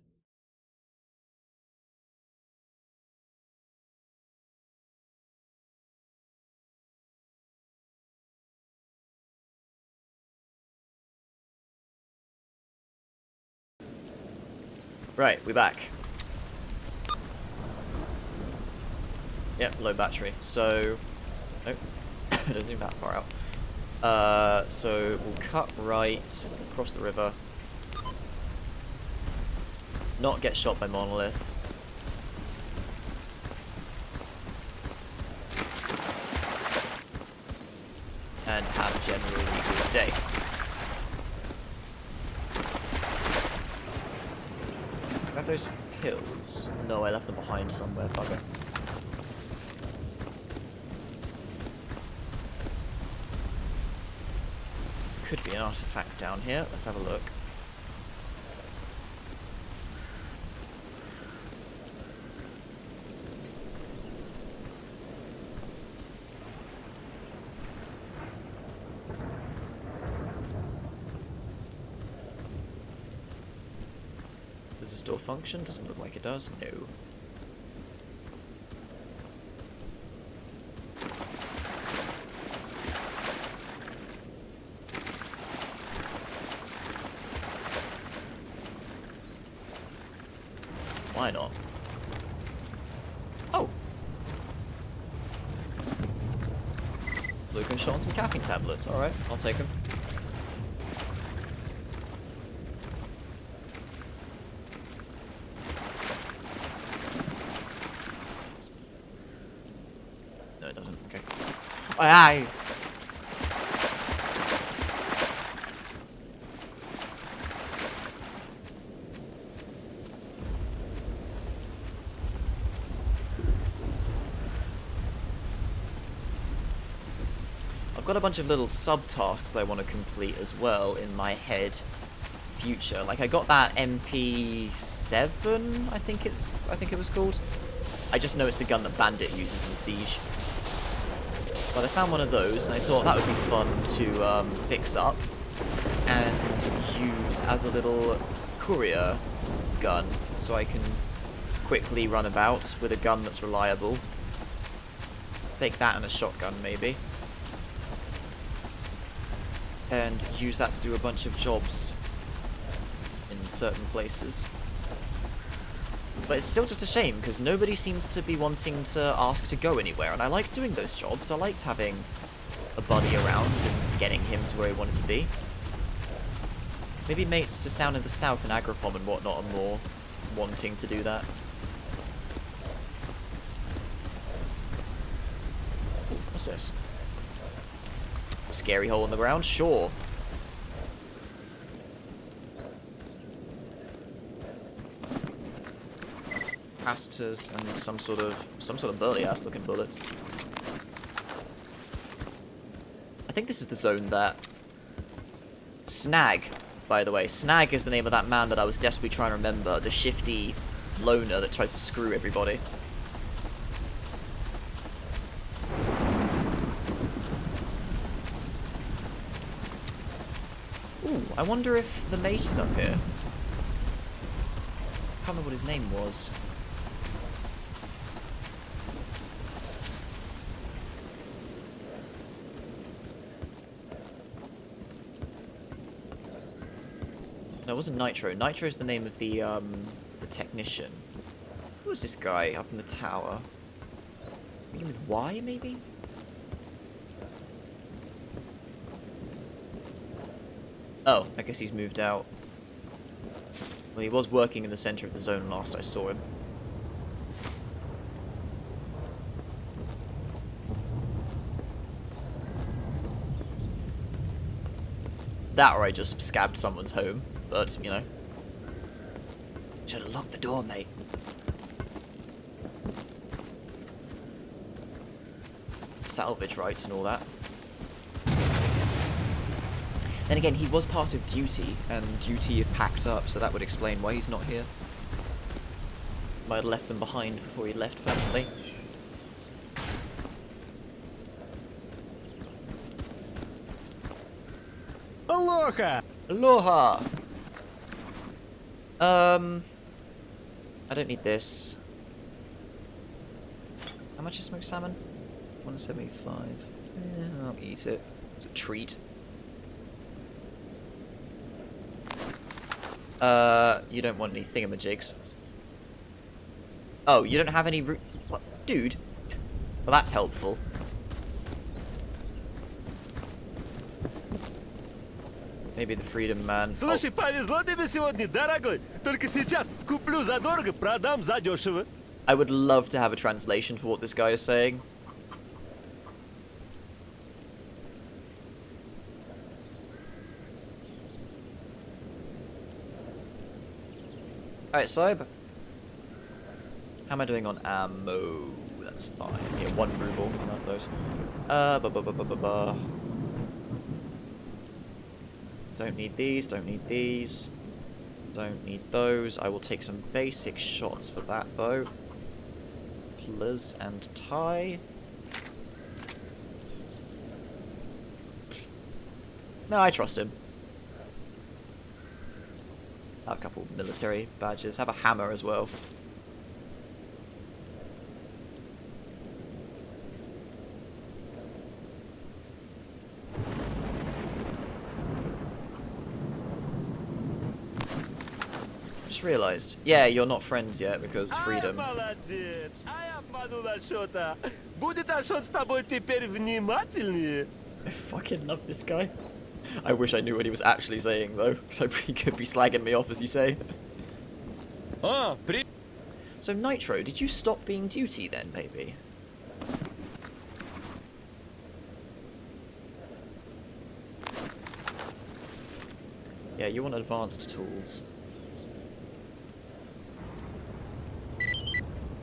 Right, we're back. Yep, low battery. So, nope, don't zoom that far out. So we'll cut right across the river. Not get shot by monolith. day. Have those pills? No, I left them behind somewhere, bugger. Could be an artifact down here. Let's have a look. Does this door function? Doesn't look like it does. No. Why not? Oh! Luke and Sean some caffeine tablets. Alright, I'll take them. No, it doesn't. Okay. Aye! I've got a bunch of little sub-tasks that I want to complete as well in my head future. Like I got that MP7, I think it was called. I just know it's the gun that Bandit uses in Siege. But I found one of those and I thought that would be fun to fix up and use as a little courier gun so I can quickly run about with a gun that's reliable. Take that and a shotgun maybe. And use that to do a bunch of jobs in certain places. But it's still just a shame, because nobody seems to be wanting to ask to go anywhere, and I like doing those jobs. I liked having a buddy around and getting him to where he wanted to be. Maybe mates just down in the south in Agripom and whatnot are more wanting to do that. Ooh, what's this? Scary hole in the ground? Sure. Capacitors and some sort of burly ass looking bullets. I think this is the zone that Snag, by the way. Snag is the name of that man that I was desperately trying to remember, the shifty loner that tries to screw everybody. Ooh, I wonder if the mage is up here. I can't remember what his name was. No, it wasn't Nitro. Nitro is the name of the technician. Who was this guy up in the tower? Beginning with Y, maybe? Oh, I guess he's moved out. Well, he was working in the center of the zone last I saw him. That or I just scabbed someone's home, but, you know. Should have locked the door, mate. Salvage rights and all that. Then again, he was part of Duty, and Duty had packed up, so that would explain why he's not here. Might have left them behind before he left permanently. Aloha! Aloha! I don't need this. How much is smoked salmon? 175. Yeah, I'll eat it. It's a treat. You don't want any thingamajigs. Oh, you don't have any root... What? Dude? Well, that's helpful. Maybe the Freedom Man. Слушай, повезло тебе сегодня, дорогой. Только сейчас куплю задорого, продам задешево. I would love to have a translation for what this guy is saying. Alright, Sob. How am I doing on ammo? That's fine. Yeah, 1 ruble. None of those. Don't need these, don't need these. Don't need those. I will take some basic shots for that, though. Pliz and tie. No, I trust him. Have a couple military badges. Have a hammer as well. Just realised. Yeah, you're not friends yet because freedom. Молодец! Ай, обманула что-то. Будет Ашот с тобой теперь внимательнее? I fucking love this guy. I wish I knew what he was actually saying though, because he could be slagging me off as you say. А, So Nitro, did you stop being duty then, baby? Yeah, you want advanced tools.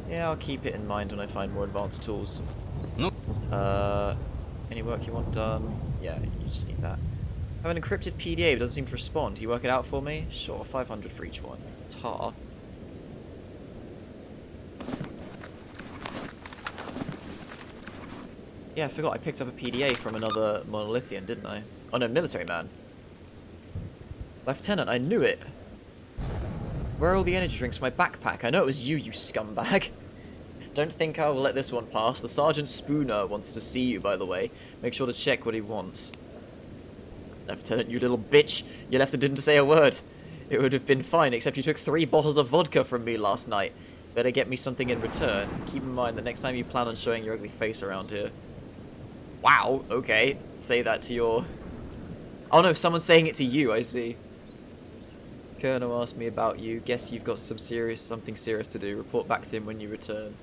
Yeah, I'll keep it in mind when I find more advanced tools. No. Any work you want done? Yeah, you just need that. I have an encrypted PDA but doesn't seem to respond. Can you work it out for me? Sure, 500 for each one. Tar. Yeah, I forgot I picked up a PDA from another Monolithian, didn't I? Oh no, military man. Lieutenant, I knew it! Where are all the energy drinks from my backpack? I know it was you, you scumbag. Don't think I will let this one pass. The Sergeant Spooner wants to see you, by the way. Make sure to check what he wants. Lieutenant, you little bitch. You left and didn't say a word. It would have been fine, except you took 3 bottles of vodka from me last night. Better get me something in return. Keep in mind that next time you plan on showing your ugly face around here. Wow, okay. Say that to your... Oh no, someone's saying it to you, I see. Colonel asked me about you. Guess you've got something serious to do. Report back to him when you return.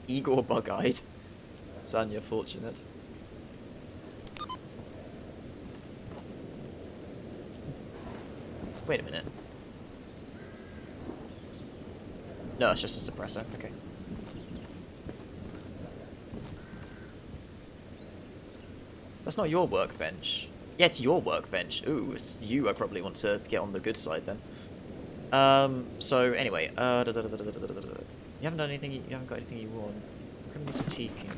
Igor bug-eyed. Sanya fortunate. Wait a minute. No, it's just a suppressor. Okay. That's not your workbench. Yeah, it's your workbench. Ooh, it's you I probably want to get on the good side then. So anyway, you haven't done anything, you haven't got anything you want. Give me some teaking.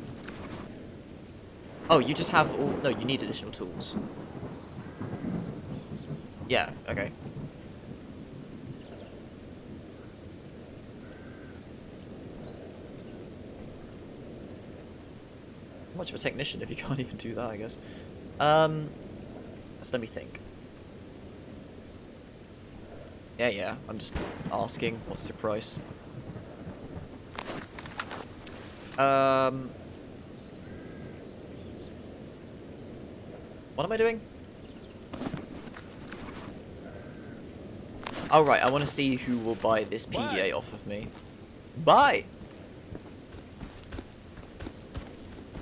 Oh, you just have all, no, you need additional tools. Yeah, okay. How much of a technician if you can't even do that, I guess. Let's let me think. Yeah, I'm just asking, what's the price? What am I doing? Oh right, I want to see who will buy this PDA off of me. Buy!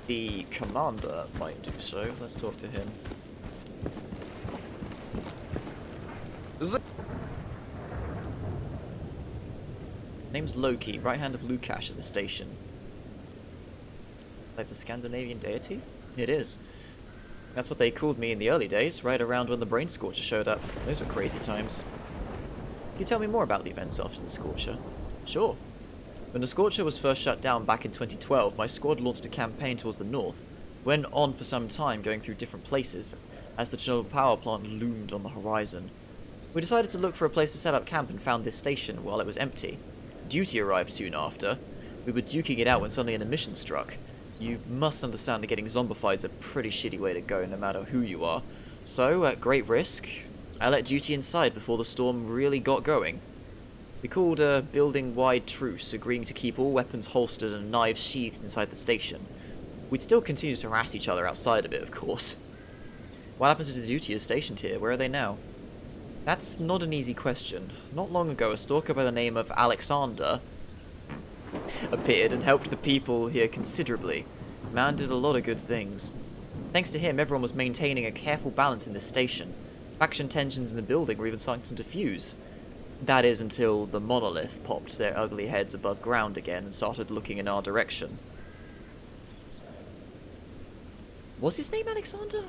The commander might do so. Let's talk to him. Name's Loki, right hand of Lukash at the station. Like the Scandinavian deity? It is. That's what they called me in the early days, right around when the Brain Scorcher showed up. Those were crazy times. Can you tell me more about the events after the Scorcher? Sure. When the Scorcher was first shut down back in 2012, my squad launched a campaign towards the north. Went on for some time, going through different places, as the Chernobyl power plant loomed on the horizon. We decided to look for a place to set up camp and found this station while it was empty. Duty arrived soon after. We were duking it out when suddenly an emission struck. You must understand that getting zombified is a pretty shitty way to go, no matter who you are. So, at great risk, I let duty inside before the storm really got going. We called a building-wide truce, agreeing to keep all weapons holstered and knives sheathed inside the station. We'd still continue to harass each other outside of it, of course. What happens to the dutiers stationed here? Where are they now? That's not an easy question. Not long ago, a stalker by the name of Alexander appeared and helped the people here considerably. The man did a lot of good things. Thanks to him, everyone was maintaining a careful balance in this station. Faction tensions in the building were even starting to diffuse. That is until the monolith popped their ugly heads above ground again and started looking in our direction. Was his name Alexander?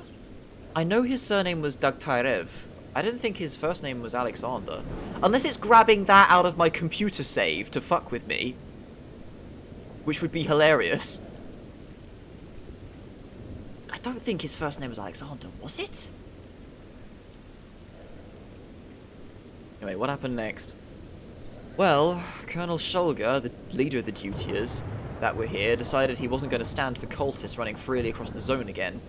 I know his surname was Dagtyrev. I didn't think his first name was Alexander. Unless it's grabbing that out of my computer save to fuck with me. Which would be hilarious. I don't think his first name was Alexander, was it? Anyway, what happened next? Well, Colonel S.T.A.L.K.E.R, the leader of the dutiers that were here, decided he wasn't going to stand for cultists running freely across the zone again.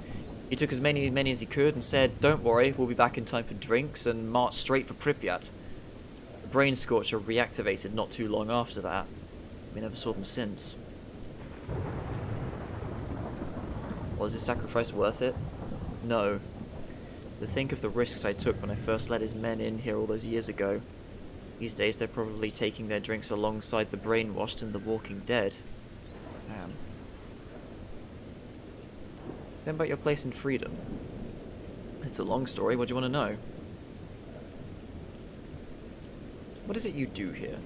He took as many as he could and said, "Don't worry, we'll be back in time for drinks," and marched straight for Pripyat. The Brain Scorcher reactivated not too long after that. We never saw them since. Was his sacrifice worth it? No. To think of the risks I took when I first let his men in here all those years ago. These days they're probably taking their drinks alongside the brainwashed and the walking dead. Damn. Tell me about your place in freedom. It's a long story, what do you want to know? What is it you do here?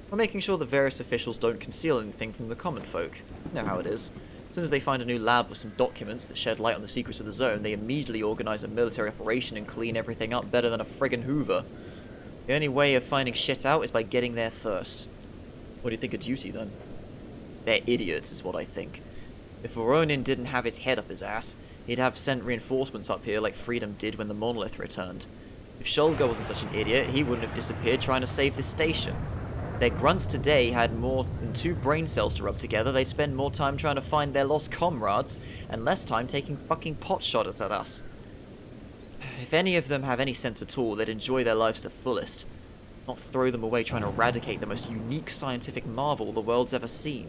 We're making sure the various officials don't conceal anything from the common folk. You know how it is. As soon as they find a new lab with some documents that shed light on the secrets of the zone, they immediately organize a military operation and clean everything up better than a friggin' Hoover. The only way of finding shit out is by getting there first. What do you think of duty, then? They're idiots, is what I think. If Voronin didn't have his head up his ass, he'd have sent reinforcements up here like Freedom did when the monolith returned. If S.T.A.L.K.E.R wasn't such an idiot, he wouldn't have disappeared trying to save this station. Their grunts today had more than 2 brain cells to rub together. They'd spend more time trying to find their lost comrades, and less time taking fucking potshotters at us. If any of them have any sense at all, they'd enjoy their lives to the fullest. Not throw them away trying to eradicate the most unique scientific marvel the world's ever seen.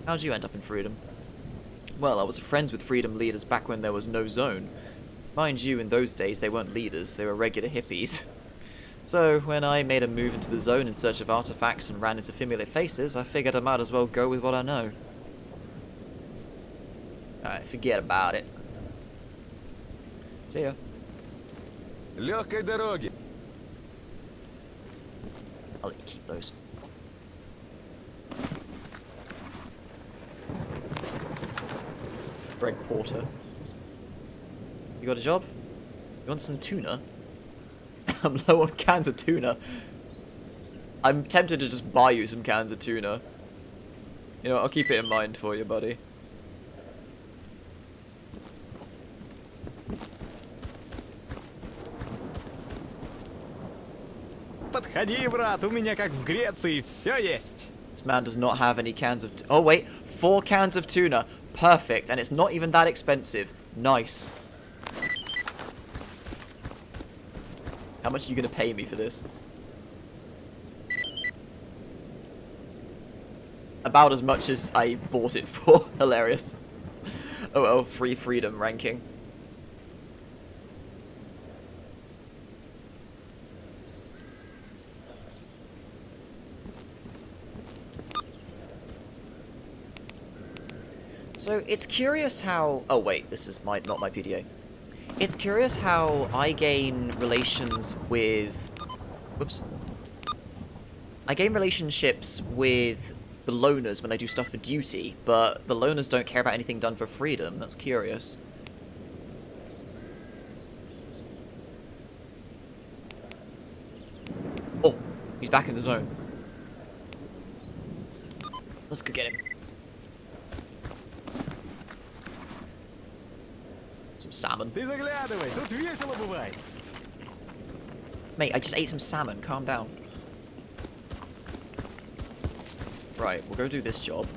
How'd you end up in Freedom? Well, I was friends with Freedom leaders back when there was no zone. Mind you, in those days they weren't leaders, they were regular hippies. So, when I made a move into the zone in search of artifacts and ran into familiar faces, I figured I might as well go with what I know. Alright, forget about it. See ya. Легкой дороги. I'll let you keep those. Greg Porter. You got a job? You want some tuna? I'm low on cans of tuna. I'm tempted to just buy you some cans of tuna. You know, I'll keep it in mind for you, buddy. Подходи, брат, у меня как в Греции, все есть. This man does not have any cans of... Oh, wait. 4 cans of tuna. Perfect. And it's not even that expensive. Nice. How much are you going to pay me for this? About as much as I bought it for. Hilarious. Oh well, free freedom ranking. So it's curious how... Oh wait, this is not my PDA. It's curious how I gain relations with... Whoops. I gain relationships with the loners when I do stuff for duty, but the loners don't care about anything done for freedom. That's curious. Oh, he's back in the zone. Let's go get him. Some salmon. Ты заглядывай, тут весело бывает. Mate, I just ate some salmon. Calm down. Right, we'll go do this job.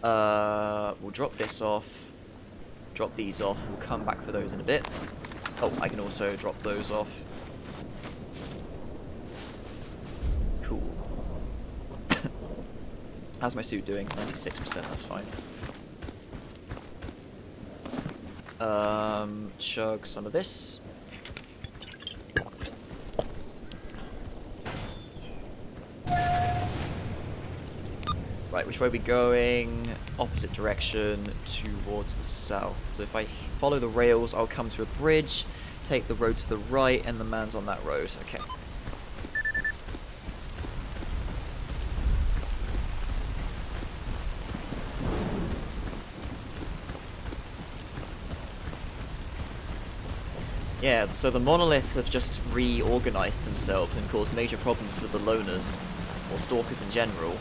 We'll drop this off. Drop these off. We'll come back for those in a bit. Oh, I can also drop those off. Cool. How's my suit doing? 96%, that's fine. Chug some of this. Right, Right, which way are we going? Opposite direction towards the south. So if I follow the rails, I'll come to a bridge, take the road to the right, and the man's on that road. Okay. Yeah, so the monolith have just reorganized themselves and caused major problems with the loners, or stalkers in general.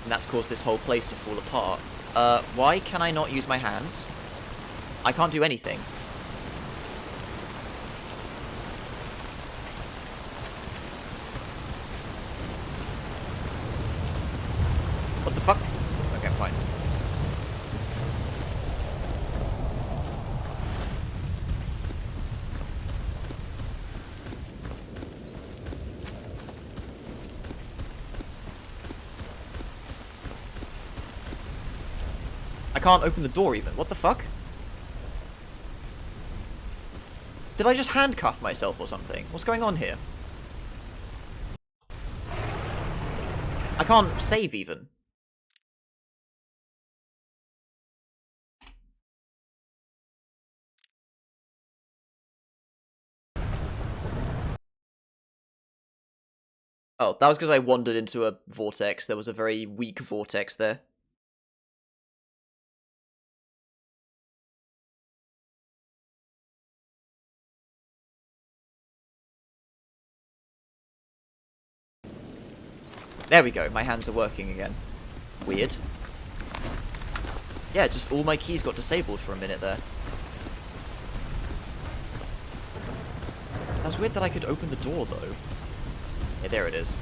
And that's caused this whole place to fall apart. Why can I not use my hands? I can't do anything. What the fuck? Okay, fine. I can't open the door even. What the fuck? Did I just handcuff myself or something? What's going on here? I can't save even. Oh, that was because I wandered into a vortex. There was a very weak vortex there. There we go, my hands are working again. Weird. Yeah, just all my keys got disabled for a minute there. That's weird that I could open the door, though. Yeah, there it is.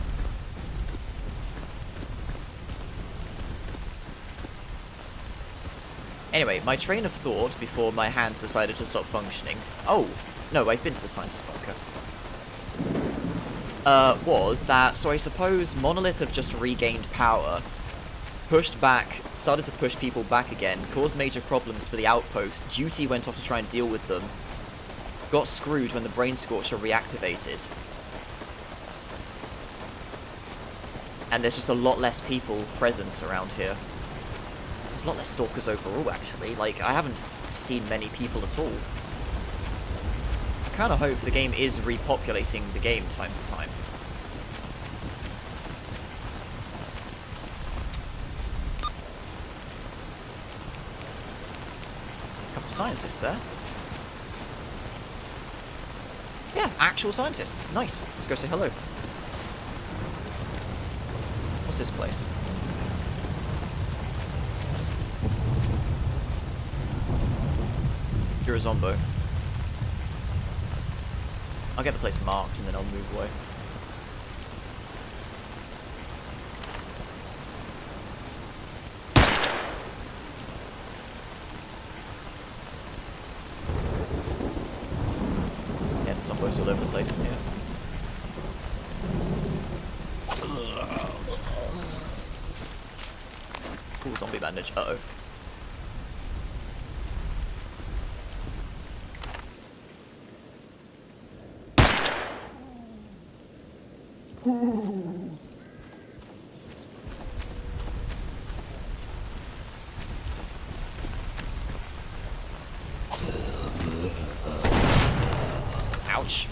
Anyway, my train of thought before my hands decided to stop functioning... Oh! No, I've been to the scientist bunker. Was that, so I suppose Monolith have just regained power, pushed back, started to push people back again, caused major problems for the outpost, Duty went off to try and deal with them, got screwed when the Brain Scorcher reactivated. And there's just a lot less people present around here. There's a lot less stalkers overall, actually. Like, I haven't seen many people at all. I kind of hope the game is repopulating the game time to time. A couple of scientists there. Yeah, actual scientists. Nice. Let's go say hello. What's this place? You're a zombo. I'll get the place marked and then I'll move away. Yeah, the zombos all over the place in here. Cool zombie bandage. Uh-oh. Ouch.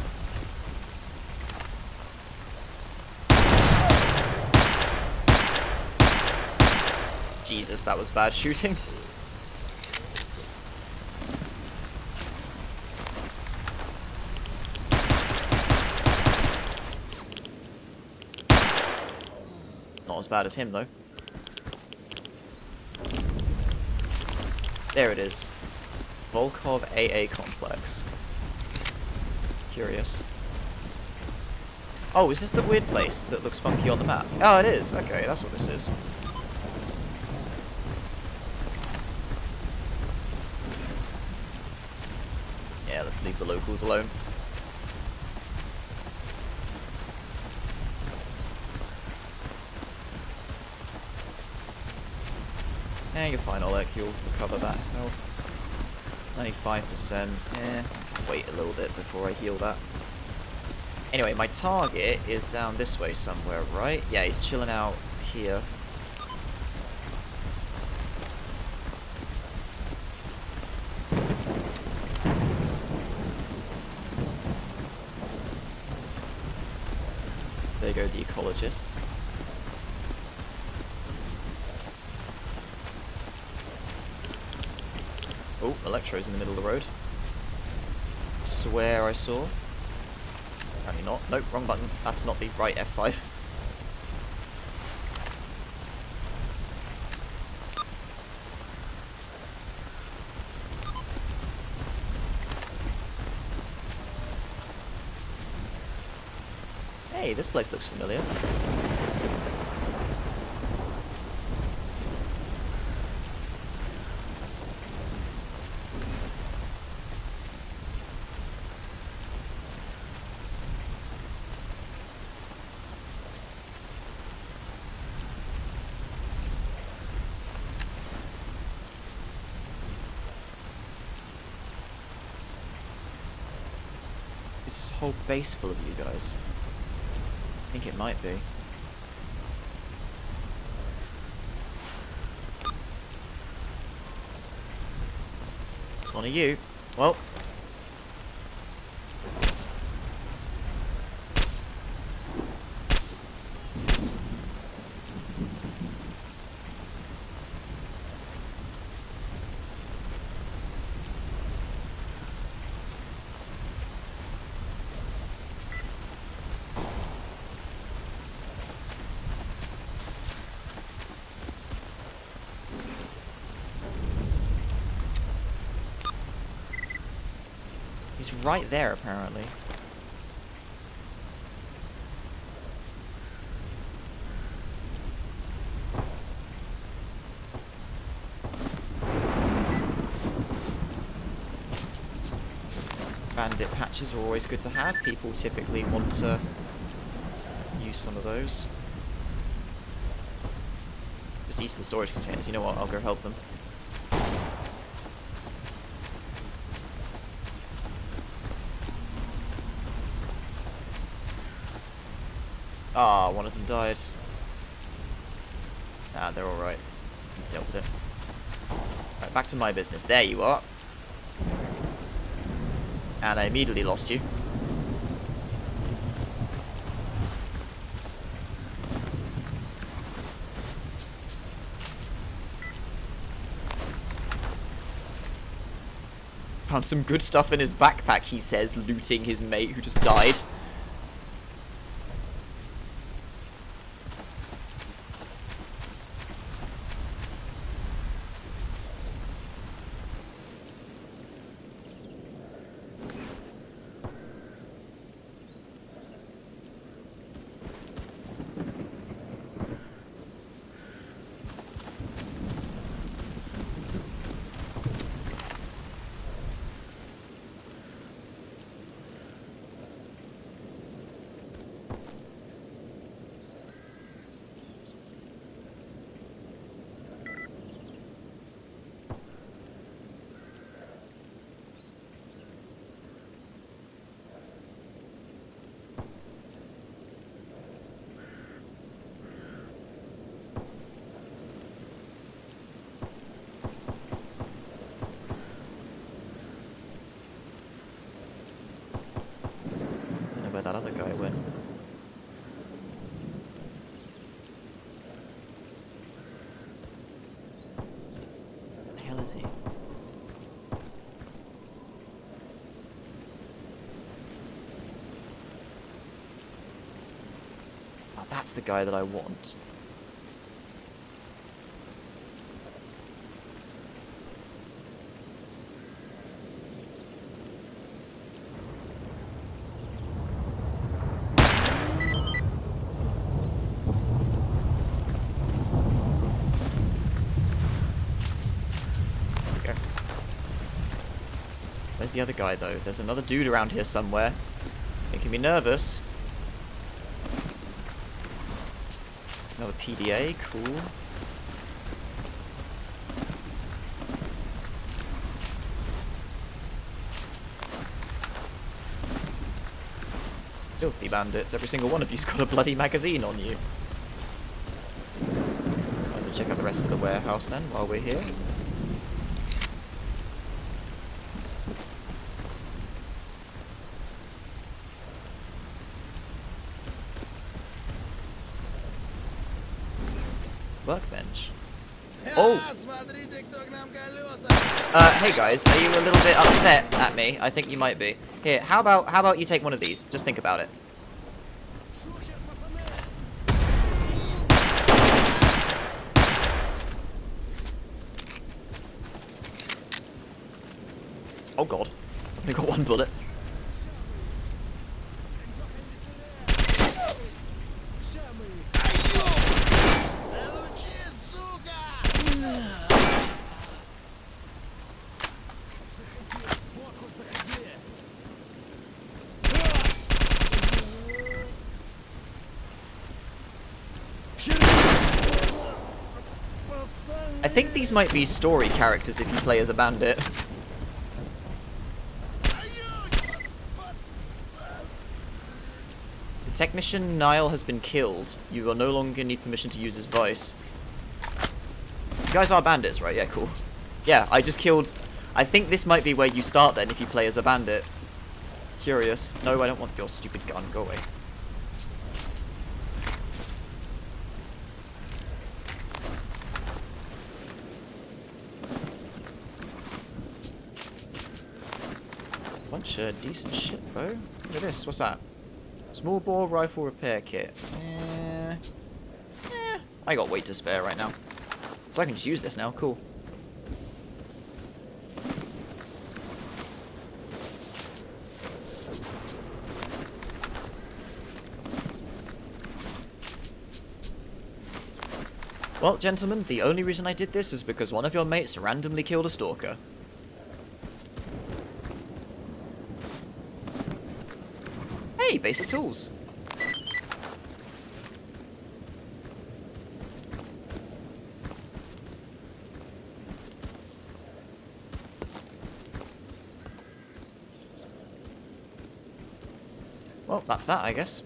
Jesus, that was bad shooting. Not as bad as him, though. There it is. Volkov AA complex. Curious. Oh, is this the weird place that looks funky on the map? Oh, it is. Okay, that's what this is. Yeah, let's leave the locals alone. Yeah, you're fine, Oleg. You'll recover that health. 95%. Wait a little bit before I heal that. Anyway, my target is down this way somewhere, right? Yeah, he's chilling out here. There go the ecologists. Oh, Electro's in the middle of the road. Swear I saw. Apparently not. Nope, wrong button. That's not the right F5. Hey, this place looks familiar. Is this whole base full of you guys? I think it might be. It's one of you. Well. He's right there, apparently. Bandit patches are always good to have. People typically want to use some of those. Just eat the storage containers. You know what? I'll go help them. Ah, one of them died. Ah, they're alright. He's dealt with it. Right, back to my business. There you are. And I immediately lost you. Found some good stuff in his backpack, he says, looting his mate who just died. Don't know where that other guy went. Where the hell is he? Oh, that's the guy that I want. Okay. Where's the other guy, though? There's another dude around here somewhere. Making me nervous. Another PDA, cool. Filthy bandits, every single one of you's got a bloody magazine on you. Might as well check out the rest of the warehouse then, while we're here. workbench. Oh! Hey guys, are you a little bit upset at me? I think you might be. Here, how about you take one of these? Just think about it. Oh god. I've only got one bullet. I think these might be story characters if you play as a bandit. The technician Niall has been killed. You will no longer need permission to use his voice. You guys are bandits, right? Yeah, cool. Yeah, I just killed... I think this might be where you start then if you play as a bandit. Curious. No, I don't want your stupid gun. Go away. Bunch of decent shit, bro. Look at this. What's that? Small bore rifle repair kit. I got weight to spare right now. So I can just use this now. Cool. Well, gentlemen, the only reason I did this is because one of your mates randomly killed a stalker. Hey, basic tools. Well, that's that, I guess.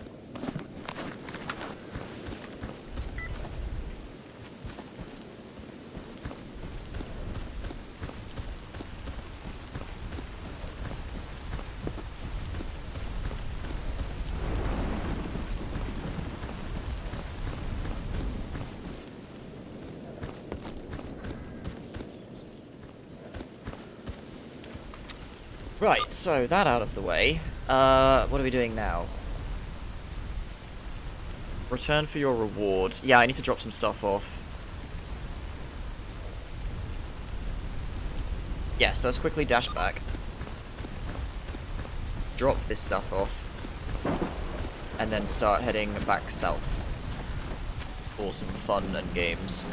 Right, so that out of the way. What are we doing now? Return for your reward. Yeah, I need to drop some stuff off. Yeah, so let's quickly dash back. Drop this stuff off. And then start heading back south. For some fun and games.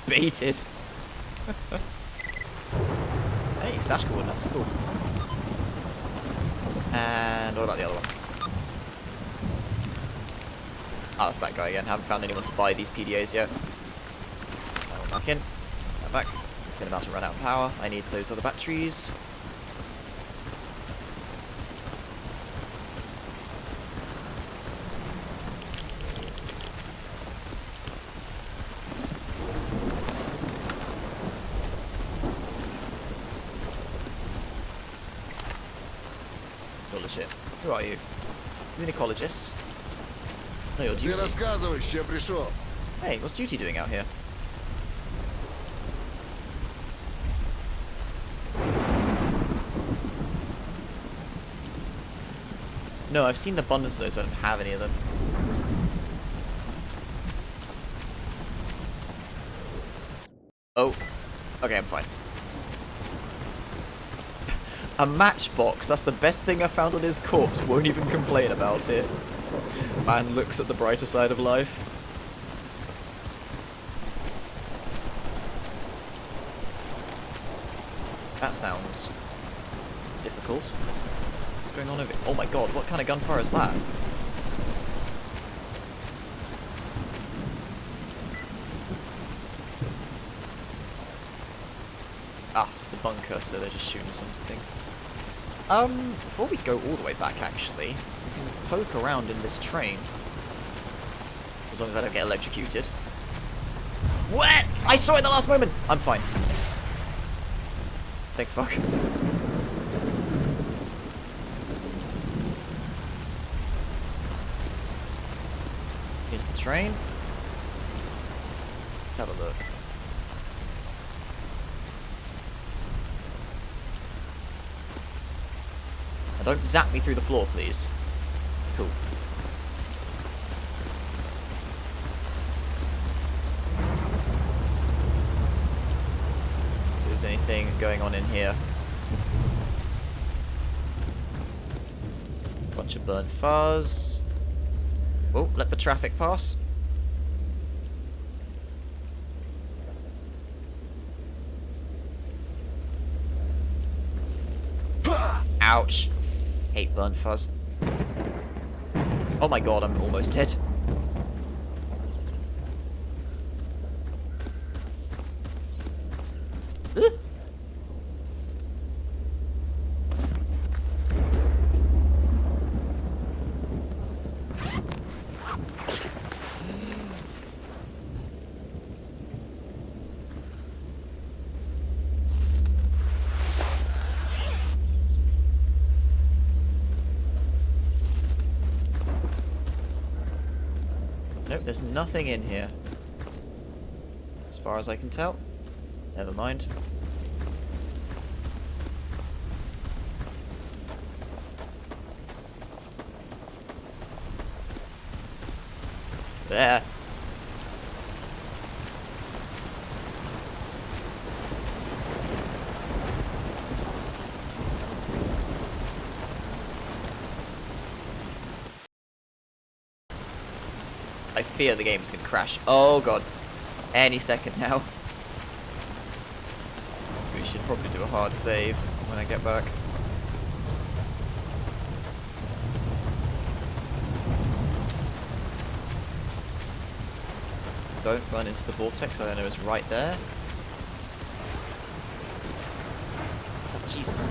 Baited. Hey, stash coordinates, cool. And what about the other one? Ah, that's that guy again. Haven't found anyone to buy these PDAs yet. Stick that one back in. That back. Been about to run out of power. I need those other batteries. Shit. Who are you? Gynecologist? No, you're Ты Duty. рассказывай, с чем пришел. Hey, what's Duty doing out here? No, I've seen an abundance of those, but I don't have any of them. Oh. Okay, I'm fine. A matchbox, that's the best thing I found on his corpse, won't even complain about it. Man looks at the brighter side of life. That sounds difficult. What's going on over here? Oh my god, what kind of gunfire is that? Ah, it's the bunker, so they're just shooting something. Before we go all the way back, actually, we can poke around in this train. As long as I don't get electrocuted. What? I saw it at the last moment! I'm fine. Thank fuck. Here's the train. Let's have a look. Now don't zap me through the floor, please. Cool. So is there anything going on in here? Bunch of burnt fuzz. Oh, let the traffic pass. Ouch. Hate burnt fuzz. Oh my god, I'm almost dead. Nope, there's nothing in here. As far as I can tell. Never mind. There. I fear the game is going to crash. Oh god. Any second now. So we should probably do a hard save when I get back. Don't run into the vortex, I know it's right there. Oh, Jesus.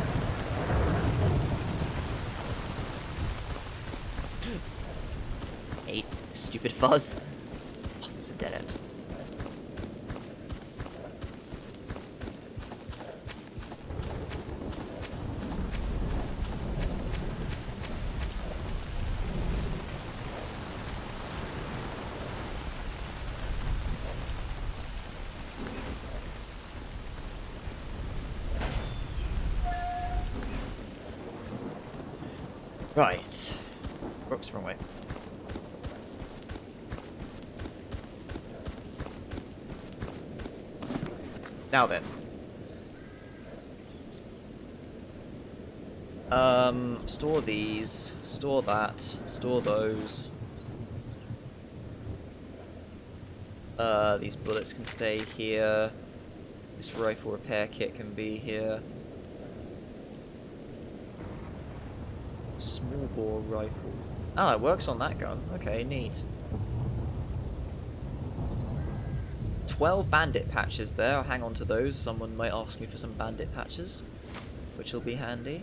Hate stupid fuzz. Oh, there's a dead end. Right. Whoops, wrong way. Now then. Store these, store that, store those. These bullets can stay here. This rifle repair kit can be here. Small bore rifle. Ah, it works on that gun. Okay, neat. 12 bandit patches there. I'll hang on to those. Someone might ask me for some bandit patches, which will be handy.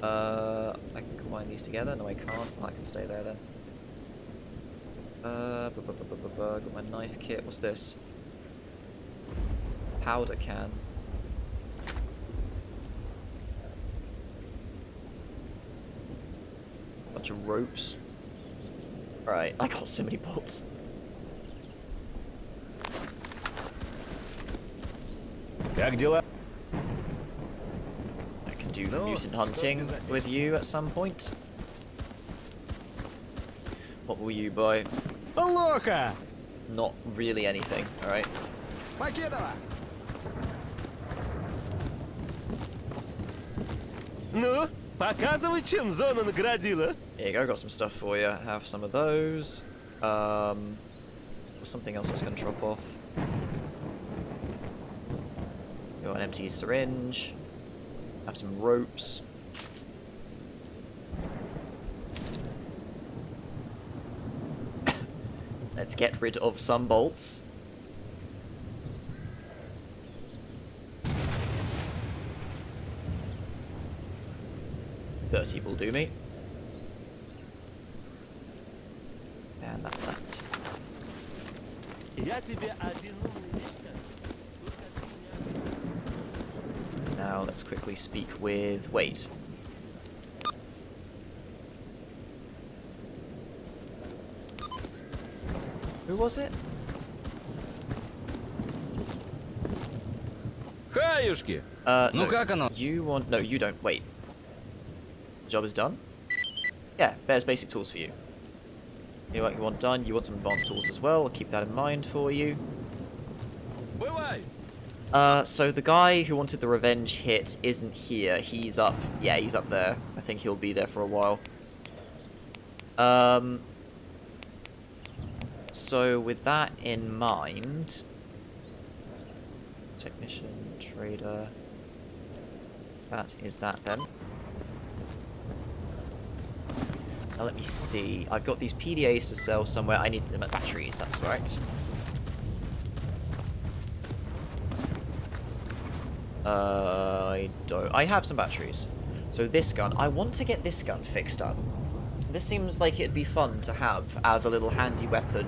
I can combine these together. No, I can't. Oh, I can stay there then. Got my knife kit. What's this? Powder can. Bunch of ropes. Right, I got so many bolts. Как дела? I can do mutant hunting with you at some point. What will you buy? Лоха! Not really anything, alright? Покедова! Ну, показывай, чем зона наградила. Here you go, got some stuff for you. Have some of those. Something else I was going to drop off. Got an empty syringe. Have some ropes. Let's get rid of some bolts. 30 will do me. And that's that. Я тебе один умный вещь скажу. Только ты не Now let's quickly speak with... Wait. Who was it? Хаюшки! No, как оно? You want... No, you don't. Wait. Job is done? Yeah, there's basic tools for you. You know what you want done? You want some advanced tools as well. I'll keep that in mind for you. Бывай! So the guy who wanted the revenge hit isn't here. He's up. Yeah, he's up there. I think he'll be there for a while. So with that in mind... Technician, trader... That is that then. Now let me see. I've got these PDAs to sell somewhere. I need them at batteries, that's right. I don't... I have some batteries. So this gun. I want to get this gun fixed up. This seems like it'd be fun to have as a little handy weapon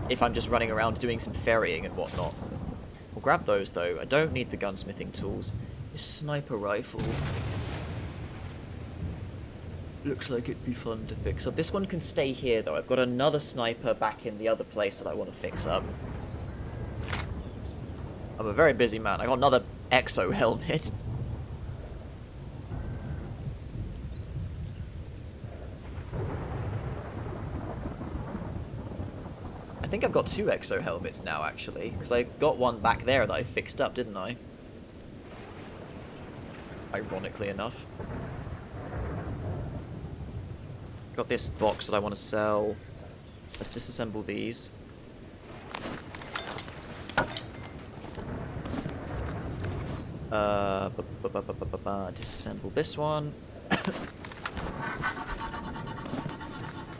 if I'm just running around doing some ferrying and whatnot. We'll grab those though. I don't need the gunsmithing tools. This sniper rifle looks like it'd be fun to fix up. This one can stay here though. I've got another sniper back in the other place that I want to fix up. I'm a very busy man. I got another exo helmet. I think I've got 2 exo helmets now actually, because I got one back there that I fixed up, didn't I? Ironically enough. Got this box that I want to sell. Let's disassemble these. Disassemble this one.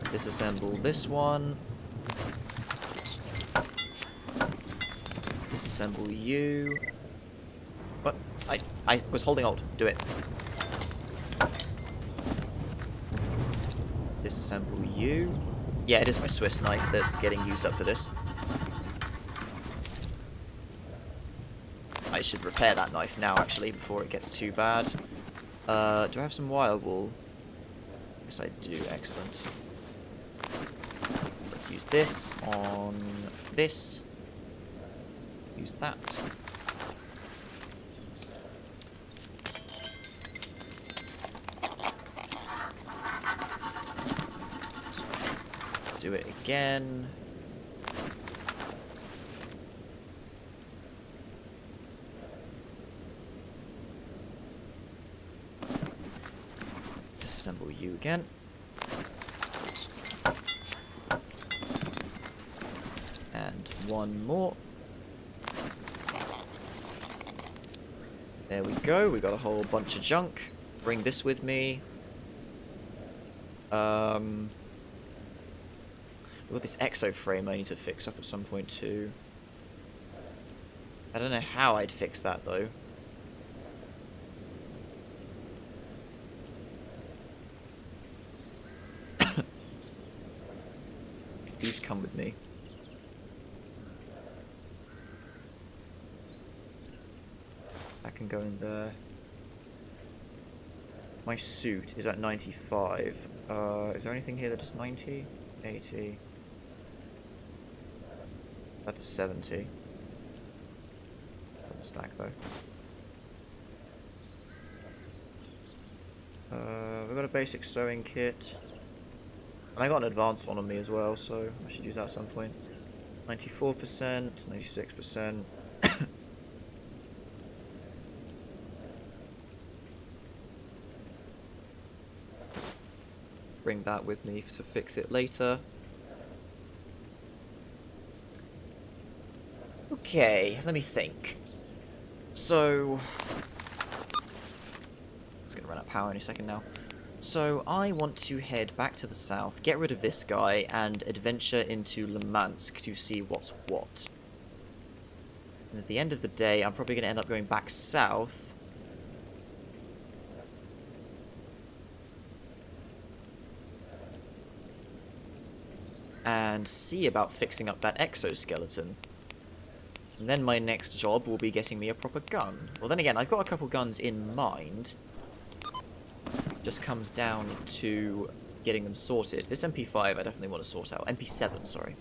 Disassemble this one. Disassemble you. What? I was holding Alt. Do it. Disassemble you. Yeah, it is my Swiss knife that's getting used up for this. I should repair that knife now, actually, before it gets too bad. Do I have some wire wool? Yes, I do. Excellent. So let's use this on this. Use that. Do it again. Disassemble you again. And one more. There we go. We got a whole bunch of junk. Bring this with me. We've got this exo frame I need to fix up at some point too. I don't know how I'd fix that though. These come with me. I can go in there. My suit is at 95. Is there anything here that is 90? 80. That's 70. Got the stack though. We've got a basic sewing kit. And I got an advanced one on me as well, so I should use that at some point. 94%, 96%. Bring that with me to fix it later. Okay, let me think. So... It's gonna run out of power any second now. So, I want to head back to the south, get rid of this guy, and adventure into Lemansk to see what's what. And at the end of the day, I'm probably going to end up going back south. and see about fixing up that exoskeleton. And then my next job will be getting me a proper gun. Well, then again, I've got a couple guns in mind. Just comes down to getting them sorted. This MP5 I definitely want to sort out. MP7, sorry.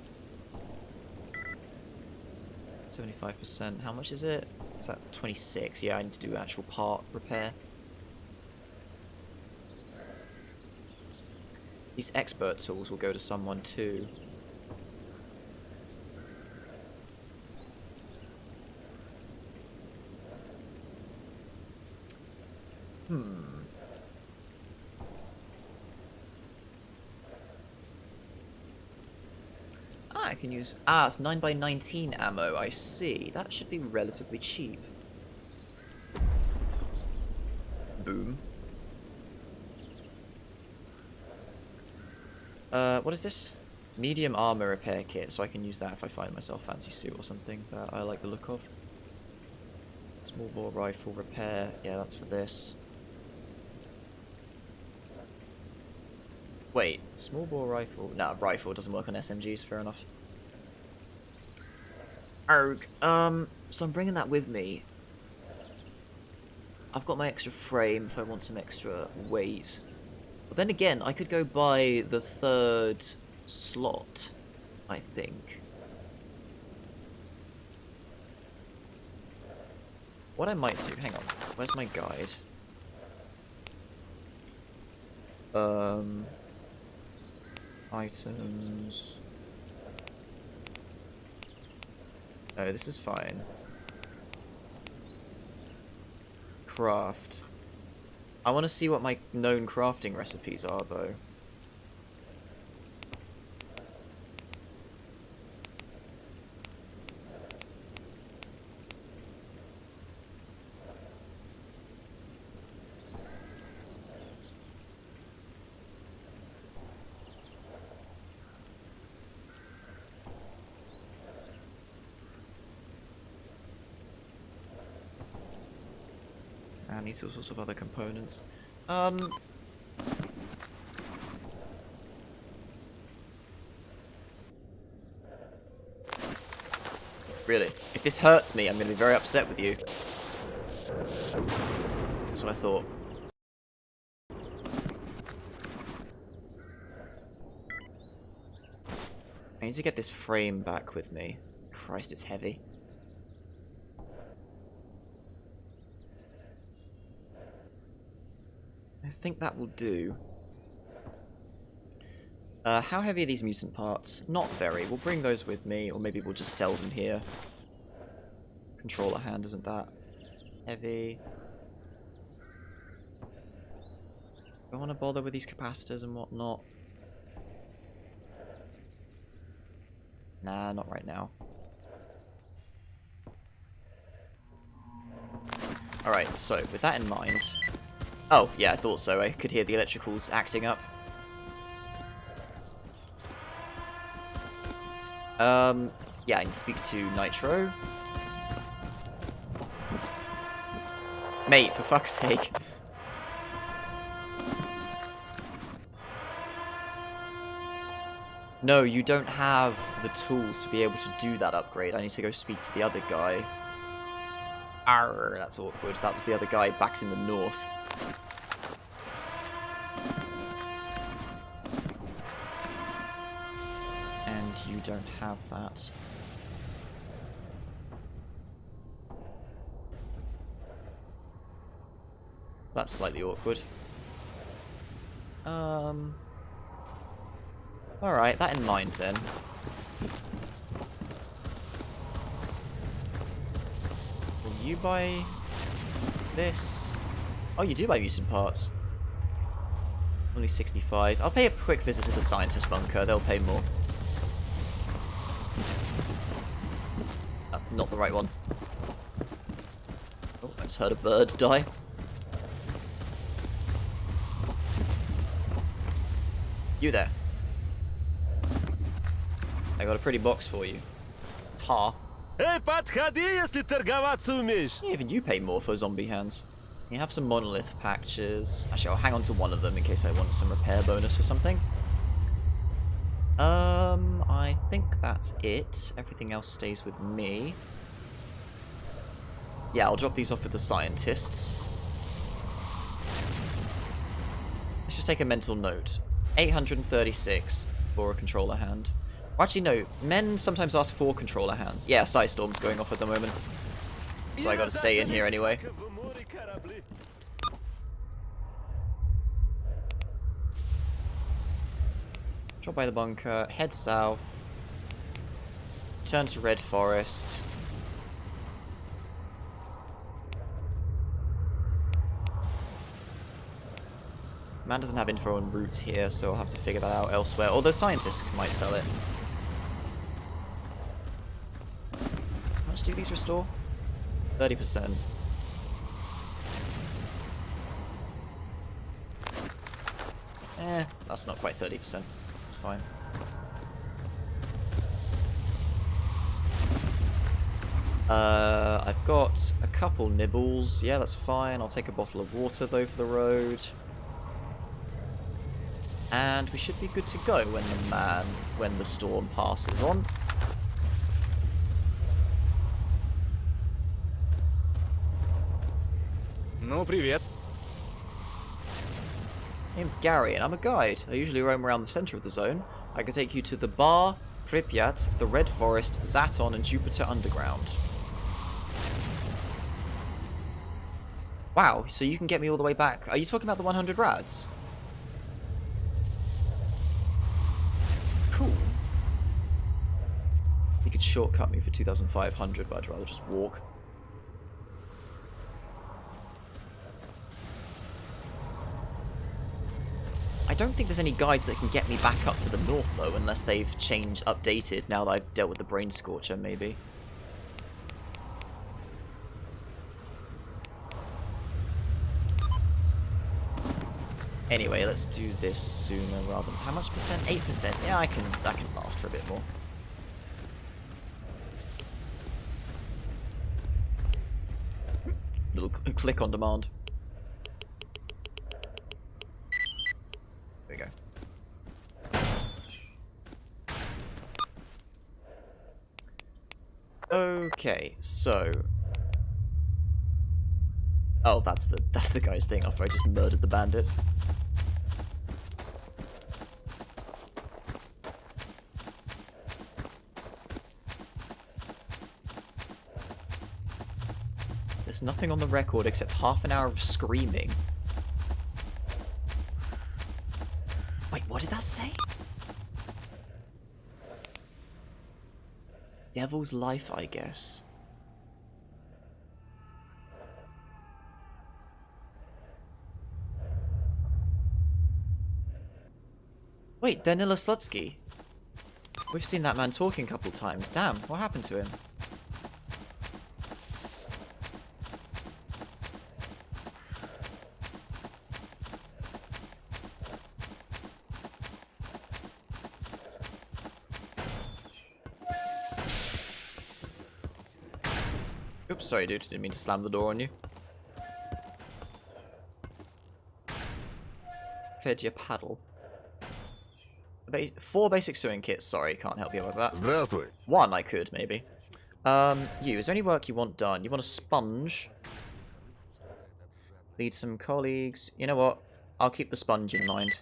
75%. How much is it? Is that 26? Yeah, I need to do actual part repair. These expert tools will go to someone too. I can use... Ah, it's 9x19 ammo, I see. That should be relatively cheap. Boom. What is this? Medium armor repair kit, so I can use that if I find myself a fancy suit or something that I like the look of. Small bore rifle repair, yeah, that's for this. Wait, small bore rifle? Nah, rifle doesn't work on SMGs, fair enough. Arg, so I'm bringing that with me. I've got my extra frame if I want some extra weight. But then again, I could go buy the third slot, I think. What I might do, hang on, where's my guide? Items. Oh, this is fine. Craft. I want to see what my known crafting recipes are, though. And needs all sorts of other components. Really, if this hurts me, I'm going to be very upset with you. That's what I thought. I need to get this frame back with me. Christ, it's heavy. I think that will do. How heavy are these mutant parts? Not very. We'll bring those with me, or maybe we'll just sell them here. Controller hand isn't that heavy. Do I want to bother with these capacitors and whatnot? Nah, not right now. Alright, so with that in mind... Oh, yeah, I thought so. I could hear the electricals acting up. Yeah, I need to speak to Nitro. Mate, for fuck's sake. No, you don't have the tools to be able to do that upgrade. I need to go speak to the other guy. Arr, that's awkward. That was the other guy back in the north. And you don't have that. That's slightly awkward. Alright, that in mind then. Will you buy this? Oh, you do buy mutant parts. Only 65. I'll pay a quick visit to the scientist bunker. They'll pay more. Not the right one. Oh, I just heard a bird die. You there. I got a pretty box for you. Tar. Эй, подходи, если торговаться умеешь. Yeah, even you pay more for zombie hands. You have some monolith patches. Actually, I'll hang on to one of them in case I want some repair bonus or something. I think that's it. Everything else stays with me. Yeah, I'll drop these off with the scientists. Let's just take a mental note. 836 for a controller hand. Well, actually, no. Men sometimes ask for controller hands. Yeah, Storm's going off at the moment. So I gotta stay in here anyway. В море корабли. Drop by the bunker, head south, turn to Red Forest. Man doesn't have info on routes here, so I'll have to figure that out elsewhere. Although scientists might sell it. How much do these restore? 30%. That's not quite 30%. It's fine. I've got a couple nibbles. Yeah, that's fine. I'll take a bottle of water, though, for the road. And we should be good to go when the storm passes on. Ну, привет. Name's Gary, and I'm a guide. I usually roam around the center of the zone. I can take you to the Bar, Pripyat, the Red Forest, Zaton, and Jupiter Underground. Wow, so you can get me all the way back. Are you talking about the 100 rads? Cool. You could shortcut me for 2,500, but I'd rather just walk. I don't think there's any guides that can get me back up to the north, though, unless they've updated, now that I've dealt with the Brain Scorcher, maybe. Anyway, let's do this sooner rather than... How much percent? 8%. Yeah, I can last for a bit more. Little click on demand. There we go. Okay, so... Oh, that's the guy's thing after I just murdered the bandits. There's nothing on the record except half an hour of screaming. Wait, what did that say? Devil's life, I guess. Wait, Danila Slutsky. We've seen that man talking a couple times. Damn, what happened to him? Oops, sorry dude, didn't mean to slam the door on you. Fed your paddle. 4 basic sewing kits, sorry, can't help you with that. Здравствуй. 1 I could, maybe. Is there any work you want done? You want a sponge? Lead some colleagues. You know what? I'll keep the sponge in mind.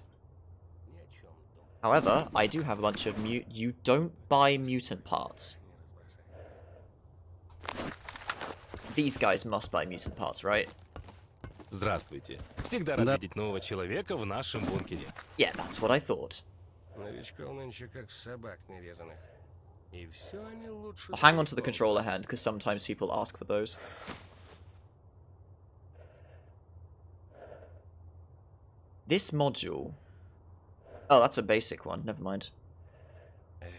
However, I do have a bunch of you don't buy mutant parts. These guys must buy mutant parts, right? Здравствуйте. Всегда рад видеть нового человека в нашем бункере. Yeah, that's what I thought. Новичков нынче как собак нерезанных. И все они лучше... I'll hang on to the controller hand, because sometimes people ask for those. This module... Oh, that's a basic one, never mind. Эх,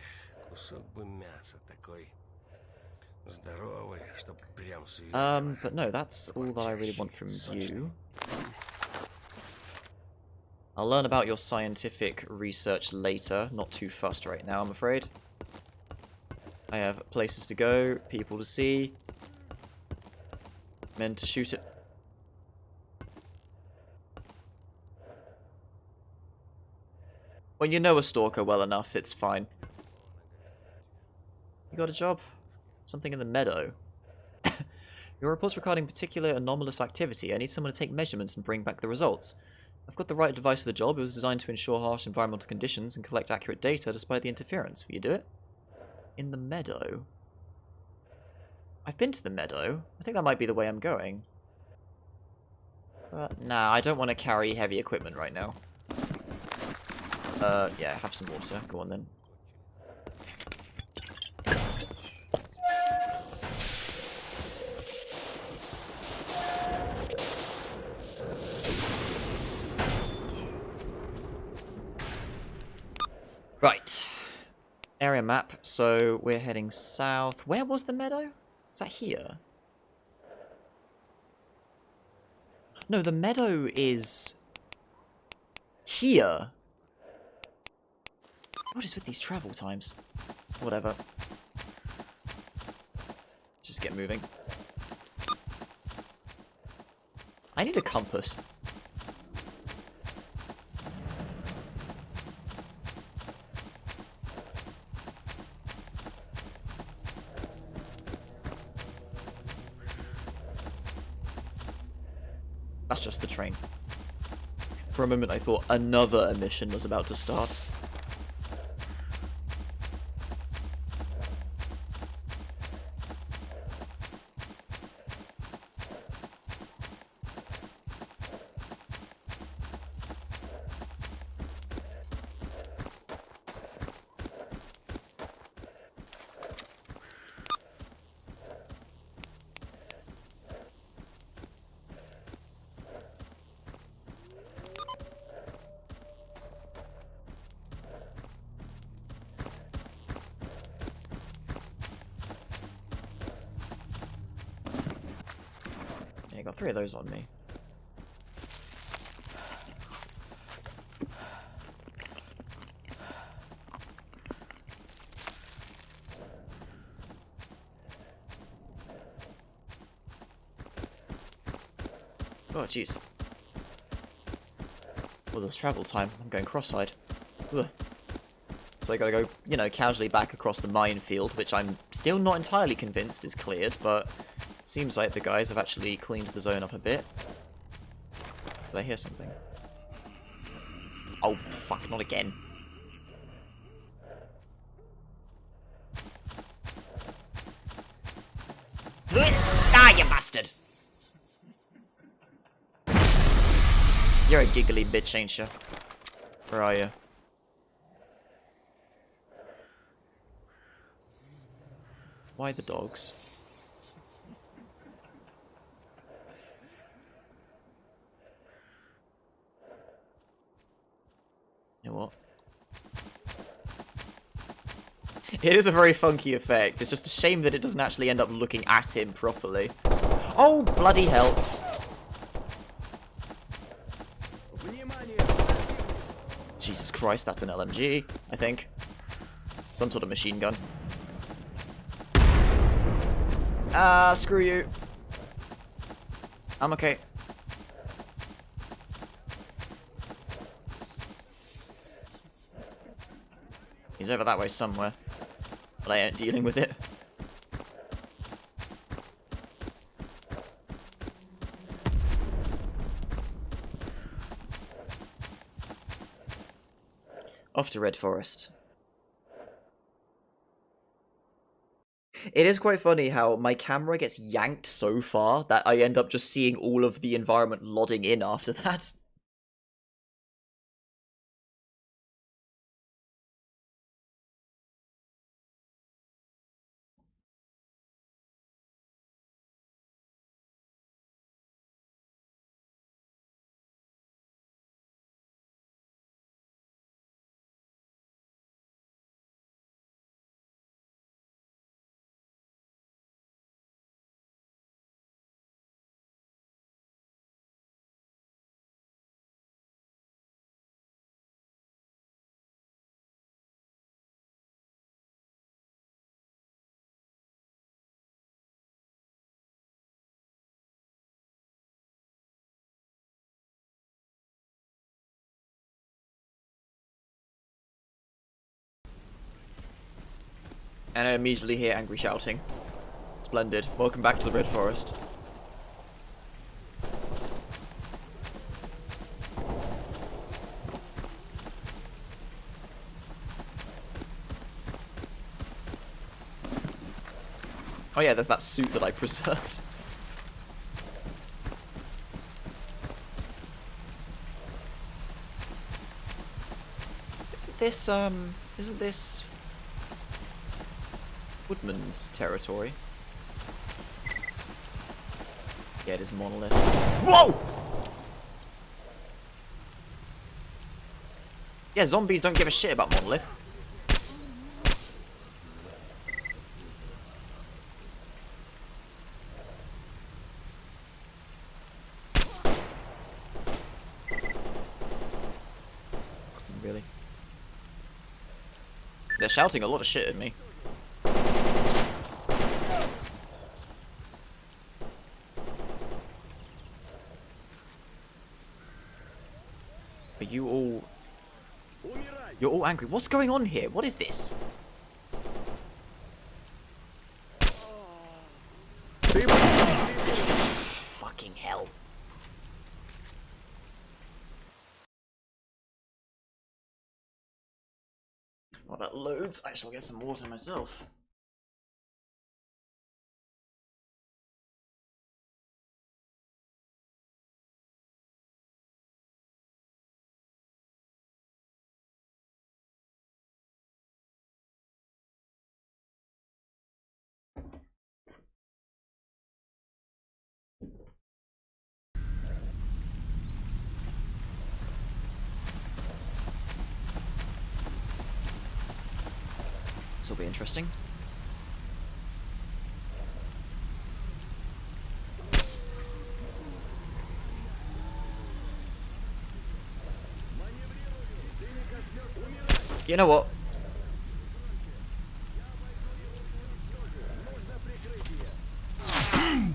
кусок бы мяса такой здоровый, чтоб прям свежий. But no, that's all that I really want from you. I'll learn about your scientific research later. Not too fussed right now, I'm afraid. I have places to go, people to see, men to shoot at. When you know a stalker well enough, it's fine. You got a job? Something in the meadow. Your report's regarding particular anomalous activity. I need someone to take measurements and bring back the results. I've got the right device for the job. It was designed to ensure harsh environmental conditions and collect accurate data despite the interference. Will you do it? In the meadow? I've been to the meadow. I think that might be the way I'm going. But nah, I don't want to carry heavy equipment right now. Yeah, have some water. Go on then. Right. Area map. So we're heading south. Where was the meadow? Is that here? No, the meadow is here. What is with these travel times? Whatever. Just get moving. I need a compass. That's just the train. For a moment I thought another mission was about to start. Yeah, I got 3 of those on me. Oh, jeez. Well, there's travel time. I'm going cross-eyed. Ugh. So I gotta go, you know, casually back across the minefield, which I'm still not entirely convinced is cleared, but seems like the guys have actually cleaned the zone up a bit. Did I hear something? Oh, fuck, not again. Ah, you bastard! You're a giggly bitch, ain't you? Where are you? Why the dogs? You know what? It is a very funky effect. It's just a shame that it doesn't actually end up looking at him properly. Oh, bloody hell. Jesus Christ, that's an LMG, I think. Some sort of machine gun. Ah, screw you. I'm okay. He's over that way somewhere. But I ain't dealing with it. Off to Red Forest. It is quite funny how my camera gets yanked so far that I end up just seeing all of the environment lodding in after that. And I immediately hear angry shouting. Splendid. Welcome back to the Red Forest. Oh yeah, there's that suit that I preserved. Isn't this Woodman's territory? Yeah, it is Monolith. Whoa! Yeah, zombies don't give a shit about Monolith. Really? They're shouting a lot of shit at me. Are you all... You're all angry. What's going on here? What is this? Fucking hell. Well, that loads. I shall get some water myself. This will be interesting. You know what?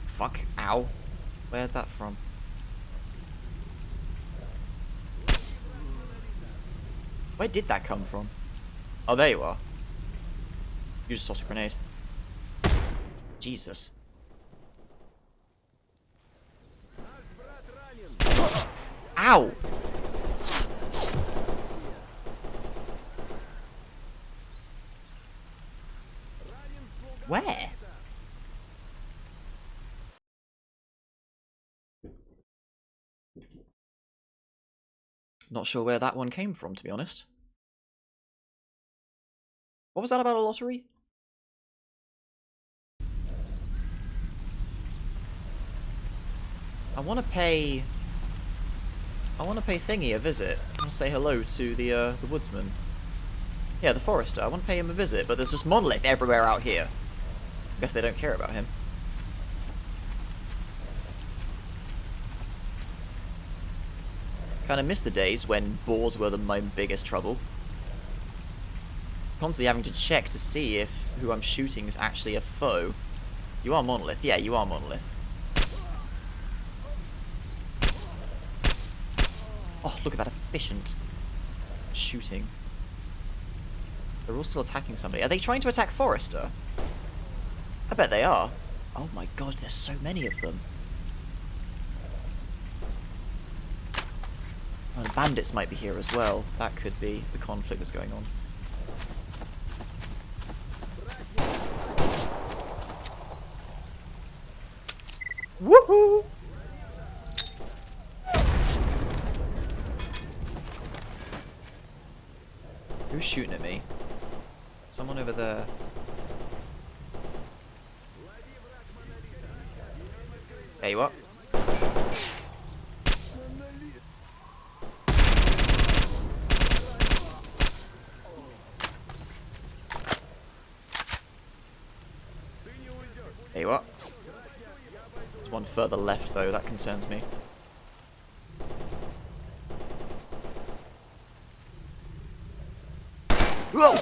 Fuck. Ow. Where'd that from? Where did that come from? Oh, there you are. You just tossed a grenade. Jesus. Ow! Where? Not sure where that one came from, to be honest. What was that about a lottery? I want to pay Thingy a visit. I want to say hello to the woodsman. Yeah, the forester. I want to pay him a visit, but there's just monolith everywhere out here. I guess they don't care about him. Kind of miss the days when boars were my biggest trouble. Constantly having to check to see if who I'm shooting is actually a foe. You are Monolith. Yeah, you are Monolith. Oh, look at that efficient shooting. They're all still attacking somebody. Are they trying to attack Forrester? I bet they are. Oh my god, there's so many of them. Oh, the bandits might be here as well. That could be the conflict that's going on. Woohoo! Who's shooting at me? Someone over there. There you are. There you are. There's one further left though, that concerns me. Whoa!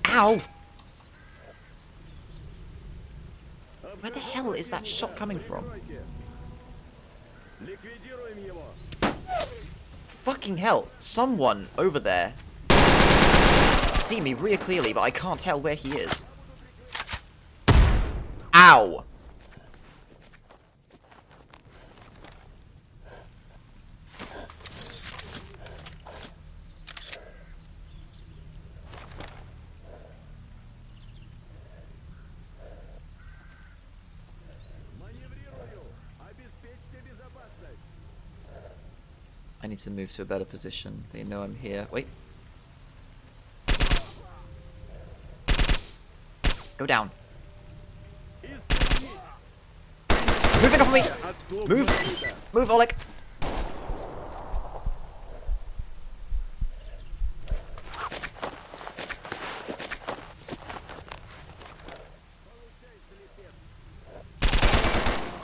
Ow! Where the hell is that shot coming from? Fucking hell! Someone over there see me real clearly, but I can't tell where he is. Ow! Маневрирую! Обеспечьте безопасность! I need to move to a better position. They know I'm here. Wait. Go down. Moving up on me! Move! Move, Oleg!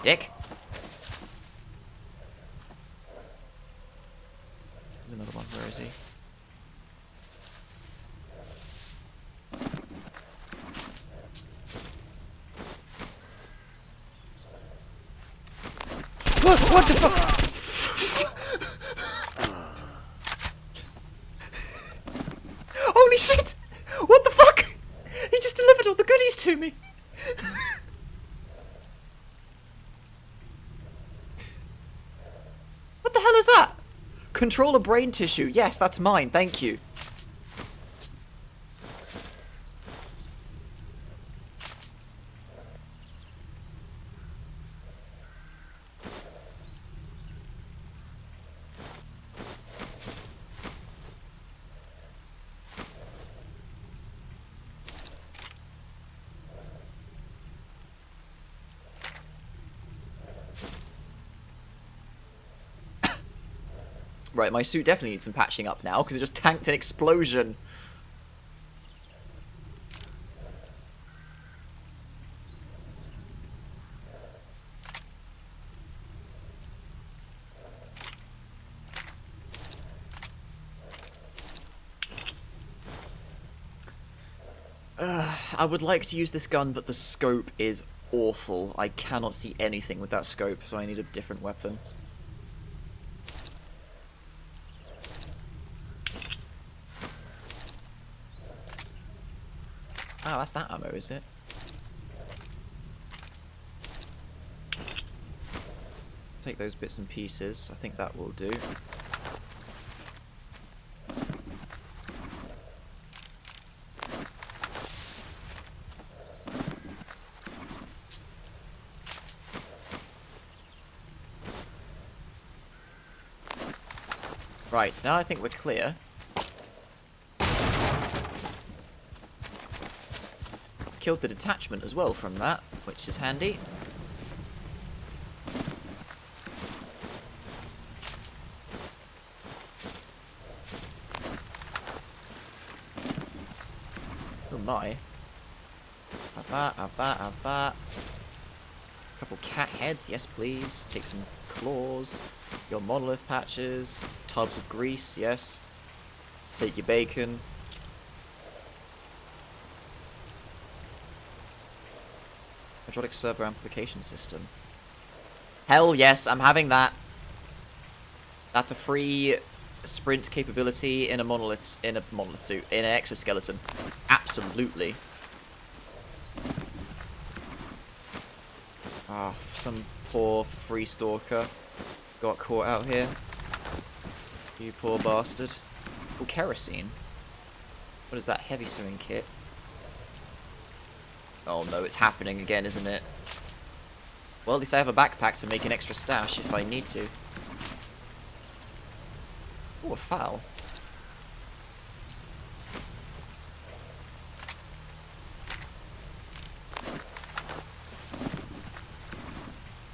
Dick! There's another one. Where is he? What the fuck? Holy shit! What the fuck? He just delivered all the goodies to me! What the hell is that? Controller brain tissue. Yes, that's mine. Thank you. Right, my suit definitely needs some patching up now, because it just tanked an explosion. I would like to use this gun, but the scope is awful. I cannot see anything with that scope, so I need a different weapon. Oh, that's that ammo, is it? Take those bits and pieces. I think that will do. Right, now I think we're clear. Killed the detachment as well from that, which is handy. Oh my. Have that, have that, have that. Couple cat heads, yes please. Take some claws. Your monolith patches. Tubs of grease, yes. Take your bacon. Hydraulic servo amplification system. Hell yes, I'm having that. That's a free sprint capability in a monolith suit, in an exoskeleton. Absolutely. Ah, some poor free stalker got caught out here. You poor bastard. Oh, kerosene. What is that? Heavy sewing kit. Oh no, it's happening again, isn't it? Well, at least I have a backpack to make an extra stash if I need to. Oh, a foul.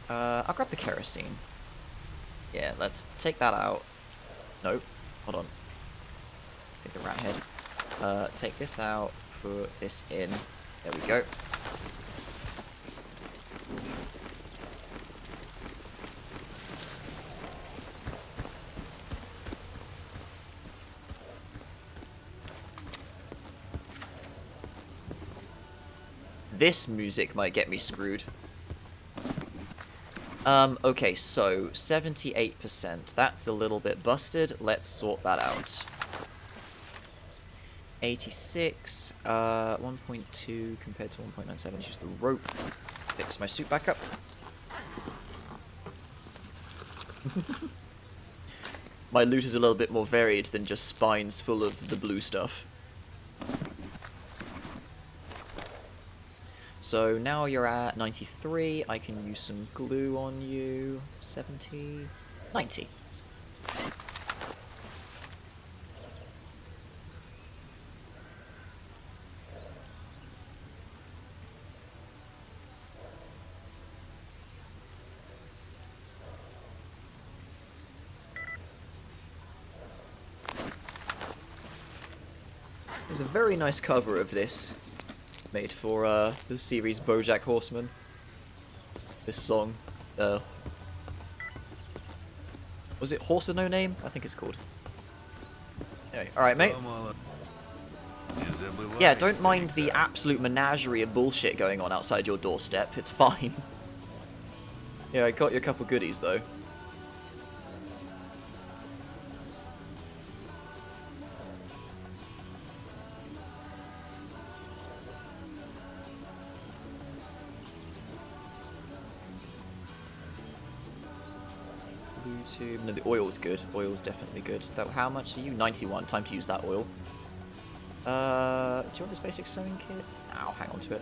I'll grab the kerosene. Yeah, let's take that out. Nope. Hold on. Take the rat head. Take this out, put this in. There we go. This music might get me screwed. Okay, so 78%. That's a little bit busted. Let's sort that out. 86, 1.2 compared to 1.97 is just the rope. Fix my suit back up. My loot is a little bit more varied than just spines full of the blue stuff. So now you're at 93, I can use some glue on you. 70, 90. There's a very nice cover of this, made for the series BoJack Horseman. This song, was it Horse with No Name? I think it's called. Anyway, alright mate. Yeah, don't mind the absolute menagerie of bullshit going on outside your doorstep, it's fine. Yeah, I got you a couple goodies though. No, the oil's good. Oil's definitely good. That, how much are you? 91. Time to use that oil. Do you want this basic sewing kit? I'll hang on to it.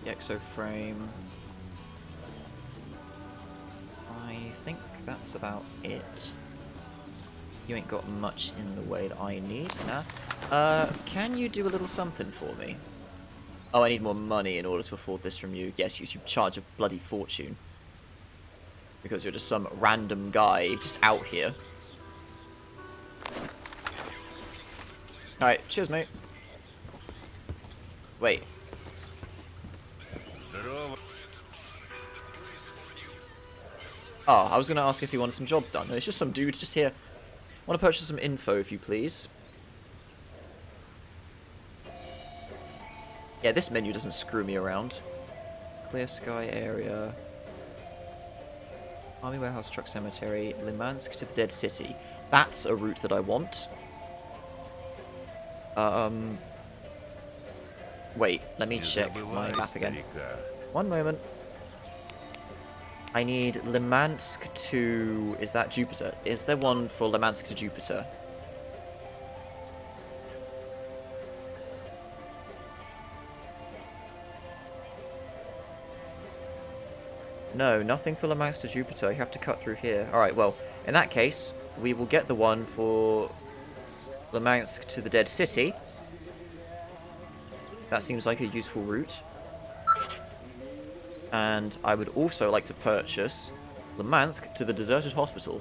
The exo frame. I think that's about it. You ain't got much in the way that I need. Nah. Can you do a little something for me? Oh, I need more money in order to afford this from you. Yes, you charge a bloody fortune. Because you're just some random guy just out here. Alright, cheers, mate. Wait. Oh, I was going to ask if he wanted some jobs done. No, it's just some dude just here. I want to purchase some info, if you please. Yeah, this menu doesn't screw me around. Clear sky area. Army Warehouse, Truck Cemetery, Limansk to the Dead City. That's a route that I want. Wait, let me check my map again. One moment. I need Limansk to... Is that Jupiter? Is there one for Limansk to Jupiter? No, nothing for Limansk to Jupiter. You have to cut through here. Alright, well, in that case, we will get the one for Limansk to the Dead City. That seems like a useful route. And I would also like to purchase Limansk to the Deserted Hospital.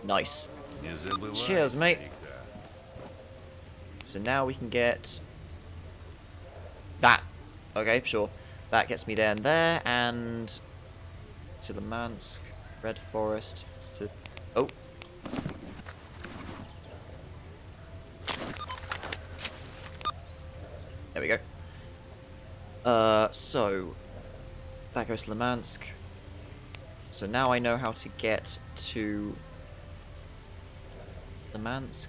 Nice. Cheers, mate. So now we can get that. Okay, sure. That gets me there and there, and to Limansk, Red Forest, to... Oh. There we go. So, that goes to Limansk. So now I know how to get to Limansk.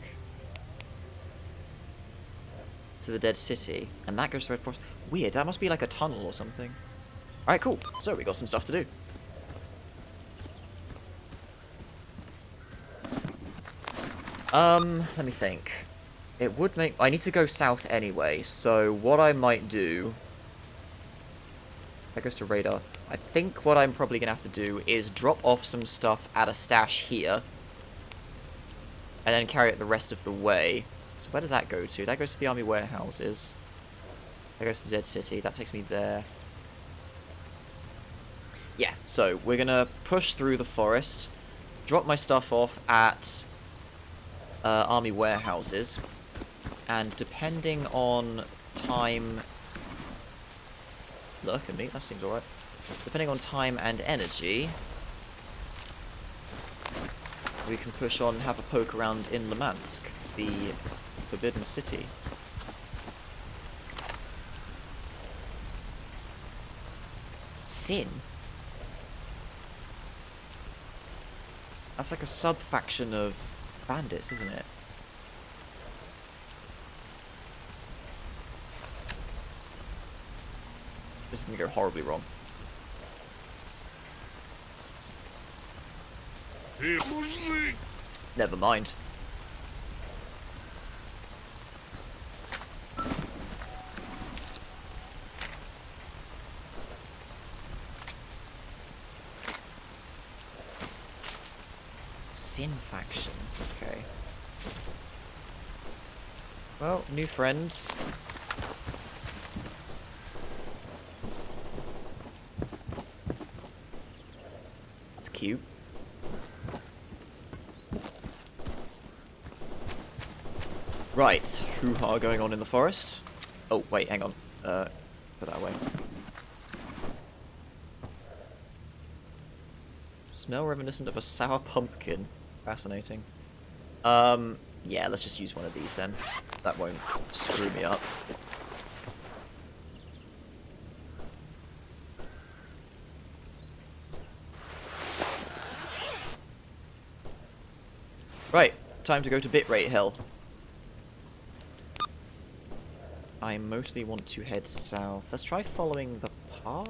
To the Dead City. And that goes to Red Forest. Weird, that must be like a tunnel or something. Alright, cool. So, we got some stuff to do. Let me think. It would make... I need to go south anyway, so what I might do... That goes to radar. I think what I'm probably going to have to do is drop off some stuff at a stash here. And then carry it the rest of the way. So where does that go to? That goes to the army warehouses. That goes to the Dead City. That takes me there. Yeah, so we're going to push through the forest. Drop my stuff off at army warehouses. And depending on time... Look at me, that seems alright. Depending on time and energy, we can push on and have a poke around in Limansk, the Forbidden City. Sin? That's like a sub-faction of bandits, isn't it? This is gonna go horribly wrong. Never mind. Sin faction. Okay. Well, new friends. That's cute. Right, hoo-ha going on in the forest. Oh, wait, hang on. Put that away. Smell reminiscent of a sour pumpkin. Fascinating. Yeah, let's just use one of these then. That won't screw me up. Right, time to go to bitrate hell. I mostly want to head south. Let's try following the path?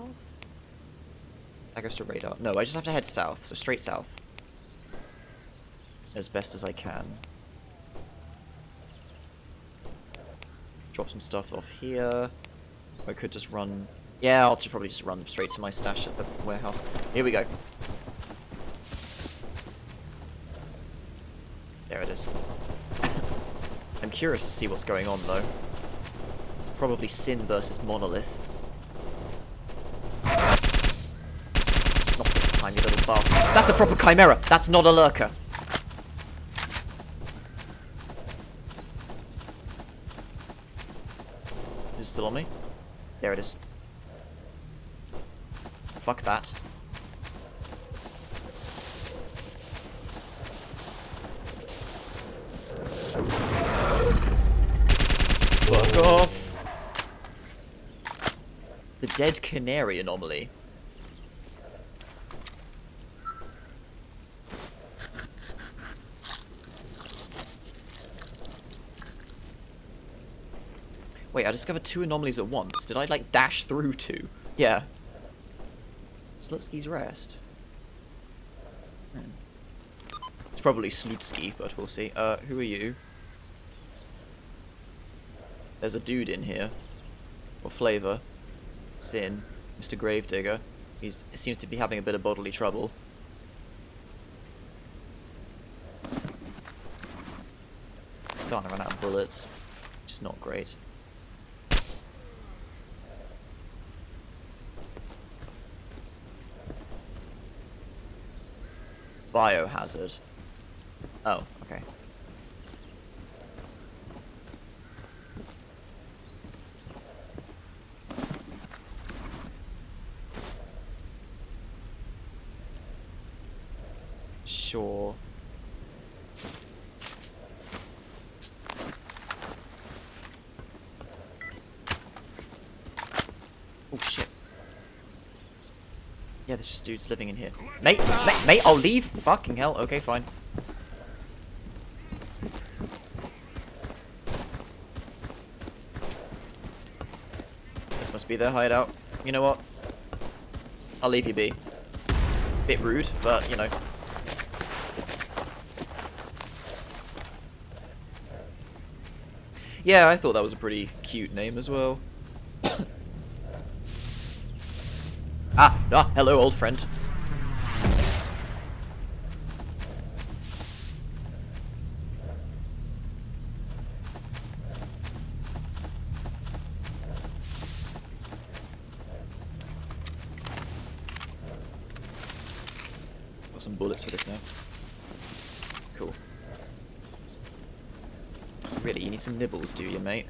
That goes to radar. No, I just have to head south, so straight south. As best as I can. Drop some stuff off here. I could just run... Yeah, I'll probably just run straight to my stash at the warehouse. Here we go. There it is. I'm curious to see what's going on, though. Probably Sin versus Monolith. Not this time, you little bastard. That's a proper chimera! That's not a lurker! Is it still on me? There it is. Fuck that. Fuck off! The dead canary anomaly. Wait, I discovered 2 anomalies at once. Did I, like, dash through 2? Yeah. Slutsky's Rest. It's probably Slutsky, but we'll see. Who are you? There's a dude in here. Or flavor. Sin. Mr. Gravedigger. He seems to be having a bit of bodily trouble. Starting to run out of bullets. Which is not great. Biohazard. Oh, okay. Sure. Oh shit. Yeah, there's just dudes living in here. Mate, mate, I'll leave. Fucking hell. Okay, fine. This must be their hideout. You know what? I'll leave you be. Bit rude, but you know. Yeah, I thought that was a pretty cute name as well. Hello, old friend. Got some bullets for this now. Cool. Really, you need some nibbles, do you, mate?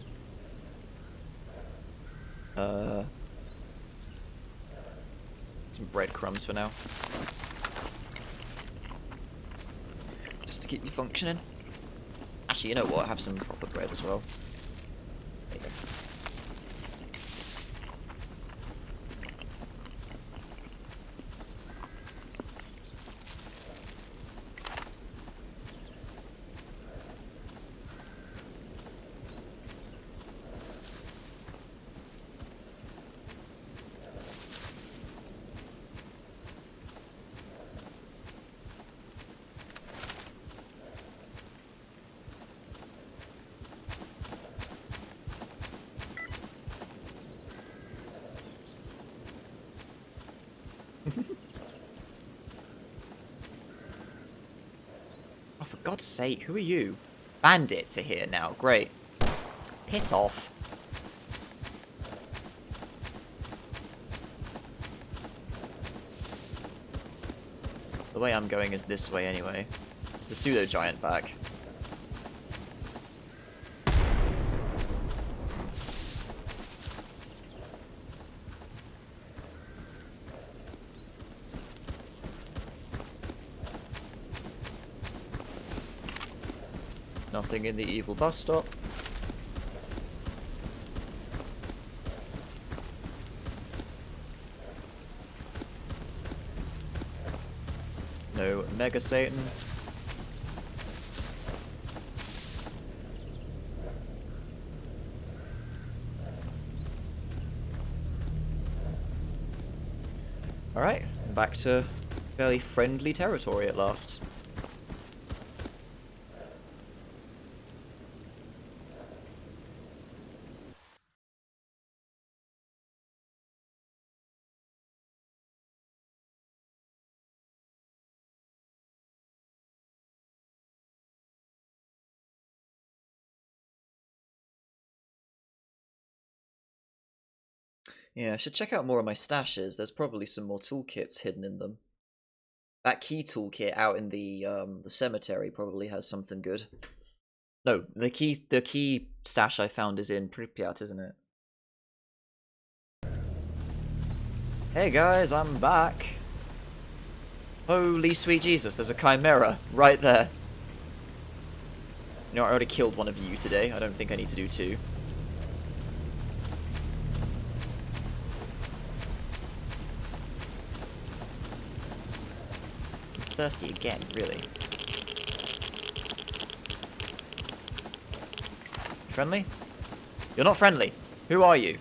Some breadcrumbs for now. Just to keep you functioning. Actually, you know what? Have some proper bread as well. There you go. Oh, for God's sake, who are you? Bandits are here now, great. Piss off. The way I'm going is this way anyway. It's the pseudo-giant back. Nothing in the evil bus stop. No Mega Satan. Alright, back to fairly friendly territory at last. Yeah, I should check out more of my stashes. There's probably some more toolkits hidden in them. That key toolkit out in the cemetery probably has something good. No, the key stash I found is in Pripyat, isn't it? Hey guys, I'm back. Holy sweet Jesus, there's a chimera right there. You know, I already killed one of you today. I don't think I need to do two. Thirsty again, really. Friendly? You're not friendly. Who are you?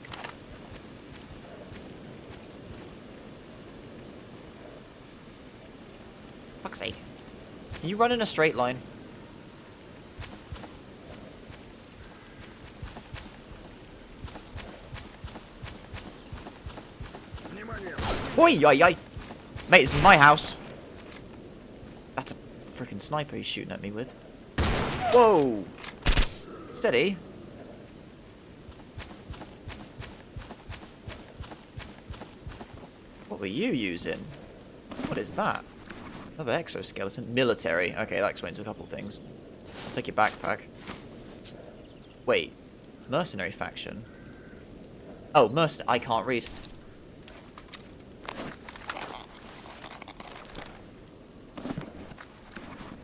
Fuck's sake. Can you run in a straight line? Oi, oi, oi! Mate, this is my house. That's a freaking sniper he's shooting at me with. Whoa! Steady. What were you using? What is that? Another exoskeleton? Military. Okay, that explains a couple things. I'll take your backpack. Wait. Mercenary faction? Oh, I can't read.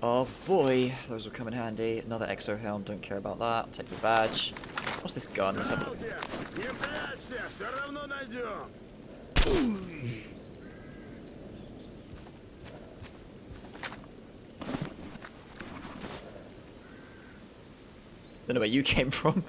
Oh boy, those will come in handy. Another exo helm, don't care about that. I'll take the badge. What's this gun? Let's have a look. Не прячься, все равно найдем. Don't know where you came from.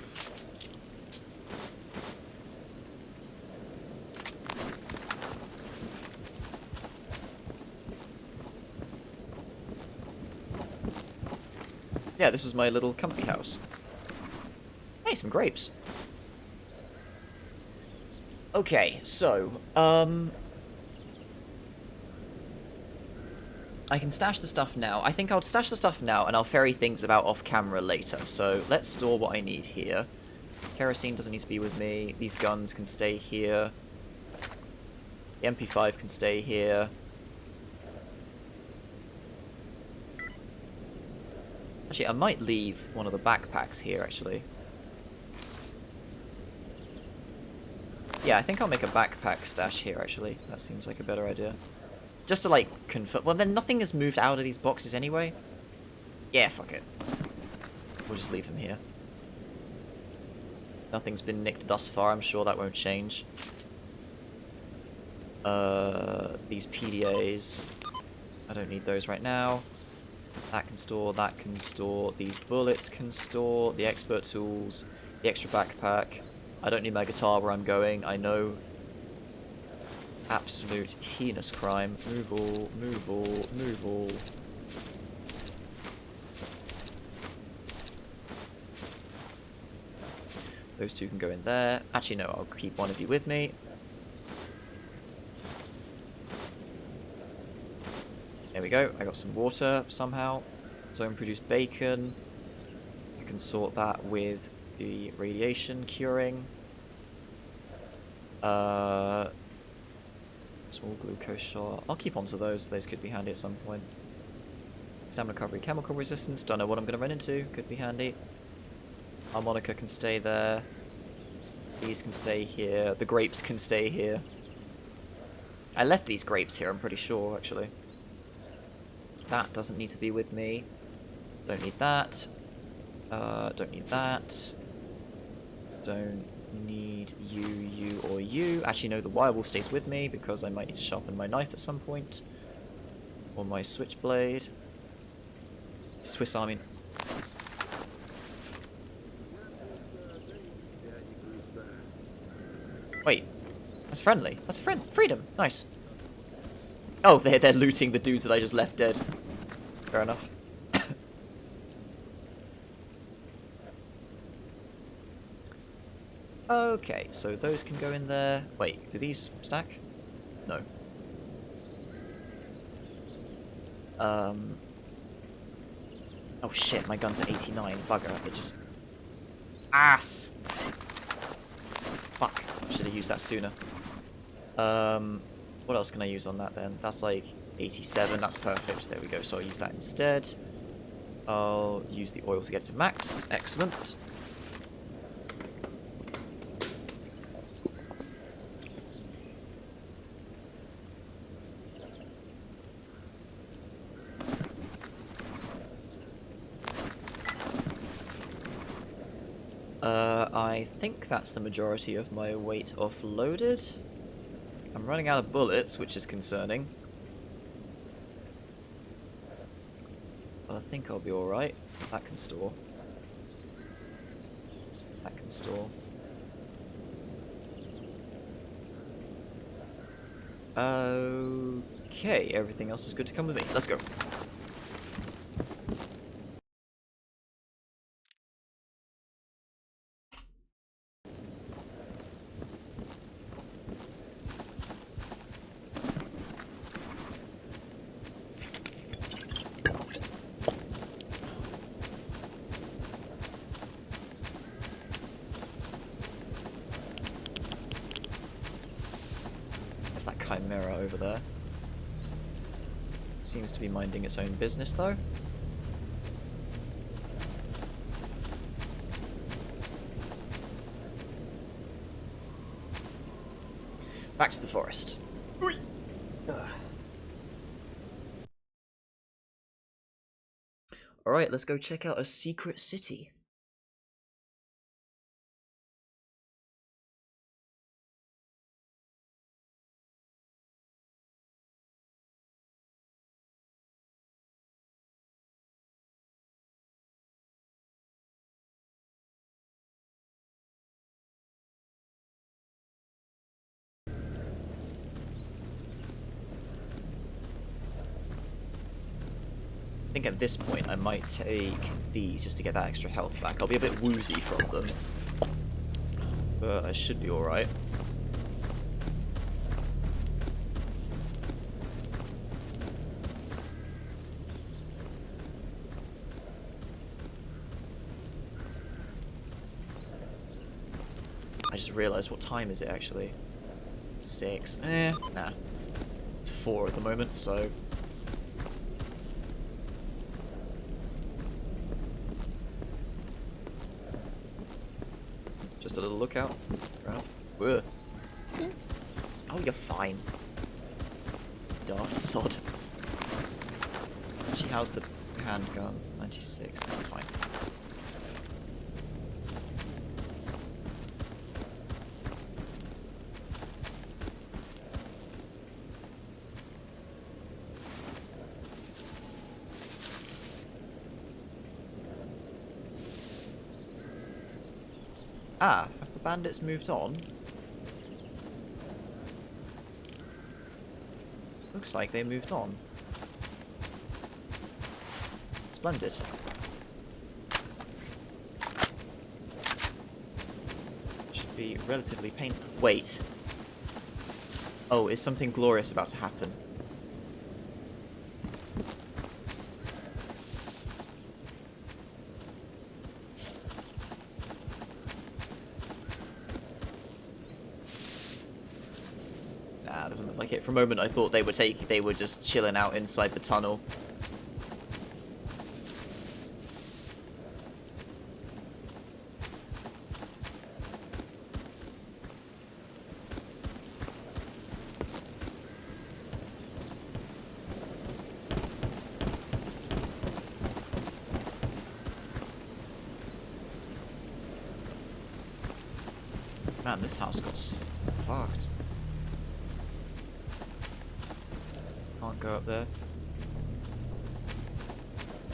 Yeah, this is my little comfy house. Hey, some grapes. Okay, so, I can stash the stuff now. I think I'll stash the stuff now, and I'll ferry things about off-camera later. So, let's store what I need here. Kerosene doesn't need to be with me. These guns can stay here. The MP5 can stay here. Actually, I might leave one of the backpacks here, actually. Yeah, I think I'll make a backpack stash here, actually. That seems like a better idea. Just to, like, confirm... Well, then nothing has moved out of these boxes anyway. Yeah, fuck it. We'll just leave them here. Nothing's been nicked thus far. I'm sure that won't change. These PDAs. I don't need those right now. That can store, that can store. These bullets can store. The expert tools. The extra backpack. I don't need my guitar where I'm going. I know. Absolute heinous crime. Move all, move all, move all. Those two can go in there. Actually, no, I'll keep one of you with me. There we go. I got some water somehow. Zone-produced bacon. I can sort that with the radiation curing. Small glucose shot. I'll keep on to those. Those could be handy at some point. Stamina recovery, chemical resistance. Don't know what I'm going to run into. Could be handy. Harmonica can stay there. These can stay here. The grapes can stay here. I left these grapes here, I'm pretty sure, actually. That doesn't need to be with me. Don't need that. Don't need that. Don't need you, or you. Actually, no, the wirewall stays with me because I might need to sharpen my knife at some point. Or my switchblade. Swiss Army. Wait. That's friendly. That's a friend. Freedom. Nice. Oh, they're looting the dudes that I just left dead. Fair enough. Okay, so those can go in there. Wait, do these stack? No. Oh shit, my gun's at 89. Bugger, it just... Ass! Fuck, should have used that sooner. What else can I use on that then? That's like 87, that's perfect. There we go, so I'll use that instead. I'll use the oil to get it to max. Excellent. I think that's the majority of my weight offloaded. I'm running out of bullets, which is concerning. But I think I'll be alright. That can store. That can store. Okay, everything else is good to come with me. Let's go. There's that chimera over there. Seems to be minding its own business, though. Back to the forest. Alright, let's go check out a secret city. I think at this point I might take these just to get that extra health back. I'll be a bit woozy from them, but I should be alright. I just realised, what time is it actually? 6. Nah. It's 4 at the moment, so... Just a little lookout. Fair enough. Ugh. Oh, you're fine. Daft sod. Actually, how's the handgun? 96. That's fine. Ah, have the bandits moved on? Looks like they moved on. Splendid. Should be relatively painful. Wait. Oh, is something glorious about to happen? Like, for a moment I thought they were just chilling out inside the tunnel. Man, this house got fucked. Can't go up there.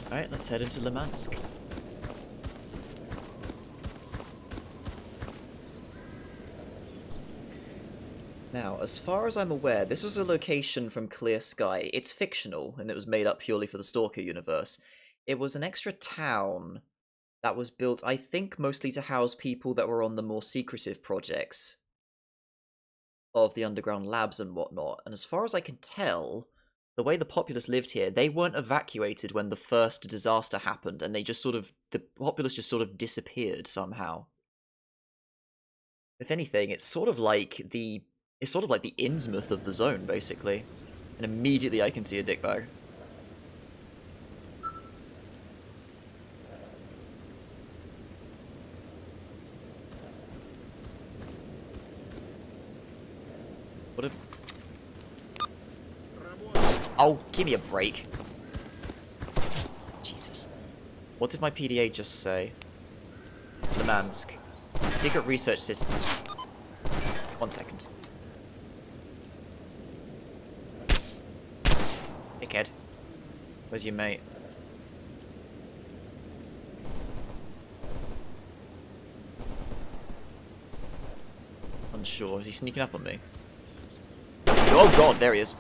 Alright, let's head into Limansk. Now, as far as I'm aware, this was a location from Clear Sky. It's fictional, and it was made up purely for the Stalker universe. It was an extra town that was built, I think, mostly to house people that were on the more secretive projects of the underground labs and whatnot. And as far as I can tell, the way the populace lived here, they weren't evacuated when the first disaster happened, and the populace just sort of disappeared somehow. If anything, it's sort of like the Innsmouth of the zone, basically. And immediately I can see a dickbag. What a... Oh, give me a break. Jesus. What did my PDA just say? Limansk. Secret research city. 1 second. Dickhead. Where's your mate? Unsure. Is he sneaking up on me? Oh god, there he is.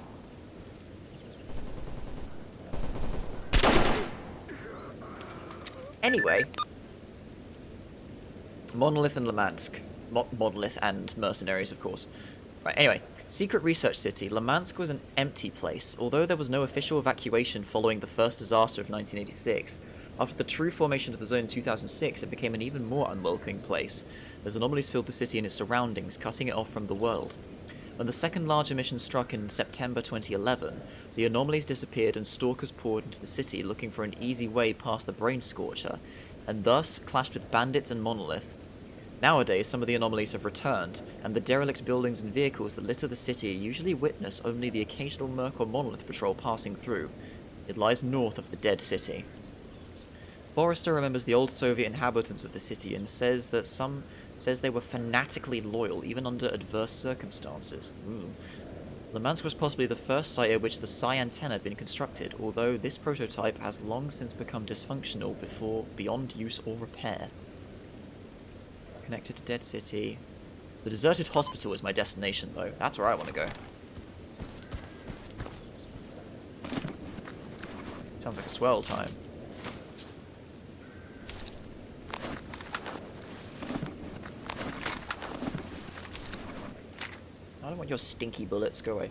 Anyway. Monolith and Limansk. Monolith and mercenaries, of course. Right, anyway. Secret Research City. Limansk was an empty place, although there was no official evacuation following the first disaster of 1986. After the true formation of the zone in 2006, it became an even more unwelcoming place, as anomalies filled the city and its surroundings, cutting it off from the world. When the second large emission struck in September 2011, the anomalies disappeared and stalkers poured into the city looking for an easy way past the Brain Scorcher, and thus clashed with bandits and Monolith. Nowadays, some of the anomalies have returned, and the derelict buildings and vehicles that litter the city usually witness only the occasional Merc or Monolith patrol passing through. It lies north of the dead city. Forrester remembers the old Soviet inhabitants of the city and says they were fanatically loyal even under adverse circumstances. Limansk was possibly the first site at which the Psi antenna had been constructed, although this prototype has long since become dysfunctional beyond use or repair. Connected to Dead City. The deserted hospital is my destination, though. That's where I want to go. Sounds like a swell time. I don't want your stinky bullets. Go away.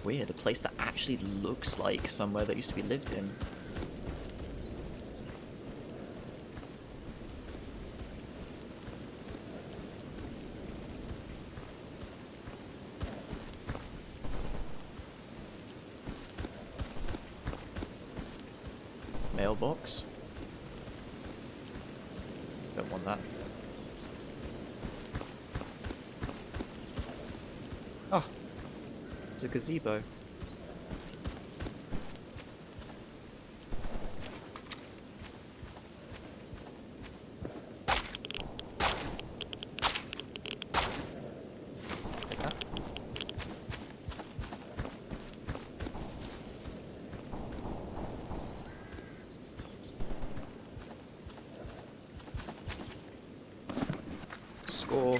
Weird, a place that actually looks like somewhere that used to be lived in. Mailbox? Don't want that. Oh! It's a gazebo. Take that. Score.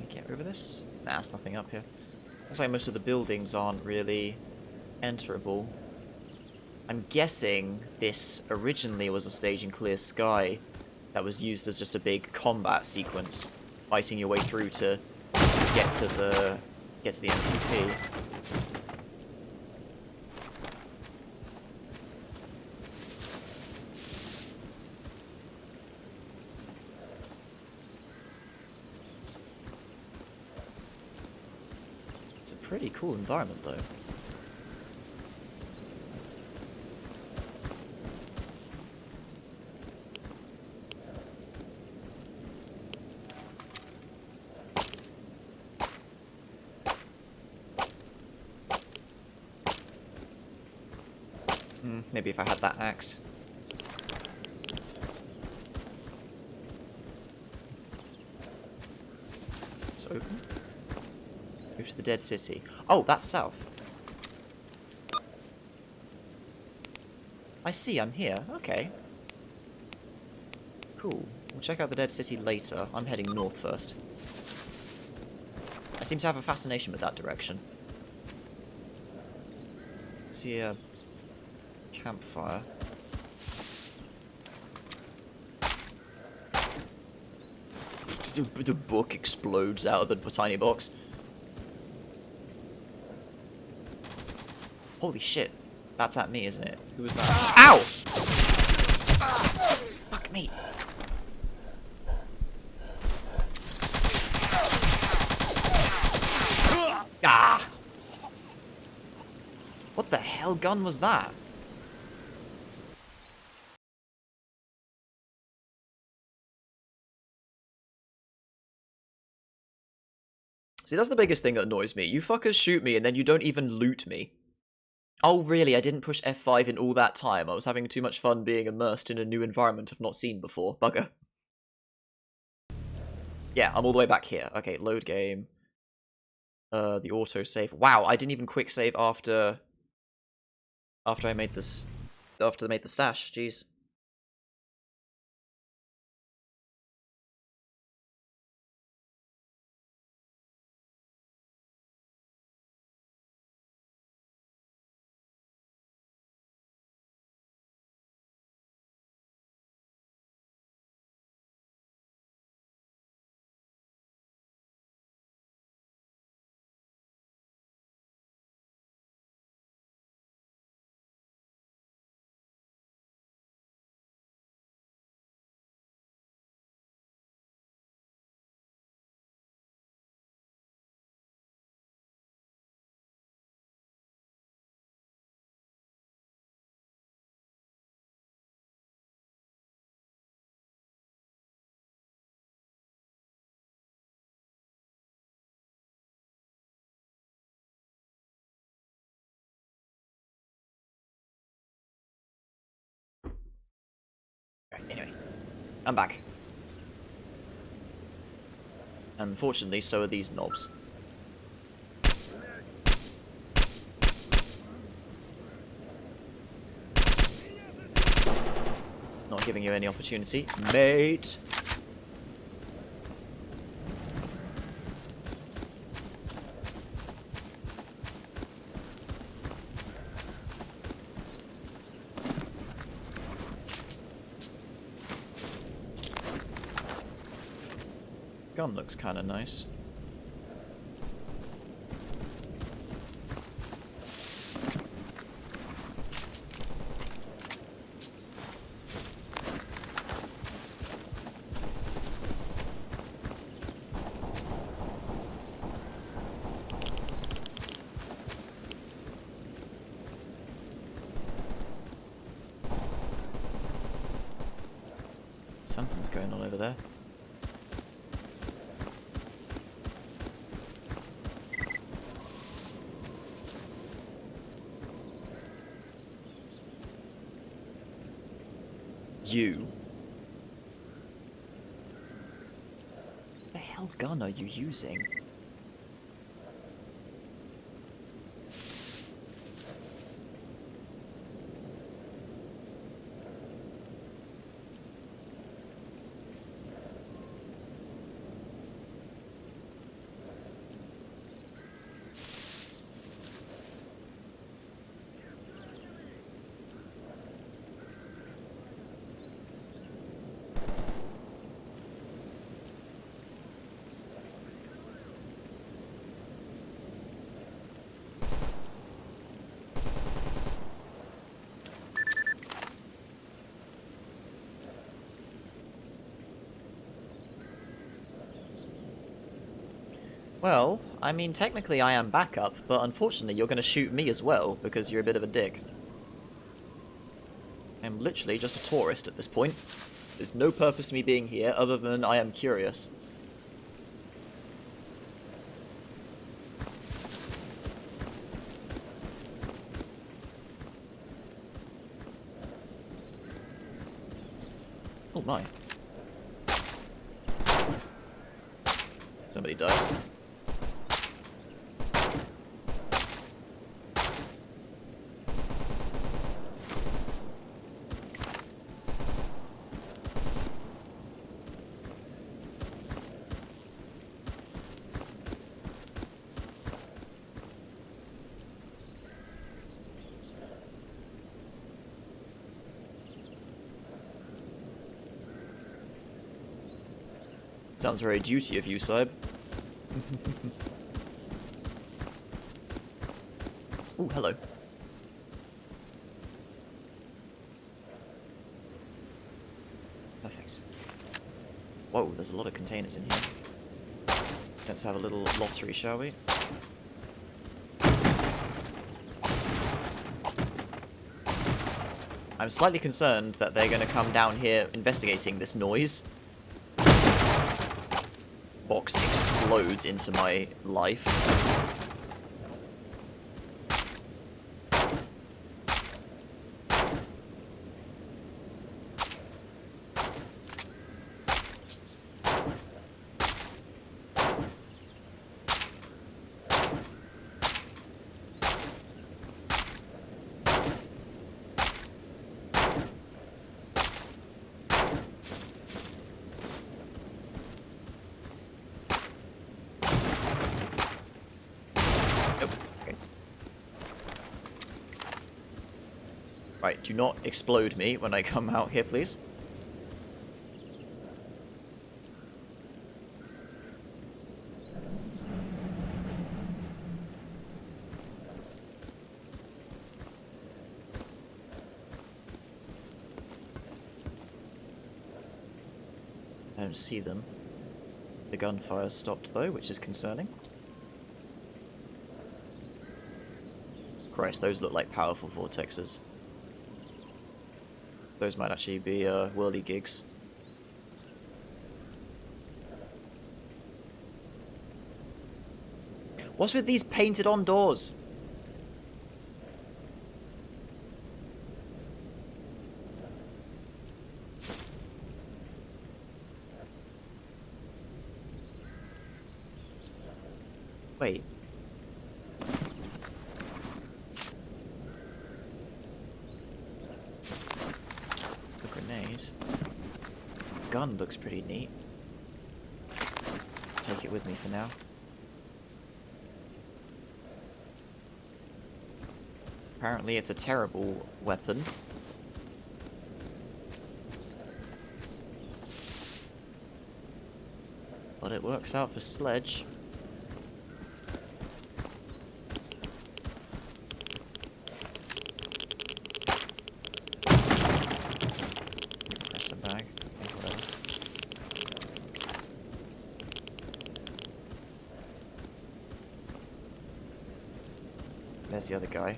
Get rid of this? Nah, there's nothing up here. Looks like most of the buildings aren't really enterable. I'm guessing this originally was a stage in Clear Sky that was used as just a big combat sequence, fighting your way through to get to the MVP. It's a pretty cool environment, though. Maybe if I had that axe. It's open. Go to the dead city. Oh, that's south. I see, I'm here. Okay. Cool. We'll check out the dead city later. I'm heading north first. I seem to have a fascination with that direction. See a campfire. The book explodes out of the tiny box. Holy shit. That's at me, isn't it? Who was that? Ow! Fuck me. Ah! What the hell gun was that? See, that's the biggest thing that annoys me. You fuckers shoot me and then you don't even loot me. Oh, really? I didn't push F5 in all that time. I was having too much fun being immersed in a new environment I've not seen before. Bugger. Yeah, I'm all the way back here. Okay, load game. The autosave. Wow, I didn't even quick save after I made this... After I made the stash. Jeez. Right, anyway. I'm back. Unfortunately, so are these knobs. Not giving you any opportunity. Mate! Gun looks kinda nice. Something's going on over there. You. What the hell gun are you using? Well, I mean, technically I am backup, but unfortunately you're going to shoot me as well, because you're a bit of a dick. I'm literally just a tourist at this point. There's no purpose to me being here, other than I am curious. Oh my. Somebody died. Sounds very duty of you, Saib. Ooh, hello. Perfect. Whoa, there's a lot of containers in here. Let's have a little lottery, shall we? I'm slightly concerned that they're going to come down here investigating this noise. Box explodes into my life. Right, do not explode me when I come out here, please. I don't see them. The gunfire stopped though, which is concerning. Christ, those look like powerful vortexes. Those might actually be whirly gigs. What's with these painted on doors? Wait. The grenade. Gun looks pretty neat. Take it with me for now. Apparently it's a terrible weapon. But it works out for Sledge. Press a bag. Okay, whatever. There's the other guy.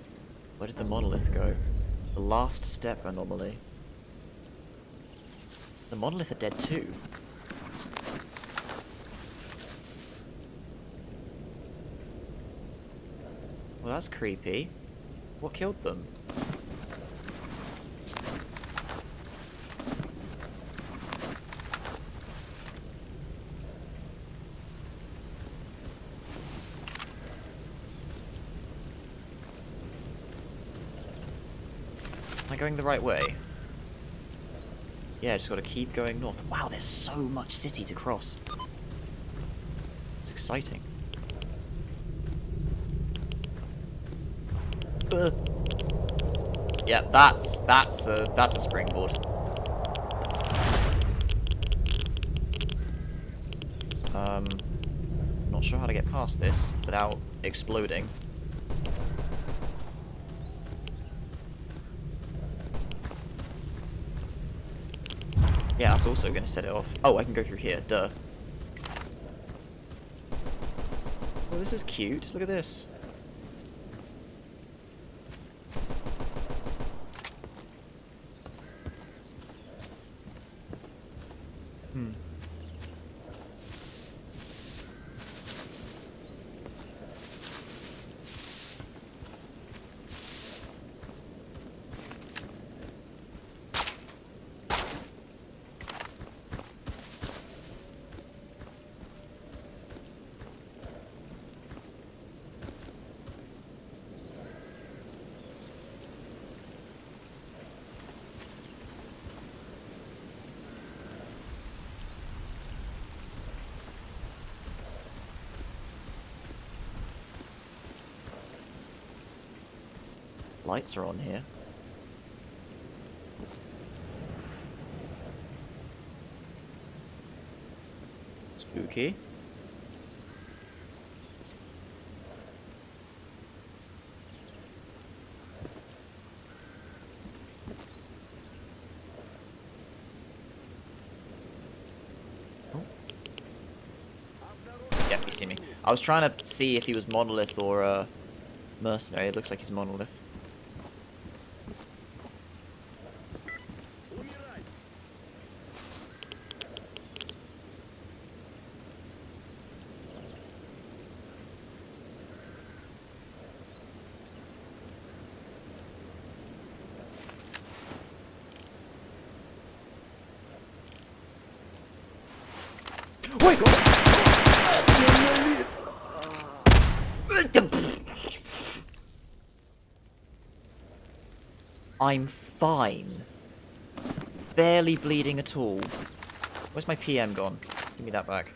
Where did the monolith go? The last step anomaly. The monolith are dead too. Well, that's creepy. What killed them? Am I going the right way? Yeah, just gotta keep going north. Wow, there's so much city to cross. It's exciting. Yeah, that's a springboard. Not sure how to get past this without exploding. Yeah, that's also going to set it off. Oh, I can go through here. Duh. Oh, this is cute. Look at this. Lights are on here. Spooky. Oh. Yep, you see me. I was trying to see if he was monolith or mercenary. It looks like he's monolith. Wait! I'm fine. Barely bleeding at all. Where's my PM gone? Give me that back.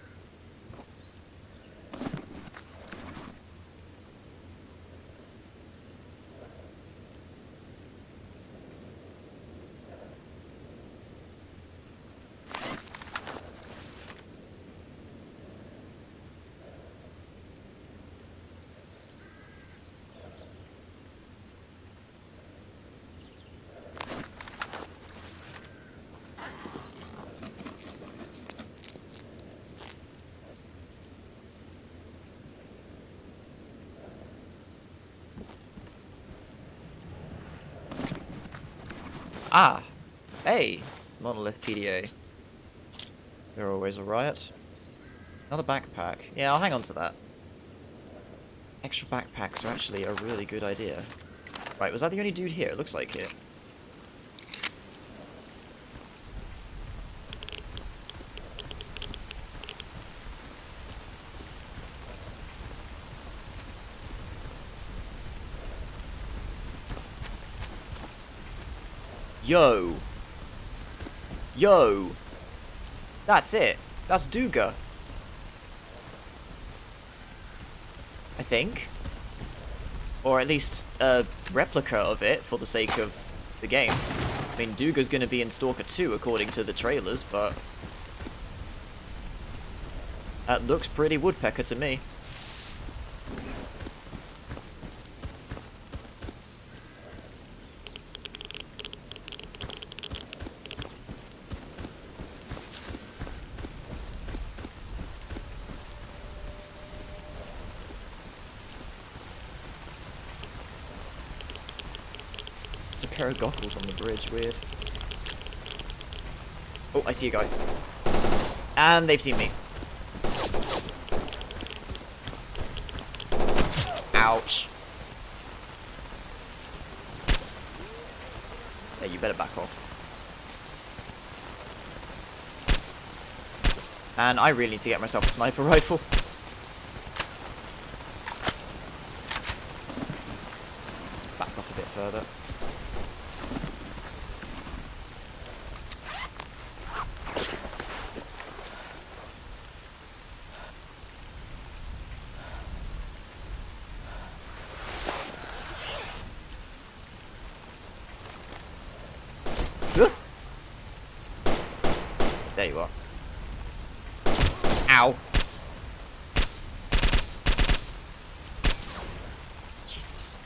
Ah! Hey! Monolith PDA. They're always a riot. Another backpack. Yeah, I'll hang on to that. Extra backpacks are actually a really good idea. Right, was that the only dude here? It looks like it. Yo! Yo! That's it. That's Duga. I think. Or at least a replica of it for the sake of the game. I mean, Duga's going to be in Stalker 2 according to the trailers, but that looks pretty woodpecker to me. Just a pair of goggles on the bridge, weird. Oh, I see a guy. And they've seen me. Ouch. Yeah, you better back off. And I really need to get myself a sniper rifle. Let's back off a bit further. There you are. Ow. Jesus.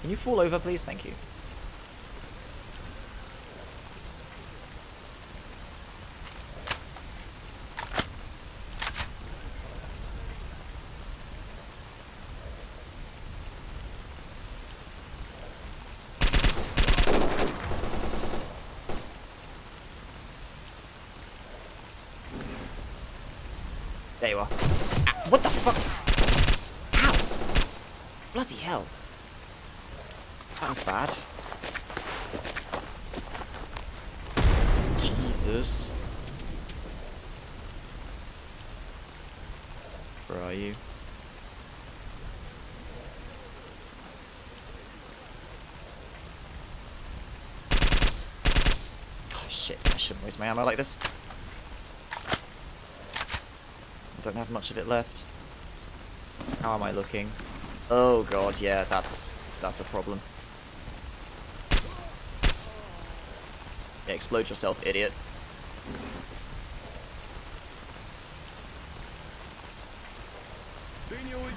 Can you fall over, please? Thank you. There you are. Ah, what the fuck? Ow! Bloody hell. That was bad. Jesus. Where are you? Oh shit, I shouldn't waste my ammo like this. I don't have much of it left. How am I looking? Oh god, yeah, that's a problem. Yeah, explode yourself, idiot.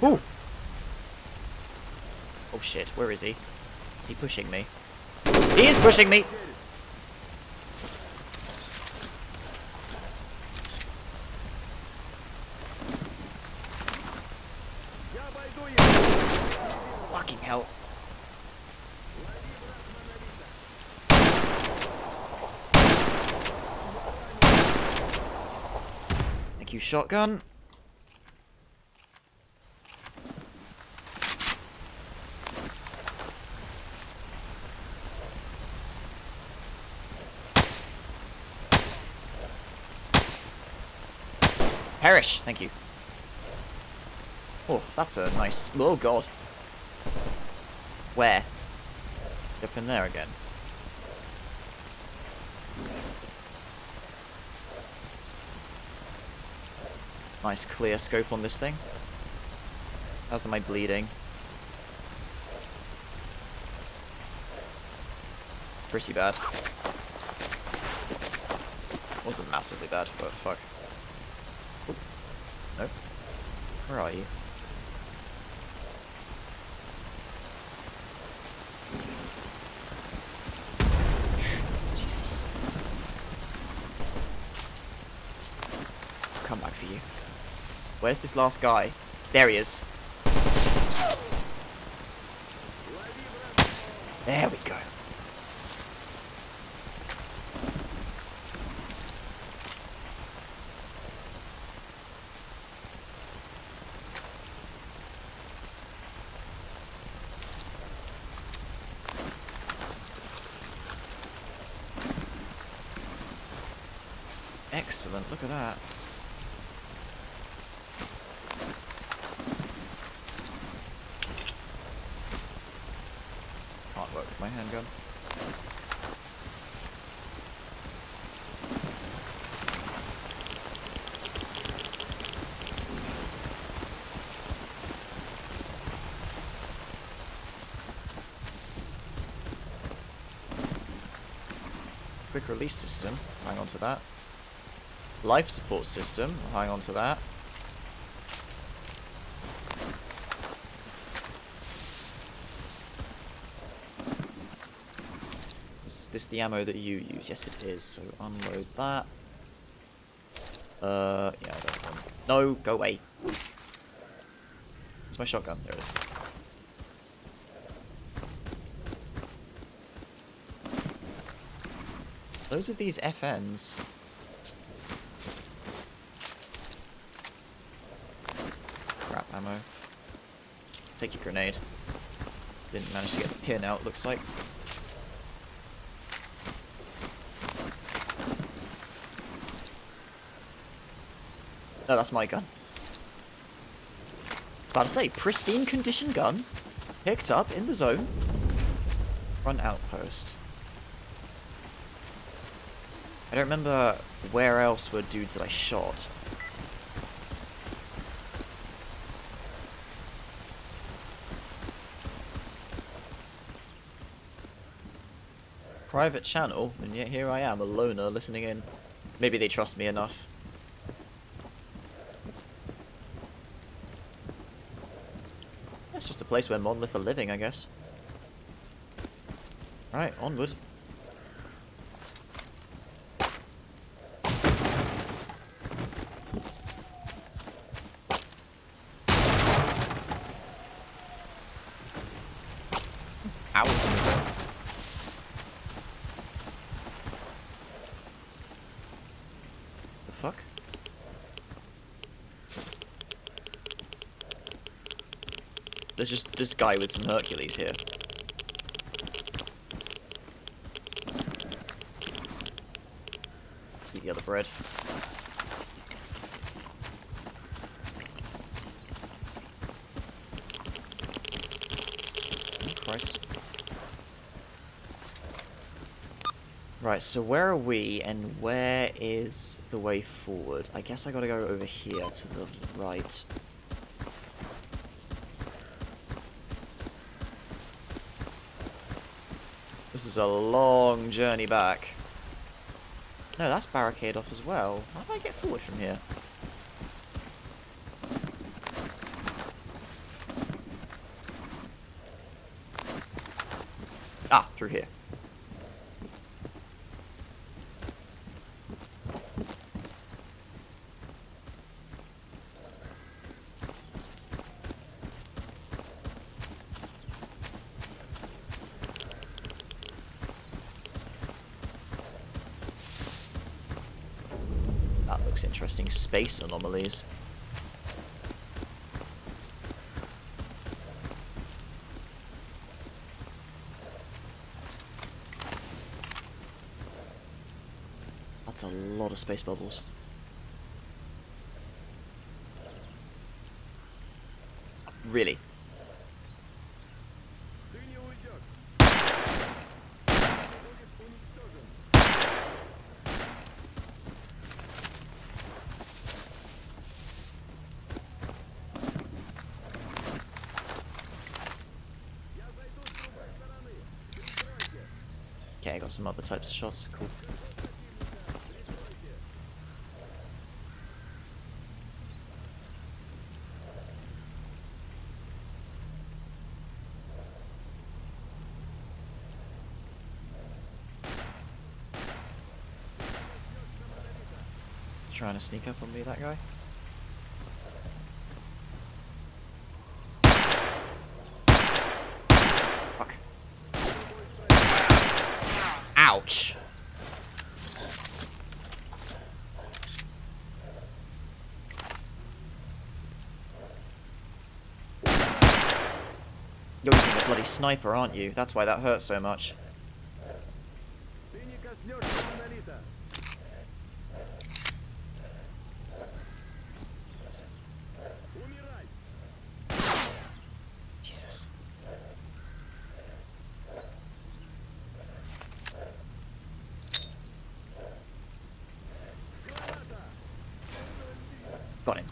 Ooh! Oh shit, where is he? Is he pushing me? He is pushing me! Fucking hell. Thank you, shotgun. Perish, thank you. Oh, that's a nice... Oh god. Where? Up in there again. Nice clear scope on this thing. How's my bleeding? Pretty bad. Wasn't massively bad, but fuck. Oop. Nope. Where are you? Jesus. I'll come back for you. Where's this last guy? There he is. There we go. Excellent, look at that. Can't work with my handgun. Quick release system, hang on to that. Life support system, hang on to that. Is this the ammo that you use? Yes it is, so unload that. Yeah, I don't want... No, go away. Where's my shotgun? There it is. Those of these FNs. Crap ammo. Take your grenade. Didn't manage to get the pin out, looks like. No, that's my gun. I was about to say, pristine condition gun. Picked up in the zone. Front outpost. I don't remember where else were dudes that I shot. Private channel, and yet here I am, a loner, listening in. Maybe they trust me enough. It's just a place where Monolith are living, I guess. Right, onward. Owls in the zone. The fuck? There's just this guy with some Hercules here. Eat the other bread. Oh, Christ. Right, so where are we, and where is the way forward? I guess I gotta go over here to the right. This is a long journey back. No, that's barricade off as well. How do I get forward from here? Ah, through here. That looks interesting. Space anomalies. That's a lot of space bubbles. Really? Ты не уйдешь. Будет уничтожен. Я зайду с другой стороны. Прикройте. Okay, I got some other types of shots. Cool. Прикройте. Trying to sneak up on me, that guy. Fuck. Ouch. You're using a bloody sniper, aren't you? That's why that hurts so much. Ты не коснешься монолита. Умирай. Jesus. Got him.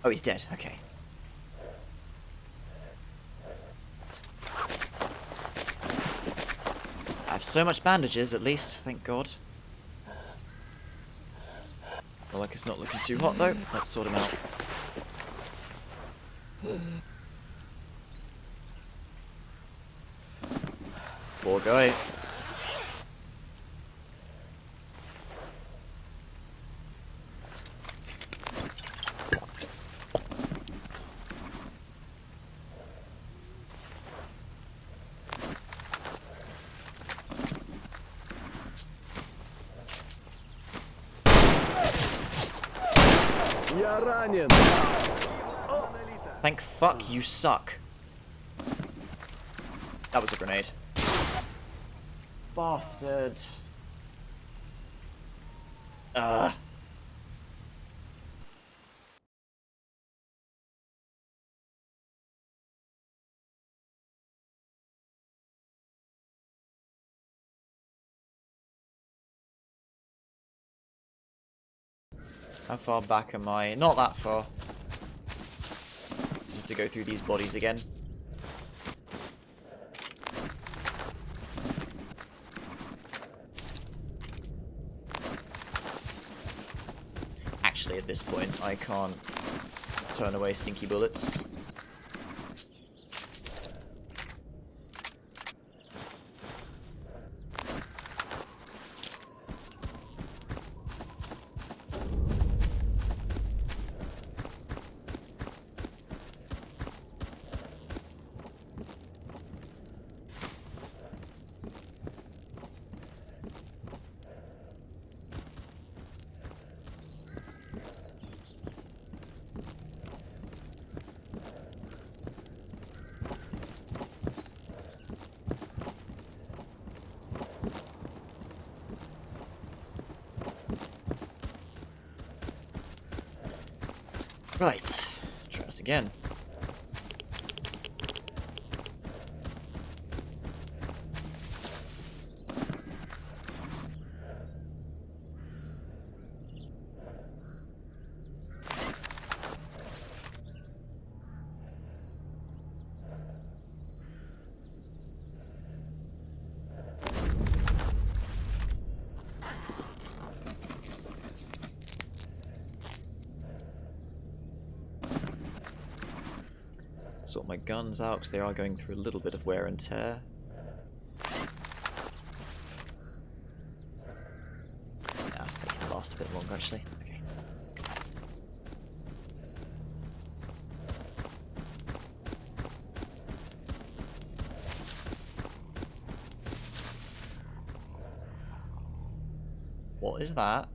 Oh, he's dead. Okay. I have so much bandages, at least. Thank God. Well, like it's not looking too hot, though. Let's sort him out. Poor guy. Я ранен! Thank fuck you suck. That was a grenade. Bastard. How far back am I? Not that far. Just have to go through these bodies again. Actually, at this point, I can't turn away stinky bullets. Right, try this again. Sort my guns out because they are going through a little bit of wear and tear. Yeah, they can last a bit longer actually. Okay. What is that?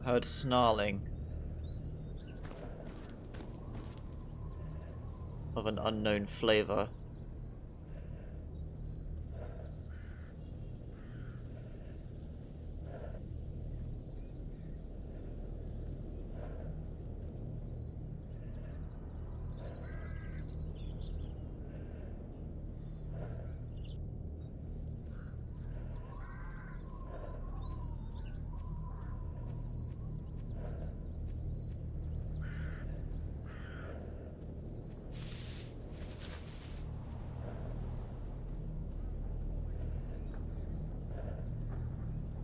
Heard snarling of an unknown flavor.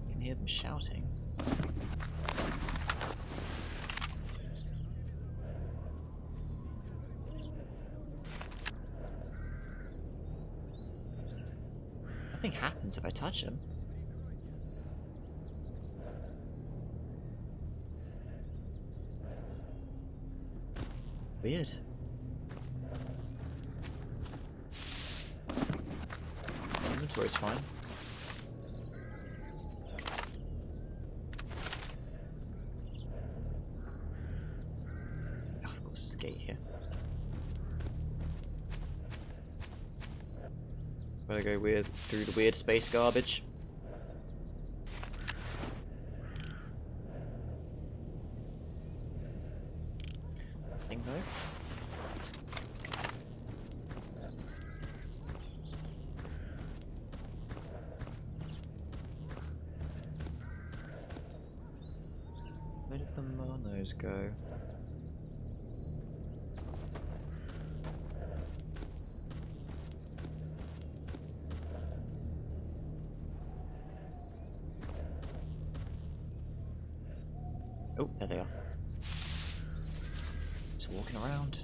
I can hear them shouting. Nothing happens if I touch them. Weird. Inventory's fine. Oh, of course, there's a gate here. Gotta go weird through the weird space garbage. Thing though. Where did the monos go? Oh, there they are. Just walking around.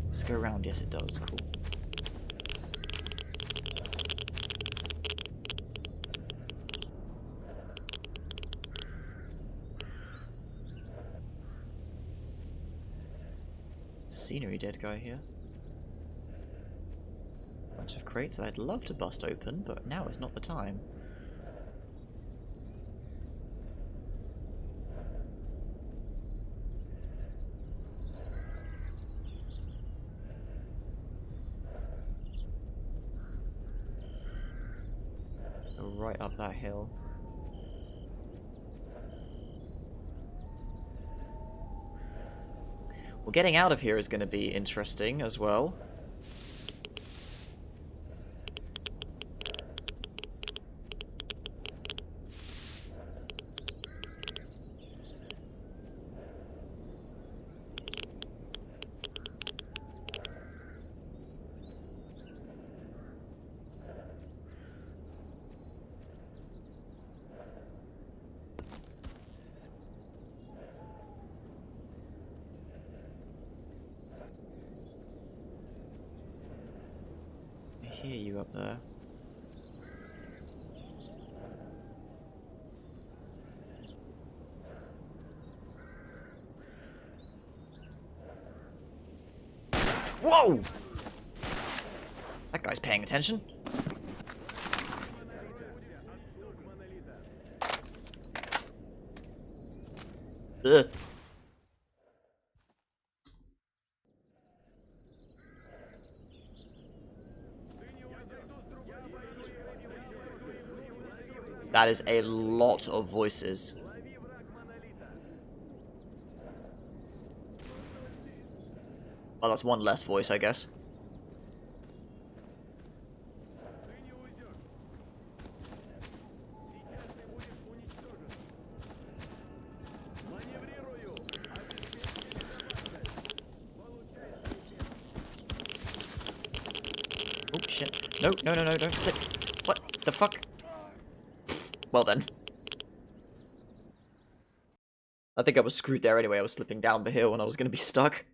Let's go around. Yes, it does. Cool. Scenery dead guy here. Bunch of crates that I'd love to bust open, but now is not the time. Go right up that hill. Well, getting out of here is going to be interesting as well. I hear you up there. Whoa! That guy's paying attention. Ugh. That is a lot of voices. Well, that's one less voice, I guess. Oh, shit. No, no, no, no, don't slip. What the fuck? Well then. I think I was screwed there anyway. I was slipping down the hill and I was going to be stuck.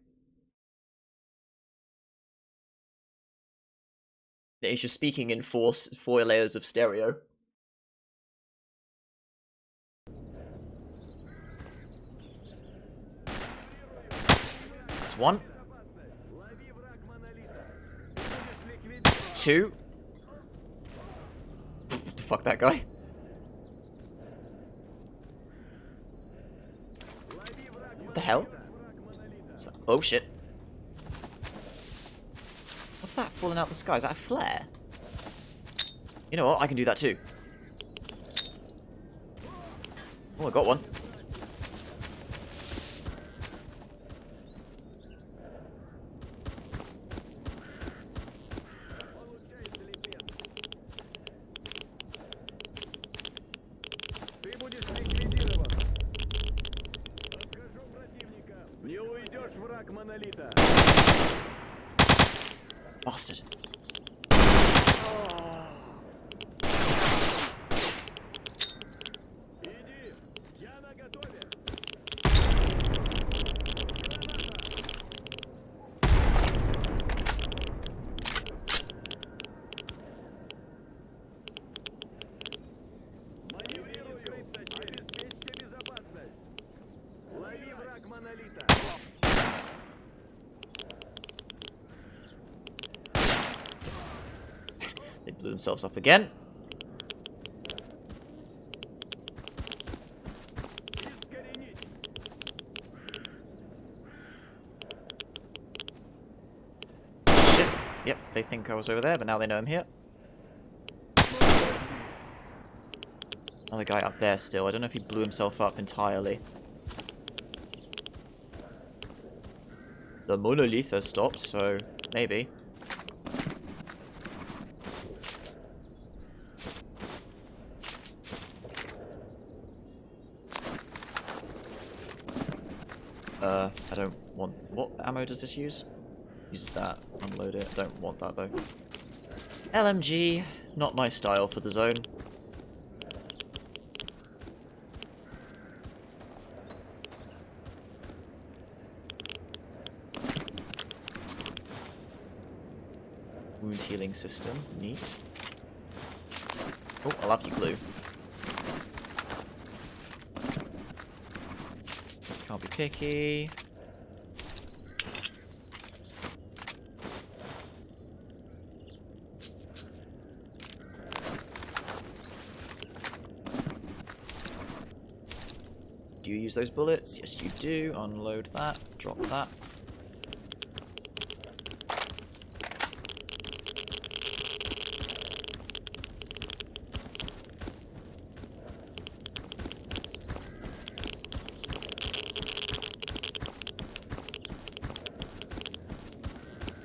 He's just speaking in four layers of stereo. That's one. Two. Fuck that guy. What the hell? Oh shit. What's that falling out the sky? Is that a flare? You know what? I can do that too. Oh, I got one. Не уйдешь, враг монолита. Bastard. Иди, я наготове. Маневрирую, обеспечьте безопасность. Лови враг монолита. They blew themselves up again. Искоренить. Shit. Yep, they think I was over there, but now they know I'm here. Another guy up there still. I don't know if he blew himself up entirely. The monolith has stopped, so maybe. ammo does this use? Uses that. Unload it. Don't want that though. LMG, not my style for the zone. Wound healing system, neat. Oh, I'll have you glue. Can't be picky. Do you use those bullets? Yes, you do. Unload that. Drop that.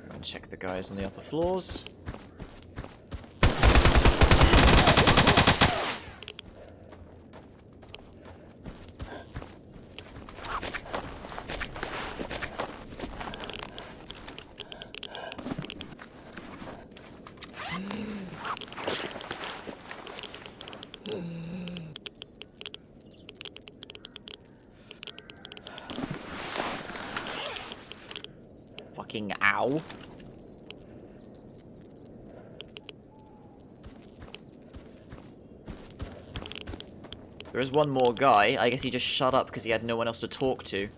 Go and check the guys on the upper floors. Fucking ow. There is one more guy. I guess he just shut up because he had no one else to talk to.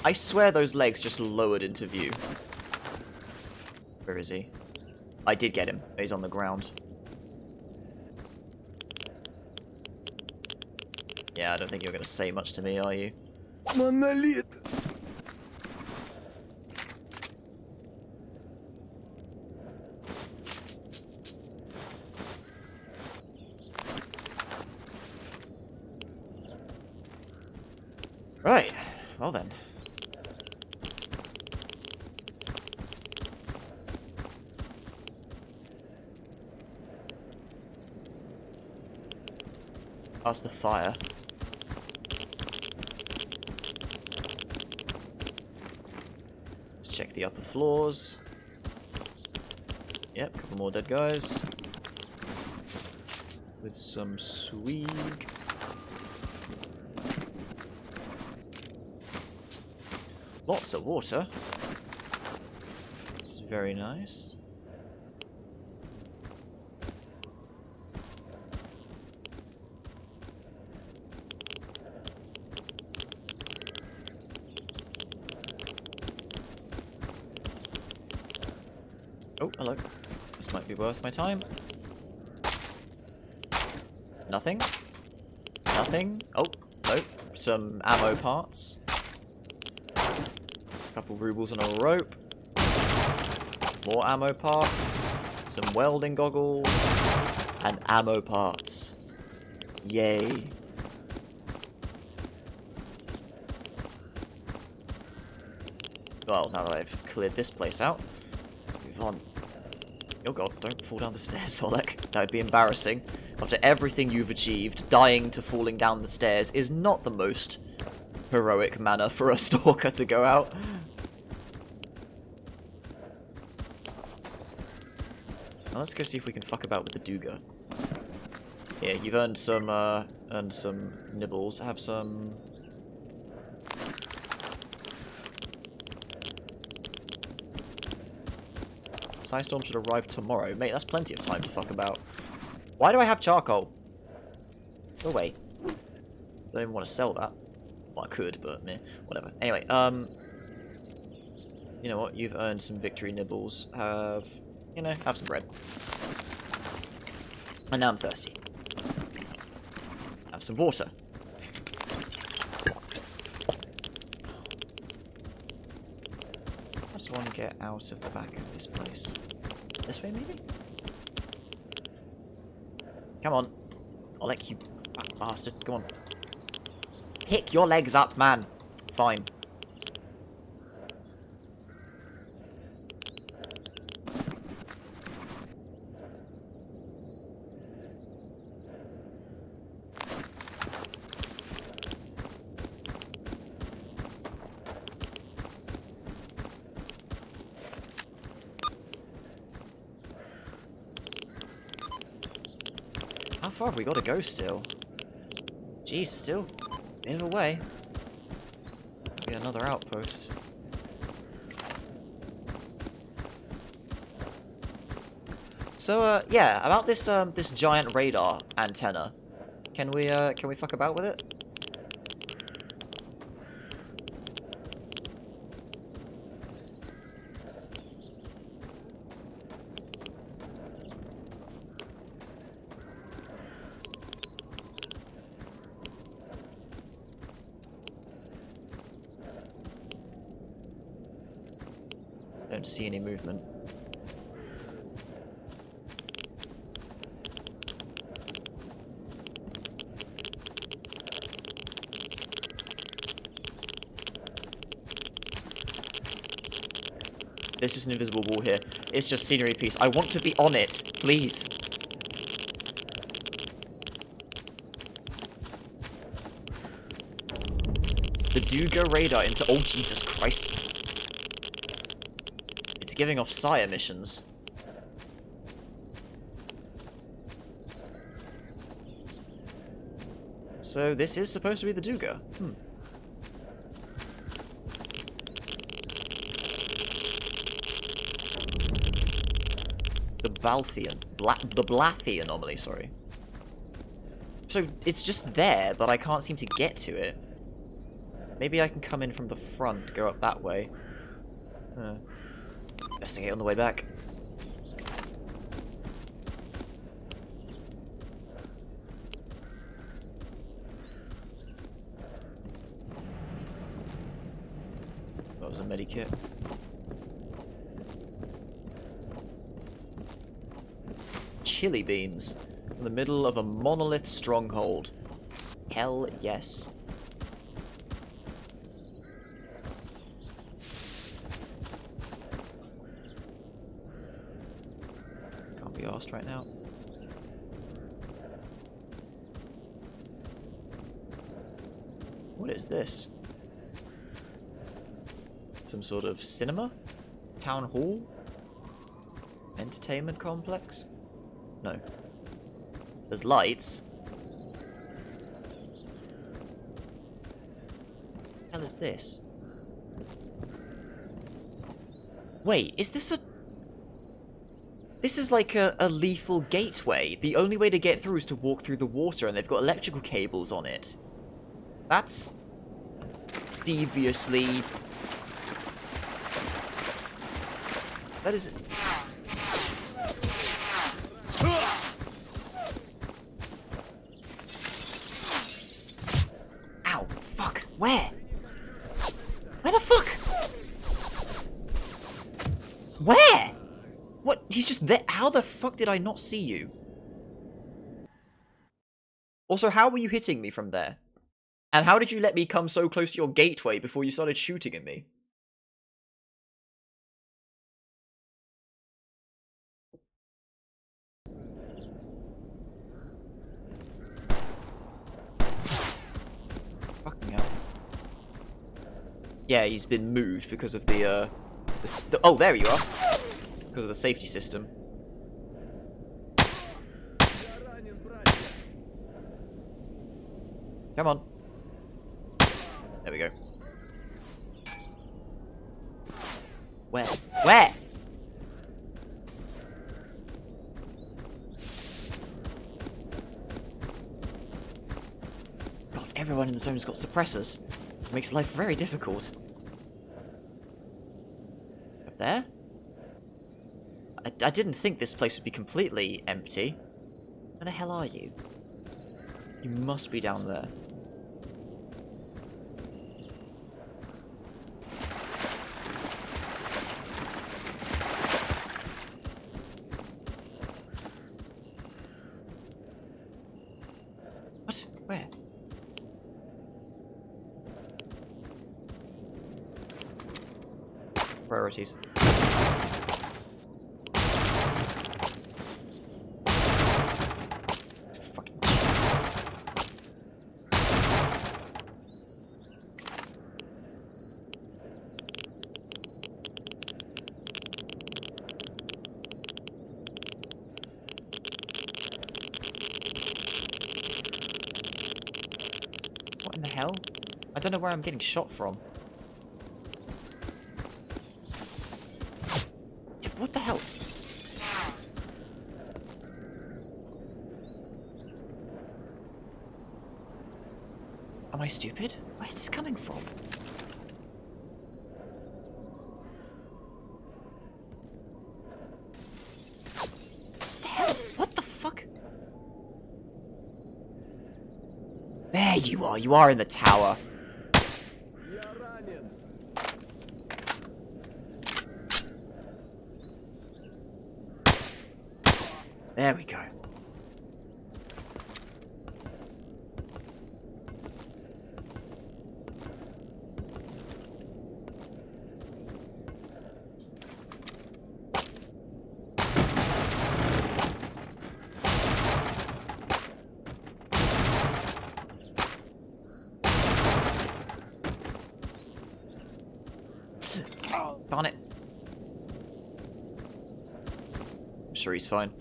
I swear those legs just lowered into view. Where is he? I did get him. He's on the ground. Yeah, I don't think you're going to say much to me, are you? Монолит! Right. Well then. Past the fire. Let's check the upper floors. Yep, couple more dead guys. With some swag. Lots of water. This is very nice. Oh, hello. This might be worth my time. Nothing. Nothing. Oh, no. Some ammo parts. Couple rubles on a rope. More ammo parts. Some welding goggles. And ammo parts. Yay. Well, now that I've cleared this place out, let's move on. Oh god, don't fall down the stairs, Oleg. That would be embarrassing. After everything you've achieved, dying to falling down the stairs is not the most heroic manner for a stalker to go out. Now let's go see if we can fuck about with the Duga. Here, you've earned some nibbles. Have some... Psystorm should arrive tomorrow. Mate, that's plenty of time to fuck about. Why do I have charcoal? Go away. I don't even want to sell that. Well, I could, but meh, whatever. Anyway, you know what? You've earned some victory nibbles. Have, you know, have some bread. And now I'm thirsty. Have some water. I just want to get out of the back of this place. This way, maybe? Come on. Oleg, you fat bastard. Come on. Pick your legs up, man. Fine. far have we got to go still? Geez, still a bit of a way. Be another outpost. So, yeah, about this this giant radar antenna. Can we fuck about with it? Don't see any movement. There's just an invisible wall here. It's just scenery piece. I want to be on it, please. The Duga radar into— oh, Jesus Christ. It's giving off psi emissions. So this is supposed to be the Duga. The the Blathy anomaly, sorry. So it's just there, but I can't seem to get to it. Maybe I can come in from the front, go up that way. Investigate on the way back. That was a medikit. Chili beans in the middle of a monolith stronghold. Hell yes. Can't be asked right now. What is this? Some sort of cinema? Town hall? Entertainment complex? No. There's lights. What the hell is this? Wait, is this a... This is like a lethal gateway. The only way to get through is to walk through the water, and they've got electrical cables on it. That's... deviously... That is... Ow, fuck, where? Where the fuck? Where? What, he's just there? How the fuck did I not see you? Also, how were you hitting me from there? And how did you let me come so close to your gateway before you started shooting at me? Fucking hell. Yeah, he's been moved because of the oh, there you are. Because of the safety system. Come on. There we go. Where? Where? God, everyone in the zone's got suppressors. It makes life very difficult. Up there? I didn't think this place would be completely empty. Where the hell are you? You must be down there. What? Where? Priorities. Fucking. hell? I don't know where I'm getting shot from. What the hell? Am I stupid? Where's this coming from? The hell? What the fuck? There you are. You are in the tower. Я ранен. There we go. Darn it. I'm sure he's fine.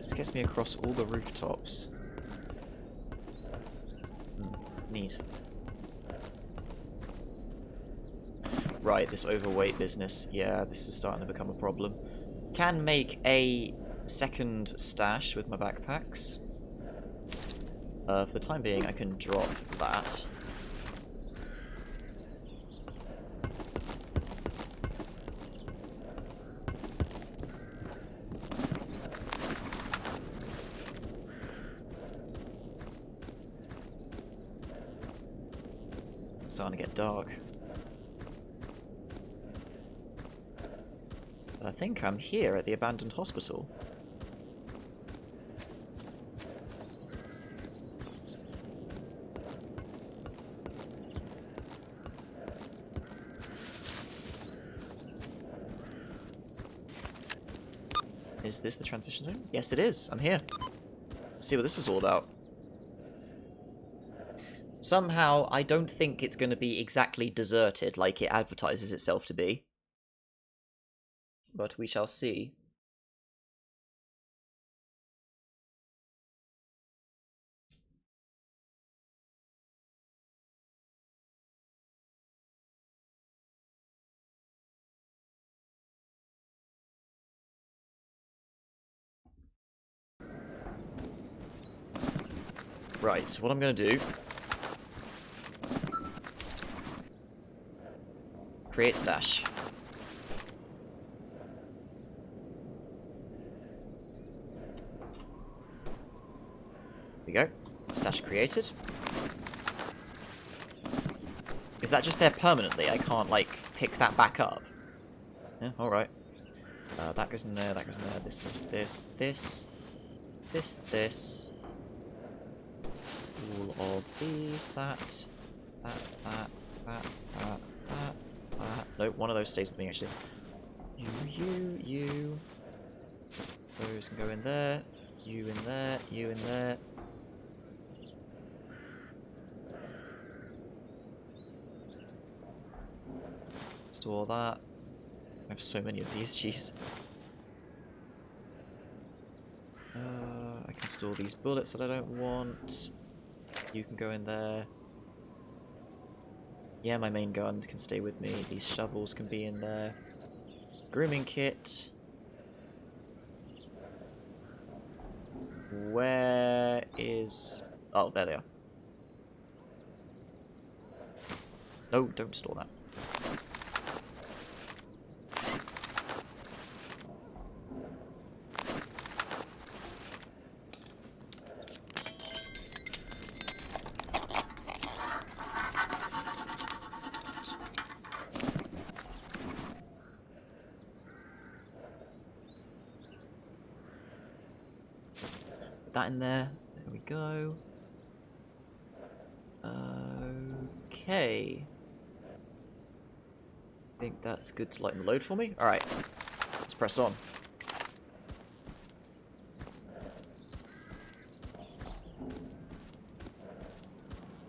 This gets me across all the rooftops. Neat. Right, this overweight business. Yeah, this is starting to become a problem. Can make a second stash with my backpacks. For the time being, I can drop that. It's starting to get dark. But I think I'm here at the abandoned hospital. Is this the transition zone? Yes, it is. I'm here. Let's see what this is all about. Somehow, I don't think it's going to be exactly deserted like it advertises itself to be. But we shall see. Right, so what I'm going to do... create stash. There we go. Stash created. Is that just there permanently? I can't, like, pick that back up? Yeah, alright. That goes in there, that goes in there, this. All of these, that. Nope, one of those stays with me, actually. You. Those can go in there. You in there, you in there. Store that. I have so many of these, jeez. I can store these bullets that I don't want. You can go in there. Yeah, my main gun can stay with me. These shovels can be in there. Grooming kit. Where is... oh, there they are. No, don't store that. put that in there. There we go. Okay. I think that's good to let them load for me. Alright. Let's press on.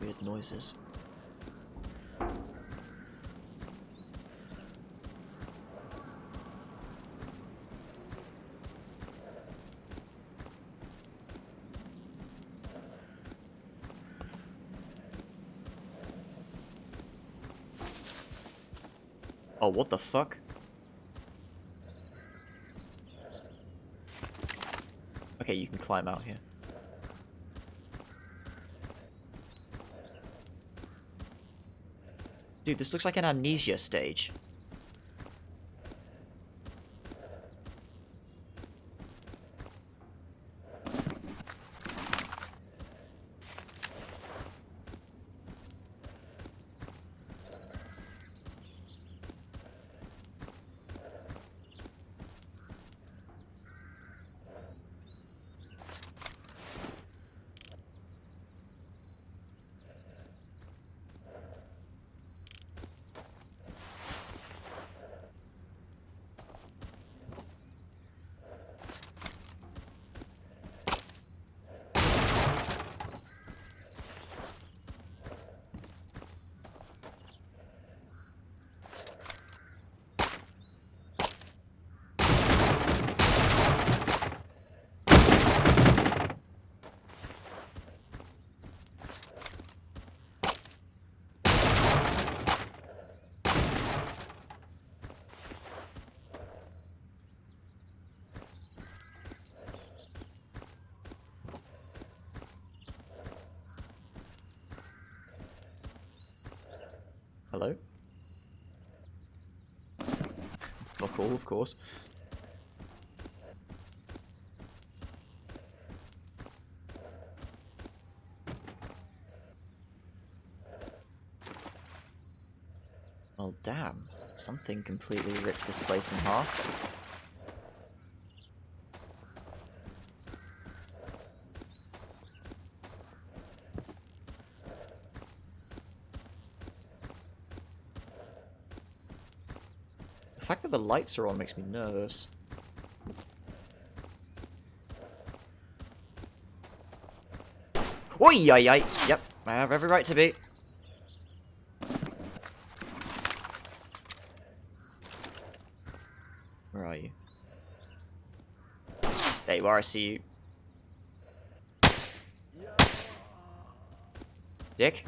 Weird noises. Oh, what the fuck? Okay, you can climb out here. Dude, this looks like an amnesia stage. Hello? Fuck all, of course. Well, damn. Something completely ripped this place in half. The fact that the lights are on makes me nervous. Oi, yep, I have every right to be. Where are you? There you are, I see you. Dick?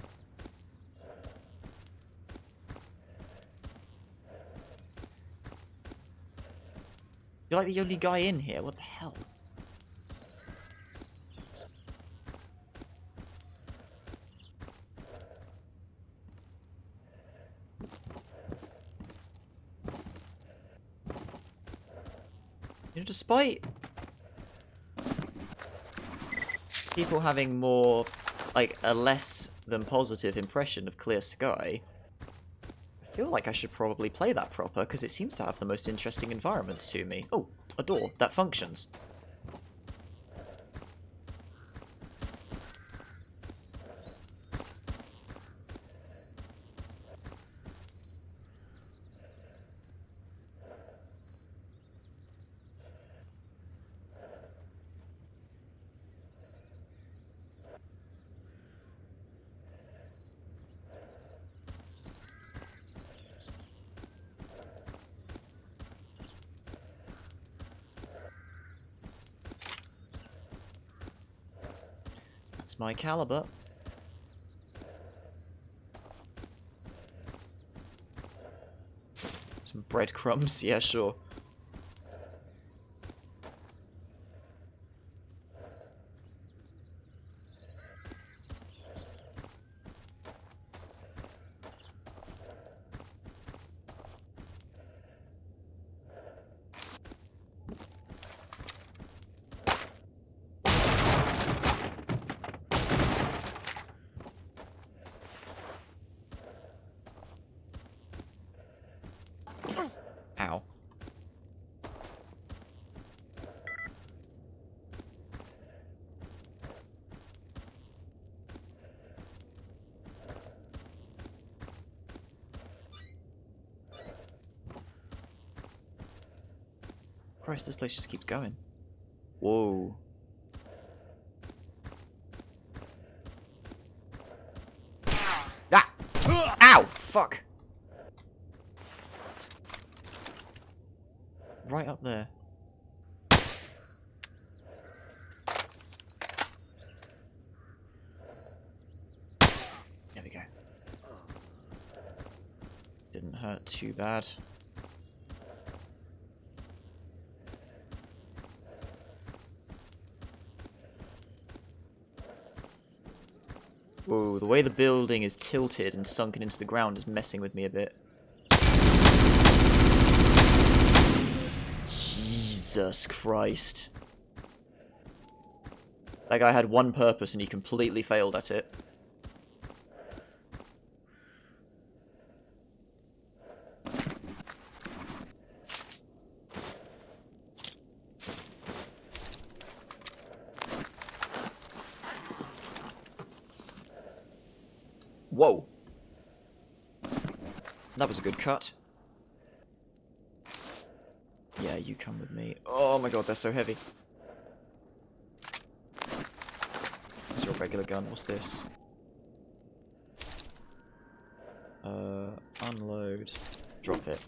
You're like the only guy in here, what the hell? You know, despite people having more, like, a less than positive impression of Clear Sky, I feel like I should probably play that proper, because it seems to have the most interesting environments to me. Oh, a door that functions. That's my caliber. Some breadcrumbs, yeah, sure. Ow. Christ, this place just keeps going. Whoa. Ah! Ow! Fuck! Right up there. There we go. Didn't hurt too bad. Whoa, the way the building is tilted and sunken into the ground is messing with me a bit. Jesus Christ. That guy had one purpose and he completely failed at it. Whoa. That was a good cut. Yeah, you come with me. Oh my god, they're so heavy. Is your regular gun? What's this? Unload. Drop it.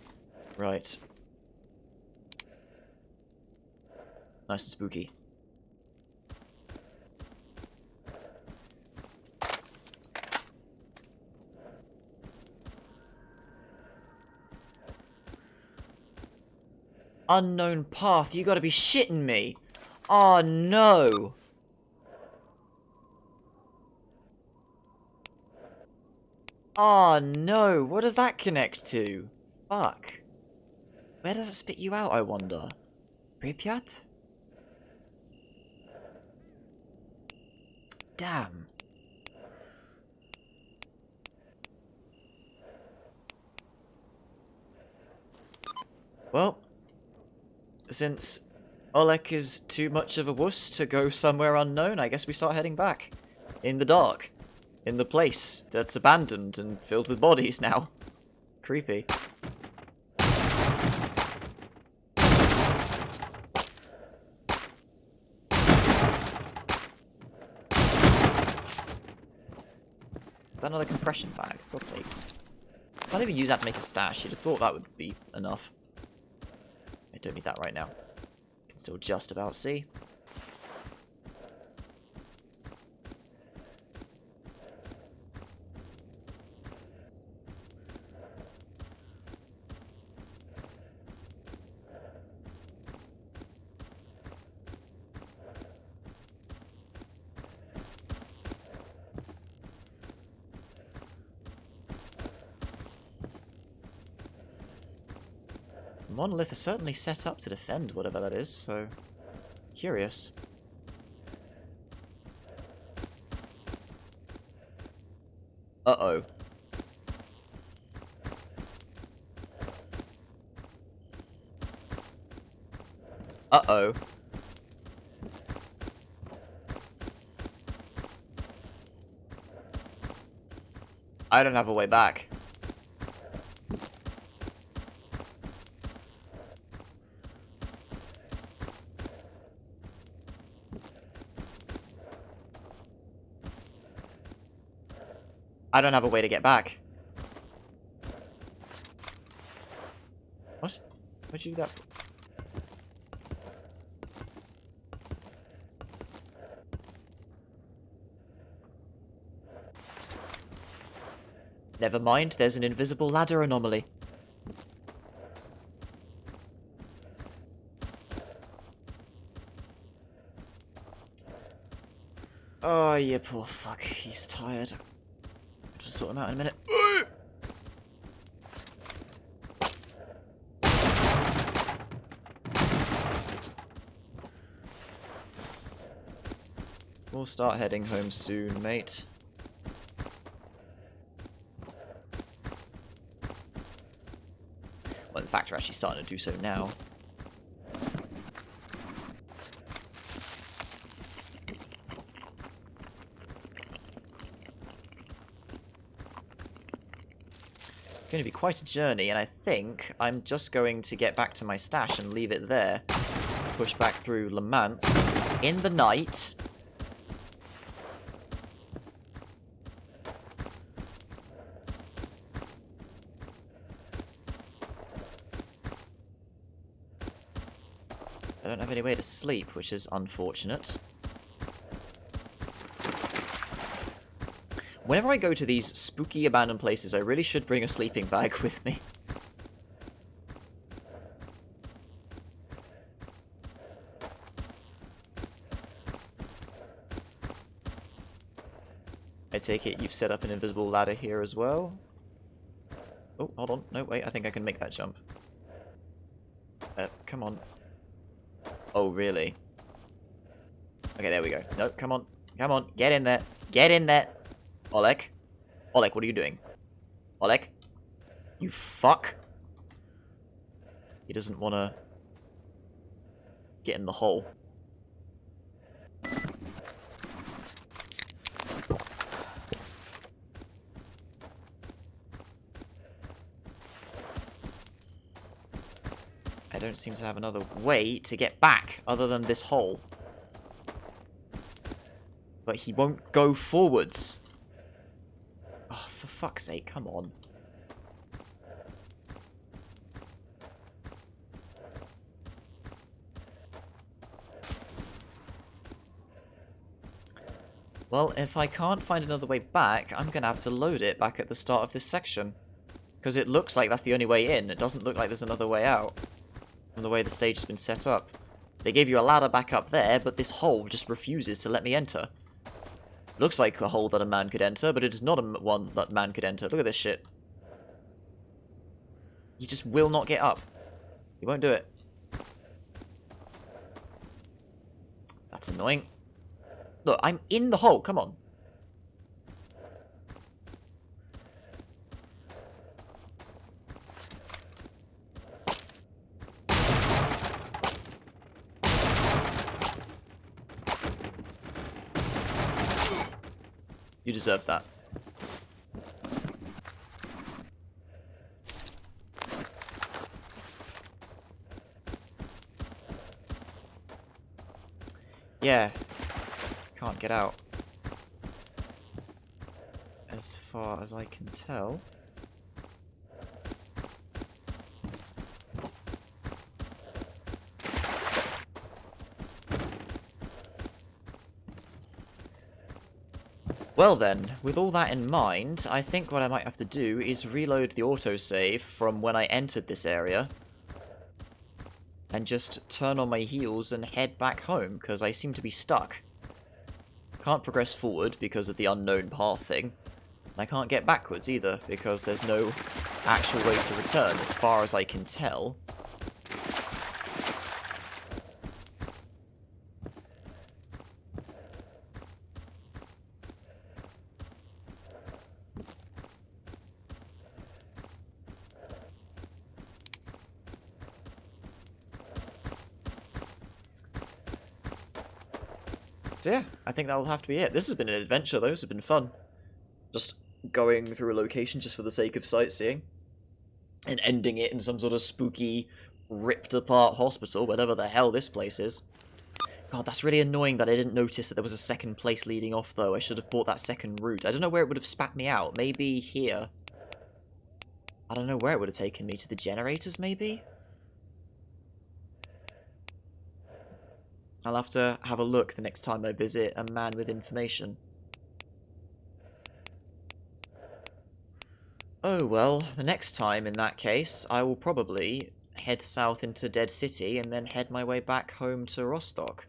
Right. Nice and spooky. Unknown path, you gotta be shitting me. Oh no. Oh no, what does that connect to? Fuck. Where does it spit you out, I wonder? Pripyat? Damn. Well, since Oleg is too much of a wuss to go somewhere unknown, I guess we start heading back. In the dark. In the place that's abandoned and filled with bodies now. Creepy. Is that another compression bag? For God's sake. Can't even use that to make a stash. You'd have thought that would be enough. I don't need that right now. Can still just about see. Monolith is certainly set up to defend whatever that is, so curious. Uh-oh. Uh-oh. I don't have a way back. I don't have a way to get back. What? Why'd you do that? Never mind, there's an invisible ladder anomaly. Oh, you poor fuck. He's tired. I'll just sort him out in a minute. We'll start heading home soon, mate. Well, in fact, we're actually starting to do so now. going to be quite a journey, and I think I'm just going to get back to my stash and leave it there. Push back through Le Mans in the night. I don't have any way to sleep, which is unfortunate. Whenever I go to these spooky abandoned places, I really should bring a sleeping bag with me. I take it you've set up an invisible ladder here as well? Oh, hold on. No, wait, I think I can make that jump. Come on. Oh, really? Okay, there we go. No, come on. Come on. Get in there. Get in there. Oleg? Oleg, what are you doing? Oleg? You fuck? He doesn't want to get in the hole. I don't seem to have another way to get back other than this hole. But he won't go forwards. Oh, for fuck's sake, come on. Well, if I can't find another way back, I'm going to have to load it back at the start of this section. Because it looks like that's the only way in. It doesn't look like there's another way out from the way the stage has been set up. They gave you a ladder back up there, but this hole just refuses to let me enter. Looks like a hole that a man could enter, but it is not one that man could enter. Look at this shit. He just will not get up. He won't do it. That's annoying. Look, I'm in the hole. Come on. You deserve that. Yeah. Can't get out. As far as I can tell. Well then, with all that in mind, I think what I might have to do is reload the autosave from when I entered this area. And just turn on my heels and head back home, because I seem to be stuck. Can't progress forward because of the unknown path thing. And I can't get backwards either, because there's no actual way to return, as far as I can tell. So yeah, I think that'll have to be it. This has been an adventure though, this has been fun. Just going through a location just for the sake of sightseeing. And ending it in some sort of spooky, ripped apart hospital, whatever the hell this place is. God, that's really annoying that I didn't notice that there was a second place leading off though. I should have bought that second route. I don't know where it would have spat me out. Maybe here. I don't know where it would have taken me. To the generators, maybe? I'll have to have a look the next time I visit a man with information. Oh well, the next time in that case, I will probably head south into Dead City and then head my way back home to Rostock.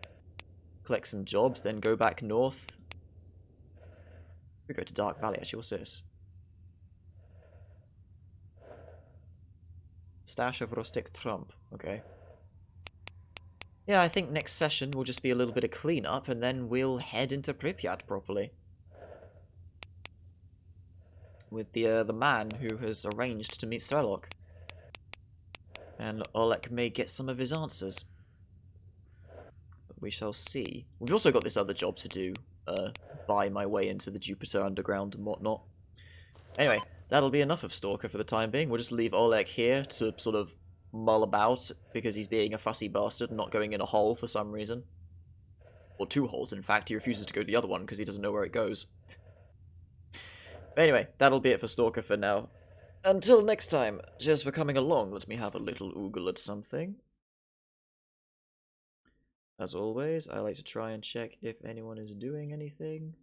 Collect some jobs, then go back north. We go to Dark Valley actually, what's this? Stash of rustic trump, okay. Yeah, I think next session will just be a little bit of cleanup, and then we'll head into Pripyat properly. With the man who has arranged to meet S.T.A.L.K.E.R. And Oleg may get some of his answers. But we shall see. We've also got this other job to do, buy my way into the Jupiter Underground and whatnot. Anyway, that'll be enough of Stalker for the time being. We'll just leave Oleg here to sort of mull about because he's being a fussy bastard and not going in a hole for some reason. Or 2 holes, in fact. He refuses to go to the other one because he doesn't know where it goes. But anyway, that'll be it for Stalker for now. Until next time, cheers for coming along. Let me have a little oogle at something. As always, I like to try and check if anyone is doing anything.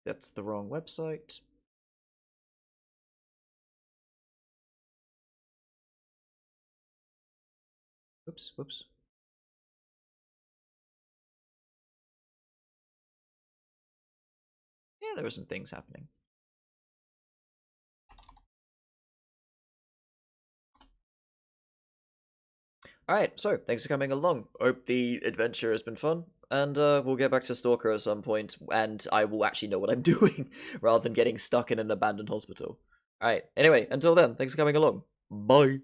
That's the wrong website. Whoops, whoops. Yeah, there are some things happening. Alright, so, thanks for coming along. Hope the adventure has been fun, and we'll get back to Stalker at some point, and I will actually know what I'm doing, rather than getting stuck in an abandoned hospital. Alright, anyway, until then, thanks for coming along. Bye!